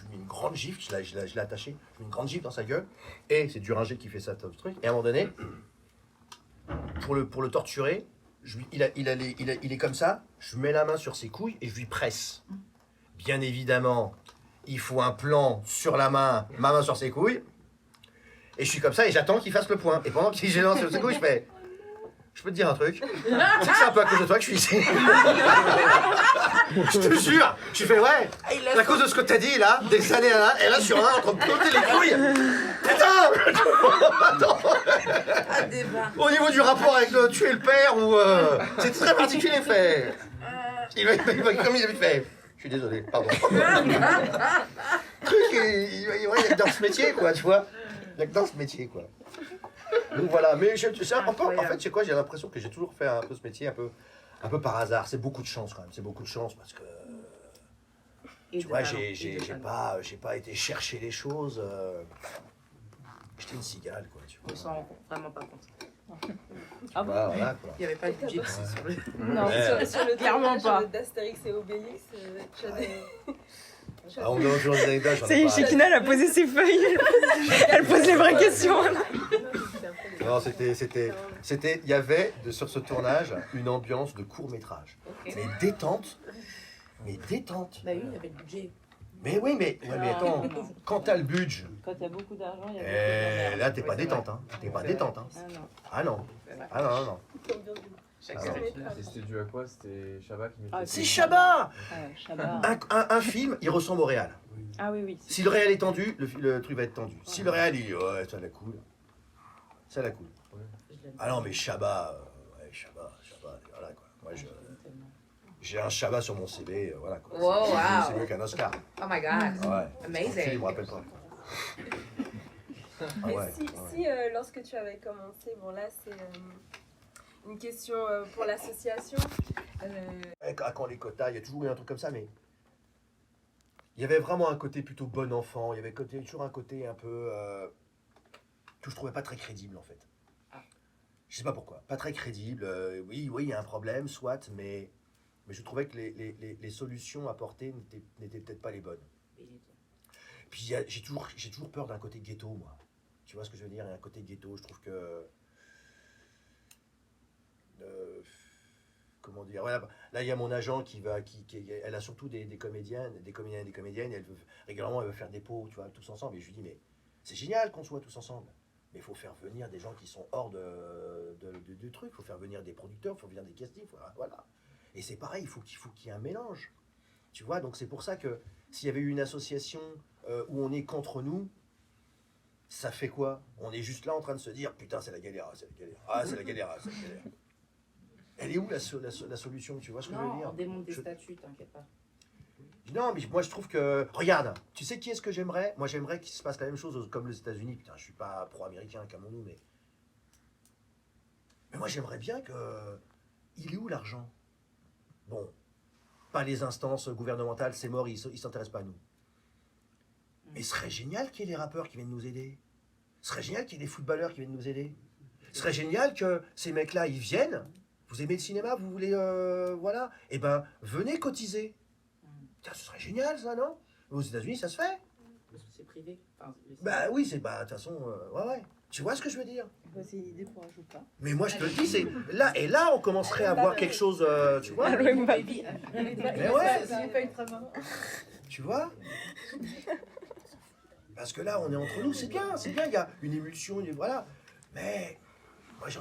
mets une grande gifle, je l'ai attaché, je mets une grande gifle dans sa gueule, et c'est Duringer qui fait ça, ce truc, et à un moment donné, pour le torturer, il est comme ça, je mets la main sur ses couilles et je lui presse. Bien évidemment, il faut un plan sur la main, ma main sur ses couilles, et je suis comme ça et j'attends qu'il fasse le point. Et pendant qu'il est gênant sur ses couilles, je fais... Je peux te dire un truc, c'est que c'est un peu à cause de toi que je suis ici. Je te jure, je fais ouais, c'est à cause de ce que t'as dit là, des années là, et là sur un en train de planter les couilles. Putain. Attends. Au niveau du rapport avec le tuer le père, ou c'est très particulier fait. Il va comme il avait fait. Je suis désolé, pardon. Truc, il y a que dans ce métier quoi, tu vois. Il y a que dans ce métier quoi. Donc voilà, mais en fait, c'est quoi, j'ai l'impression que j'ai toujours fait un peu ce métier un peu par hasard. C'est beaucoup de chance quand même, c'est beaucoup de chance parce que tu vois, j'ai pas été chercher les choses. J'étais une cigale quoi, tu vois. On s'en rend vraiment pas compte. Ah bon Voilà, quoi. Il n'y avait pas de gypsy sur le... Non, sur le clairement pas. d'Astérix et Obélix, On me demande toujours des anecdotes. Ça y est, Shekina, elle a posé ses feuilles. Elle pose les vraies questions. Non, il y avait sur ce tournage une ambiance de court-métrage. Okay. Mais détente. Bah oui, il y avait le budget. Mais oui, mais attends, quand t'as le budget, Quand il y a beaucoup d'argent, il y a beaucoup de merde. là t'es pas détente, hein. T'es pas détente, hein. Ah non. Ah non. C'était dû à quoi? C'était Chabat qui mettait... C'est Chabat. Chabat. Un film, il ressemble au réal. Ah oui. Si le réal est tendu, le truc va être tendu. Si le réal, il ouais, ça la coule. Ça la coule. Ah non, mais Chabat, voilà quoi. Moi, j'ai un Chabat sur mon CV, voilà quoi. Wow, c'est mieux qu'un Oscar. Oh my god. Ouais. Amazing. Je me rappelle pas. Ah ouais, si lorsque tu avais commencé, bon là c'est une question pour l'association. Quand les quotas, il y a toujours eu un truc comme ça, mais il y avait vraiment un côté plutôt bon enfant, il y avait toujours un côté un peu que je trouvais pas très crédible en fait. Je sais pas pourquoi, pas très crédible. Oui, il y a un problème, soit, mais je trouvais que les solutions apportées n'étaient peut-être pas les bonnes. Puis j'ai toujours peur d'un côté ghetto, moi. Tu vois ce que je veux dire? Il y a un côté ghetto, je trouve que... comment dire? Voilà, là, il y a mon agent elle a surtout des comédiens et des comédiennes, et régulièrement, elle veut faire des pots, tu vois, tous ensemble. Et je lui dis, mais c'est génial qu'on soit tous ensemble. Mais il faut faire venir des gens qui sont hors du truc. Il faut faire venir des producteurs, il faut venir des castings, voilà. Et c'est pareil, il faut qu'il y ait un mélange. Tu vois, donc c'est pour ça que s'il y avait eu une association où on est qu'entre nous, ça fait quoi? On est juste là en train de se dire, putain, c'est la galère, c'est la galère. Ah, c'est la galère, c'est la galère. Elle est où la solution? Tu vois ce que je veux dire? On démonte des statuts, t'inquiète pas. Non, mais moi je trouve que... Regarde, tu sais qui est-ce que j'aimerais? Moi j'aimerais qu'il se passe la même chose comme les États-Unis. Putain, je suis pas pro-américain comme nous, mais moi j'aimerais bien que... Il est où l'argent? Bon, pas les instances gouvernementales, c'est mort, ils s'intéressent pas à nous. Mais ce serait génial qu'il y ait des rappeurs qui viennent nous aider. Ce serait génial qu'il y ait des footballeurs qui viennent nous aider. Ce serait génial que ces mecs-là, ils viennent. Vous aimez le cinéma, vous voulez... voilà. Eh ben, venez cotiser. Putain, ce serait génial, ça, non? Aux États-Unis, ça se fait. C'est privé. Enfin, Bah oui, c'est... Bah, de toute façon, ouais. Tu vois ce que je veux dire? C'est une idée pour un jour pas. Mais moi, je te le dis, c'est... Là, on commencerait à voir quelque chose, tu vois? Mais ouais. Tu vois? Parce que là, on est entre nous, c'est bien, il y a une émulsion, voilà. Mais...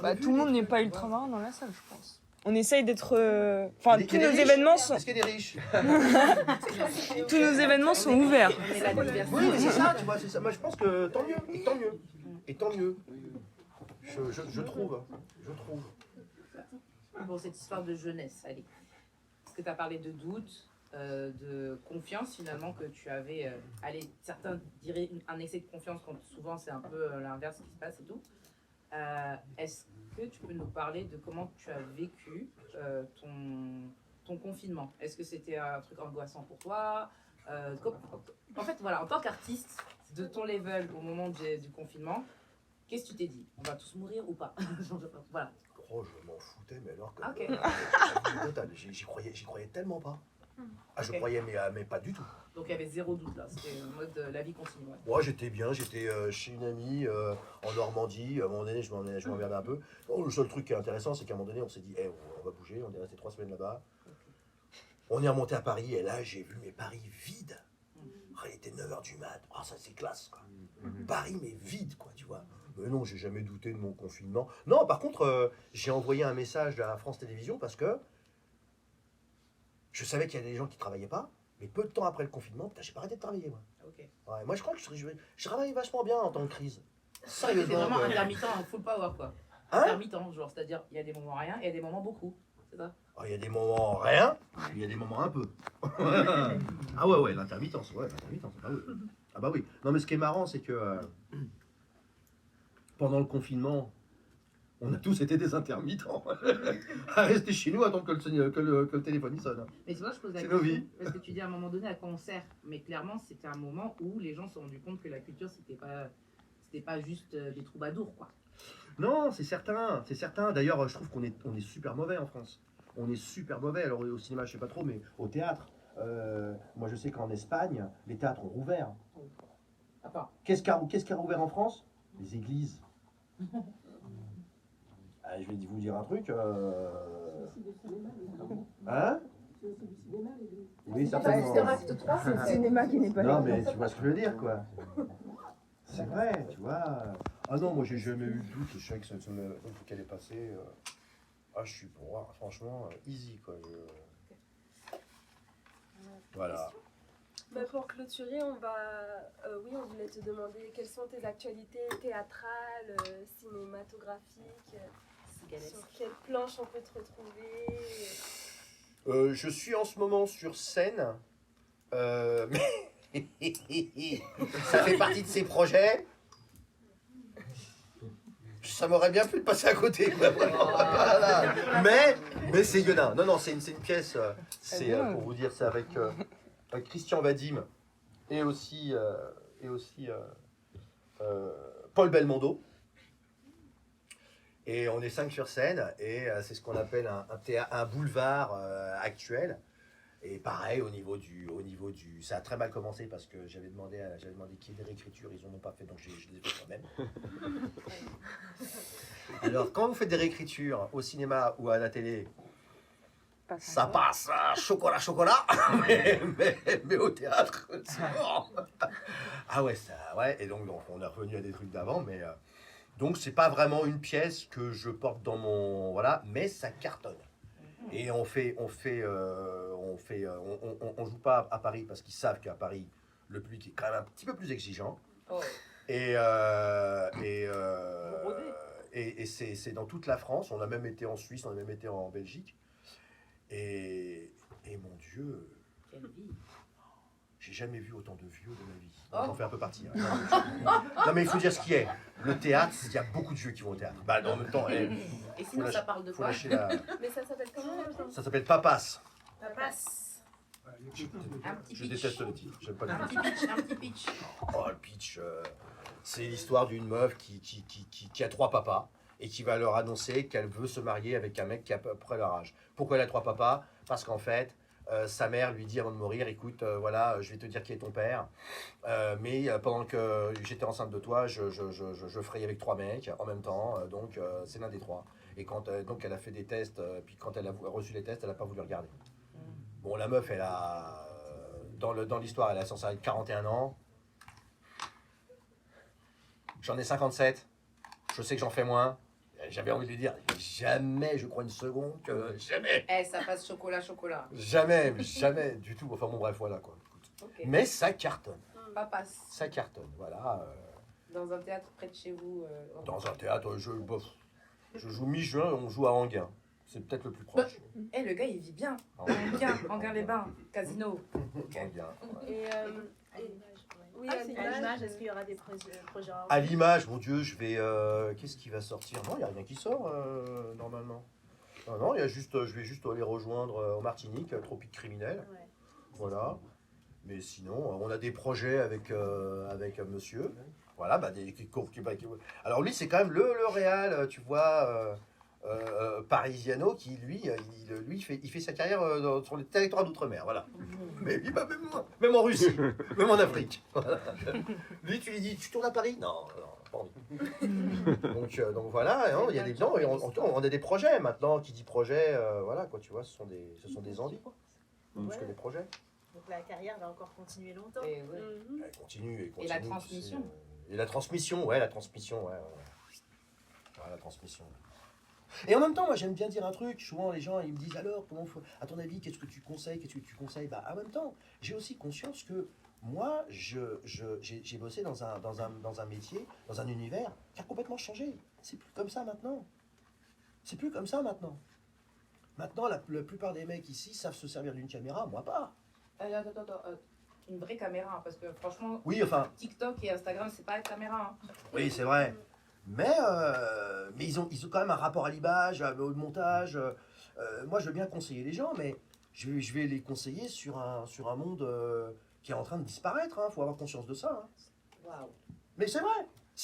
Moi, tout le monde n'est pas ultramarin dans la salle, je pense. On essaye d'être... Enfin, tous nos événements sont... Est-ce qu'il y a des riches? Tous nos événements sont ouverts. Oui, mais c'est ça, tu vois, c'est ça. Moi, je pense que tant mieux. Je trouve. Pour cette histoire de jeunesse, allez. Est-ce que tu as parlé de doute, de confiance finalement que tu avais... certains diraient un excès de confiance quand souvent c'est un peu l'inverse qui se passe et tout. Est-ce que tu peux nous parler de comment tu as vécu ton confinement? Est-ce que c'était un truc angoissant pour toi? En fait, voilà, en tant qu'artiste de ton level au moment du confinement, qu'est-ce que tu t'es dit? On va tous mourir ou pas? Voilà. Oh, je m'en foutais, mais alors que... Ok. J'y croyais tellement pas. Ah, je Ok. croyais, mais pas du tout. Donc il y avait zéro doute là, c'était en mode la vie continue. Ouais. Moi, j'étais bien, j'étais chez une amie en Normandie. À un moment donné, je m'emmerdais un peu. Bon, le seul truc qui est intéressant, c'est qu'à un moment donné, on s'est dit, on va bouger. On est resté 3 semaines là-bas. On est remonté à Paris, et là, j'ai vu mes Paris vides. Il était 9h du mat. Ah, ça, c'est classe, quoi. Paris, mais vide, quoi, tu vois. Mais non, j'ai jamais douté de mon confinement. Non, par contre, j'ai envoyé un message à France Télévisions parce que je savais qu'il y avait des gens qui travaillaient pas, mais peu de temps après le confinement, putain, j'ai pas arrêté de travailler, moi. Ok. Ouais, moi, je crois que je travaille vachement bien en temps de crise. C'était Sérieusement. vraiment quoi. intermittent en full power quoi. Hein Intermittent, genre, c'est-à-dire il y a des moments rien et il y a des moments beaucoup. C'est ça? Il y a des moments rien, il y a des moments un peu. Ah ouais, l'intermittence, ah oui. Ah bah oui. Non, mais ce qui est marrant, c'est que pendant le confinement, on a tous été des intermittents. À rester chez nous, attendre que le téléphone y sonne. Mais c'est vrai, je pose la C'est nos question vies. parce que tu dis à un moment donné à quoi on sert, mais clairement c'était un moment où les gens se sont rendus compte que la culture c'était pas juste des troubadours quoi. Non, c'est certain, c'est certain. D'ailleurs, je trouve qu'on est super mauvais en France. On est super mauvais. Alors au cinéma, je sais pas trop, mais au théâtre, moi je sais qu'en Espagne, les théâtres ont rouvert. À part. Qu'est-ce qui a rouvert en France? Les églises. Ah, je vais vous dire un truc. Hein? Oui, certainement. Acte 3, c'est le cinéma qui n'est pas Non, là. mais tu vois ce que je veux dire, quoi. C'est vrai, tu vois. Ah non, moi j'ai jamais eu de doute. Je sais que ce truc qu'elle est passée. Ah, je suis pour voir, franchement, easy, quoi. Voilà. Bah, pour clôturer, on voulait te demander quelles sont tes actualités théâtrales, cinématographiques, sur quelle planche on peut te retrouver. Je suis en ce moment sur scène, mais ça fait partie de ces projets. Ça m'aurait bien plu de passer à côté. Voilà. Mais c'est Guenin. Non, c'est une pièce. C'est pour vous dire, c'est avec Christian Vadim et aussi Paul Belmondo. Et on est 5 sur scène, et c'est ce qu'on appelle un boulevard actuel. Et pareil, au niveau du... Ça a très mal commencé parce que j'avais demandé qu'il y ait des réécritures, ils n'en ont pas fait, donc je les ai fait moi-même. Alors, quand vous faites des réécritures au cinéma ou à la télé, ça passe chocolat, mais au théâtre, c'est mort. Ah ouais, et donc on est revenu à des trucs d'avant, mais... Donc c'est pas vraiment une pièce que je porte dans mon... Voilà, mais ça cartonne. Et on joue pas à Paris parce qu'ils savent qu'à Paris, le public est quand même un petit peu plus exigeant. Oh. Et c'est dans toute la France. On a même été en Suisse, on a même été en Belgique. Et mon Dieu, Quelle vie. j'ai jamais vu autant de vieux de ma vie. Oh. J'en fais un peu partie. Hein. Non mais il faut dire ce qui est. Le théâtre, il y a beaucoup de vieux qui vont au théâtre. Bah en même temps, Et sinon ça parle de faut quoi? lâcher la... Mais ça s'appelle comment là? Ça s'appelle Papas. Ça passe. Un petit Je pitch. déteste le titre. J'aime pas le Un titre. petit pitch. Oh, le pitch, c'est l'histoire d'une meuf qui a 3 papas et qui va leur annoncer qu'elle veut se marier avec un mec qui a à peu près leur âge. Pourquoi elle a 3 papas? Parce qu'en fait, sa mère lui dit avant de mourir, écoute, voilà, je vais te dire qui est ton père, mais pendant que j'étais enceinte de toi, je frayais avec 3 mecs en même temps, donc c'est l'un des 3. Et quand donc elle a fait des tests, puis quand elle a reçu les tests, elle n'a pas voulu regarder. Bon, la meuf, elle a, dans l'histoire, elle a censé avoir 41 ans. J'en ai 57. Je sais que j'en fais moins. J'avais envie de lui dire, jamais, je crois une seconde, que jamais. Ça passe chocolat. Jamais du tout. Enfin bon, bref, voilà quoi. Okay. Mais ça cartonne. Papas. Ça cartonne, voilà. Dans un théâtre près de chez vous. Dans un théâtre, je joue mi-juin, on joue à Enghien. C'est peut-être le plus proche. Le gars il vit bien. Enghien-les-Bains, casino. Enghien, ouais. Et oui, À l'image, est-ce qu'il y aura des projets À l'image, mon Dieu, je vais... qu'est-ce qui va sortir? Non, il n'y a rien qui sort, normalement. Non, je vais juste aller rejoindre en Martinique, Tropique Criminel. Ouais. Voilà. Mais sinon, on a des projets avec monsieur. Voilà, bah, alors lui, c'est quand même le réal, tu vois, parisiano qui, lui, il fait sa carrière sur le territoire d'outre-mer, voilà. Mais lui, bah, même en Russie, même en Afrique. Voilà. Lui, tu lui dis, tu tournes à Paris? Non, pas envie. Donc voilà, hein, il y a des gens, et on a des projets maintenant. Qui dit projet, voilà, quoi, tu vois, ce sont des envies, quoi. Plus que des projets. Donc la carrière va encore continuer longtemps. Et, ouais. Elle continue. Et la transmission. Et la transmission, ouais. Ouais, la transmission. Et en même temps, moi j'aime bien dire un truc, souvent les gens ils me disent alors, à ton avis, qu'est-ce que tu conseilles, Bah en même temps, j'ai aussi conscience que moi, j'ai bossé dans un métier, dans un univers qui a complètement changé. C'est plus comme ça maintenant. Maintenant, la plupart des mecs ici savent se servir d'une caméra, moi pas. Attends. Une vraie caméra, parce que franchement, Oui, enfin, TikTok et Instagram, c'est pas une caméra. Hein. oui, c'est vrai. Mais ils ont quand même un rapport à l'image, au montage. Moi, je veux bien conseiller les gens, mais je vais les conseiller sur un monde qui est en train de disparaître. Il faut avoir conscience de ça. Hein. Waouh. Mais c'est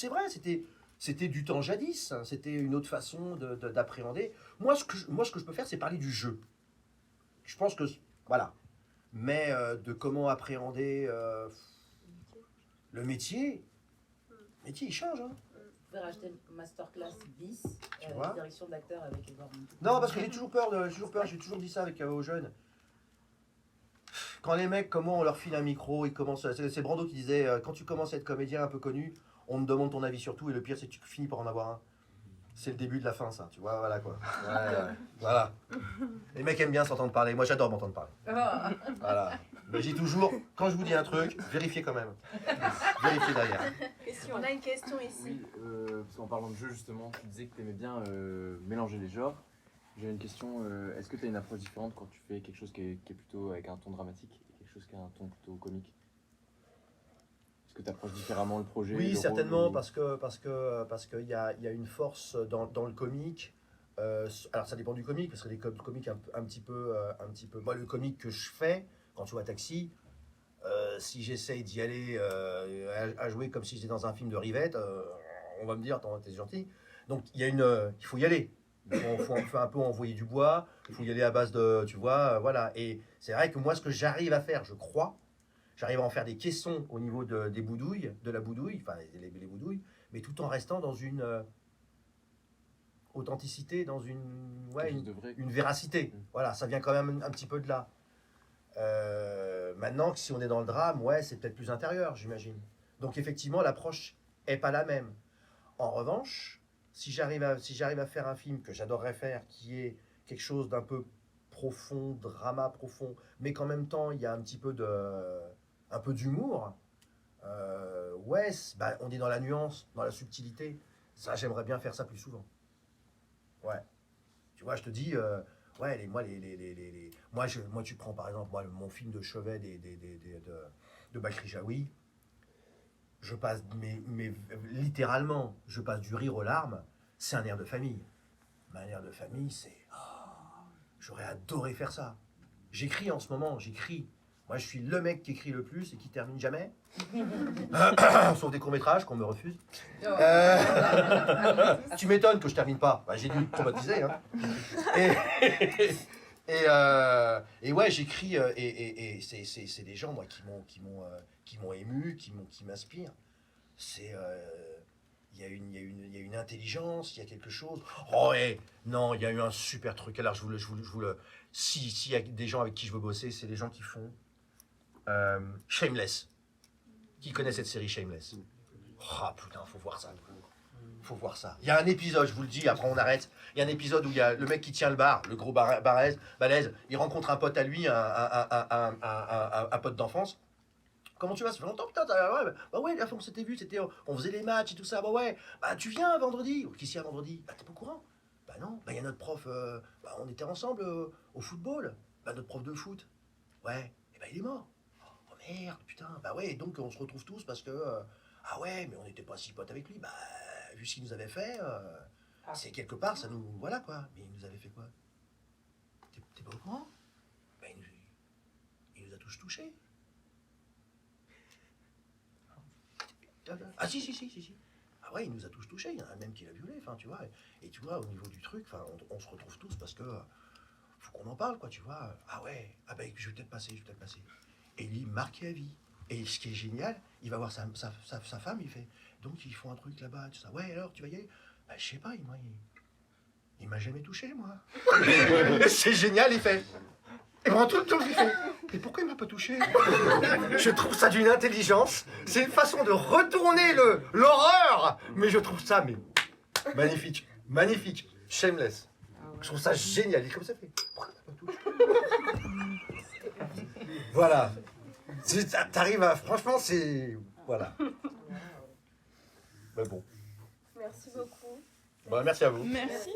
vrai, c'était du temps jadis. Hein. C'était une autre façon d'appréhender. Moi, ce que je peux faire, c'est parler du jeu. Je pense que, voilà. Mais de comment appréhender le métier, il change. Hein. Vous pouvez racheter une masterclass bis, direction d'acteur avec Edouard Montand. Non, parce que j'ai toujours peur, j'ai toujours dit ça aux jeunes. Quand les mecs, comment on leur file un micro, ils commencent. C'est Brando qui disait, quand tu commences à être comédien un peu connu, on te demande ton avis sur tout, et le pire, c'est que tu finis par en avoir un. C'est le début de la fin, ça, tu vois, voilà quoi. Ouais. Voilà. Les mecs aiment bien s'entendre parler, moi j'adore m'entendre parler. Voilà. Mais j'ai toujours, quand je vous dis un truc, vérifiez quand même. Vérifiez derrière. On a une question ici. Oui, parce qu'en parlant de jeu justement, tu disais que tu aimais bien mélanger les genres. J'ai une question, est-ce que tu as une approche différente quand tu fais quelque chose qui est plutôt avec un ton dramatique et quelque chose qui a un ton plutôt comique? Est-ce que tu approches différemment le projet? Oui, le certainement, rôle, parce qu'il y a une force dans le comique. Alors ça dépend du comique, parce que les comiques un petit peu... Moi, le comique que je fais, quand tu vois Taxi, si j'essaye d'y aller à jouer comme si j'étais dans un film de Rivette, on va me dire, t'es gentil. Donc il faut y aller. Il faut un peu envoyer du bois, il faut y aller à base de... Tu vois, voilà. Et c'est vrai que moi, ce que j'arrive à faire, je crois... J'arrive à en faire des caissons au niveau des boudouilles, de la boudouille, enfin les boudouilles, mais tout en restant dans une authenticité, dans une véracité. Voilà, ça vient quand même un petit peu de là. Maintenant, si on est dans le drame, c'est peut-être plus intérieur, j'imagine. Donc effectivement, l'approche est pas la même. En revanche, si j'arrive à faire un film que j'adorerais faire, qui est quelque chose d'un peu profond, drama profond, mais qu'en même temps, il y a un petit peu d'humour, on est dans la nuance, dans la subtilité. Ça, j'aimerais bien faire ça plus souvent. Ouais. Tu vois, je te dis, moi, tu prends par exemple mon film de chevet de Bakri Jaoui, je passe, mais littéralement, je passe du rire aux larmes. C'est un air de famille. Mais un air de famille, c'est... j'aurais adoré faire ça. J'écris en ce moment. Moi, je suis le mec qui écrit le plus et qui termine jamais. Sauf des courts-métrages qu'on me refuse. Tu m'étonnes que je termine pas. J'ai dû me traumatiser. Hein. Et ouais, j'écris et c'est des gens moi qui m'ont ému, qui m'inspirent. C'est il y a une intelligence, il y a quelque chose. Non, il y a eu un super truc. Alors je vous le s'il y a des gens avec qui je veux bosser, c'est des gens qui font Shameless. Qui connaît cette série Shameless? Putain, faut voir ça. Il y a un épisode, je vous le dis, après on arrête. Il y a un épisode où il y a le mec qui tient le bar, le gros balèze, il rencontre un pote à lui, un pote d'enfance. Comment tu vas? Ça fait longtemps, putain. Ouais, la fois on s'était vu, on faisait les matchs et tout ça. Tu viens vendredi. Qu'est-ce qu'il y a vendredi? T'es pas au courant? Non. Il y a notre prof, on était ensemble au football. Notre prof de foot. Ouais, il est mort. Oh merde, putain. Donc on se retrouve tous parce que... mais on n'était pas si potes avec lui. Vu ce qu'il nous avait fait, c'est quelque part, ça nous... Voilà quoi. Mais il nous avait fait quoi? T'es pas au courant? Il nous a tous touchés. Si. ouais, il nous a tous touchés, il y en a même qui l'a violé, enfin, tu vois. Et tu vois, au niveau du truc, enfin, on se retrouve tous parce que faut qu'on en parle, quoi, tu vois. Ah ouais, ah ben, je vais peut-être passer. Et lui, marqué à vie. Et ce qui est génial, il va voir sa femme, il fait, donc ils font un truc là-bas, tout ça. Ouais, alors, tu vas y aller? Ben, je sais pas, il m'a jamais touché, moi. C'est génial, il fait. Et pendant tout le temps, il fait, mais pourquoi il m'a pas touché? Je trouve ça d'une intelligence. C'est une façon de retourner l'horreur. Mais je trouve ça magnifique. Shameless. Je trouve ça génial. Il est comme ça, fait, pourquoi t'as pas touché? Voilà. T'arrives à... Franchement, c'est... Voilà. Mais bon. Merci beaucoup. Bon, merci à vous. Merci.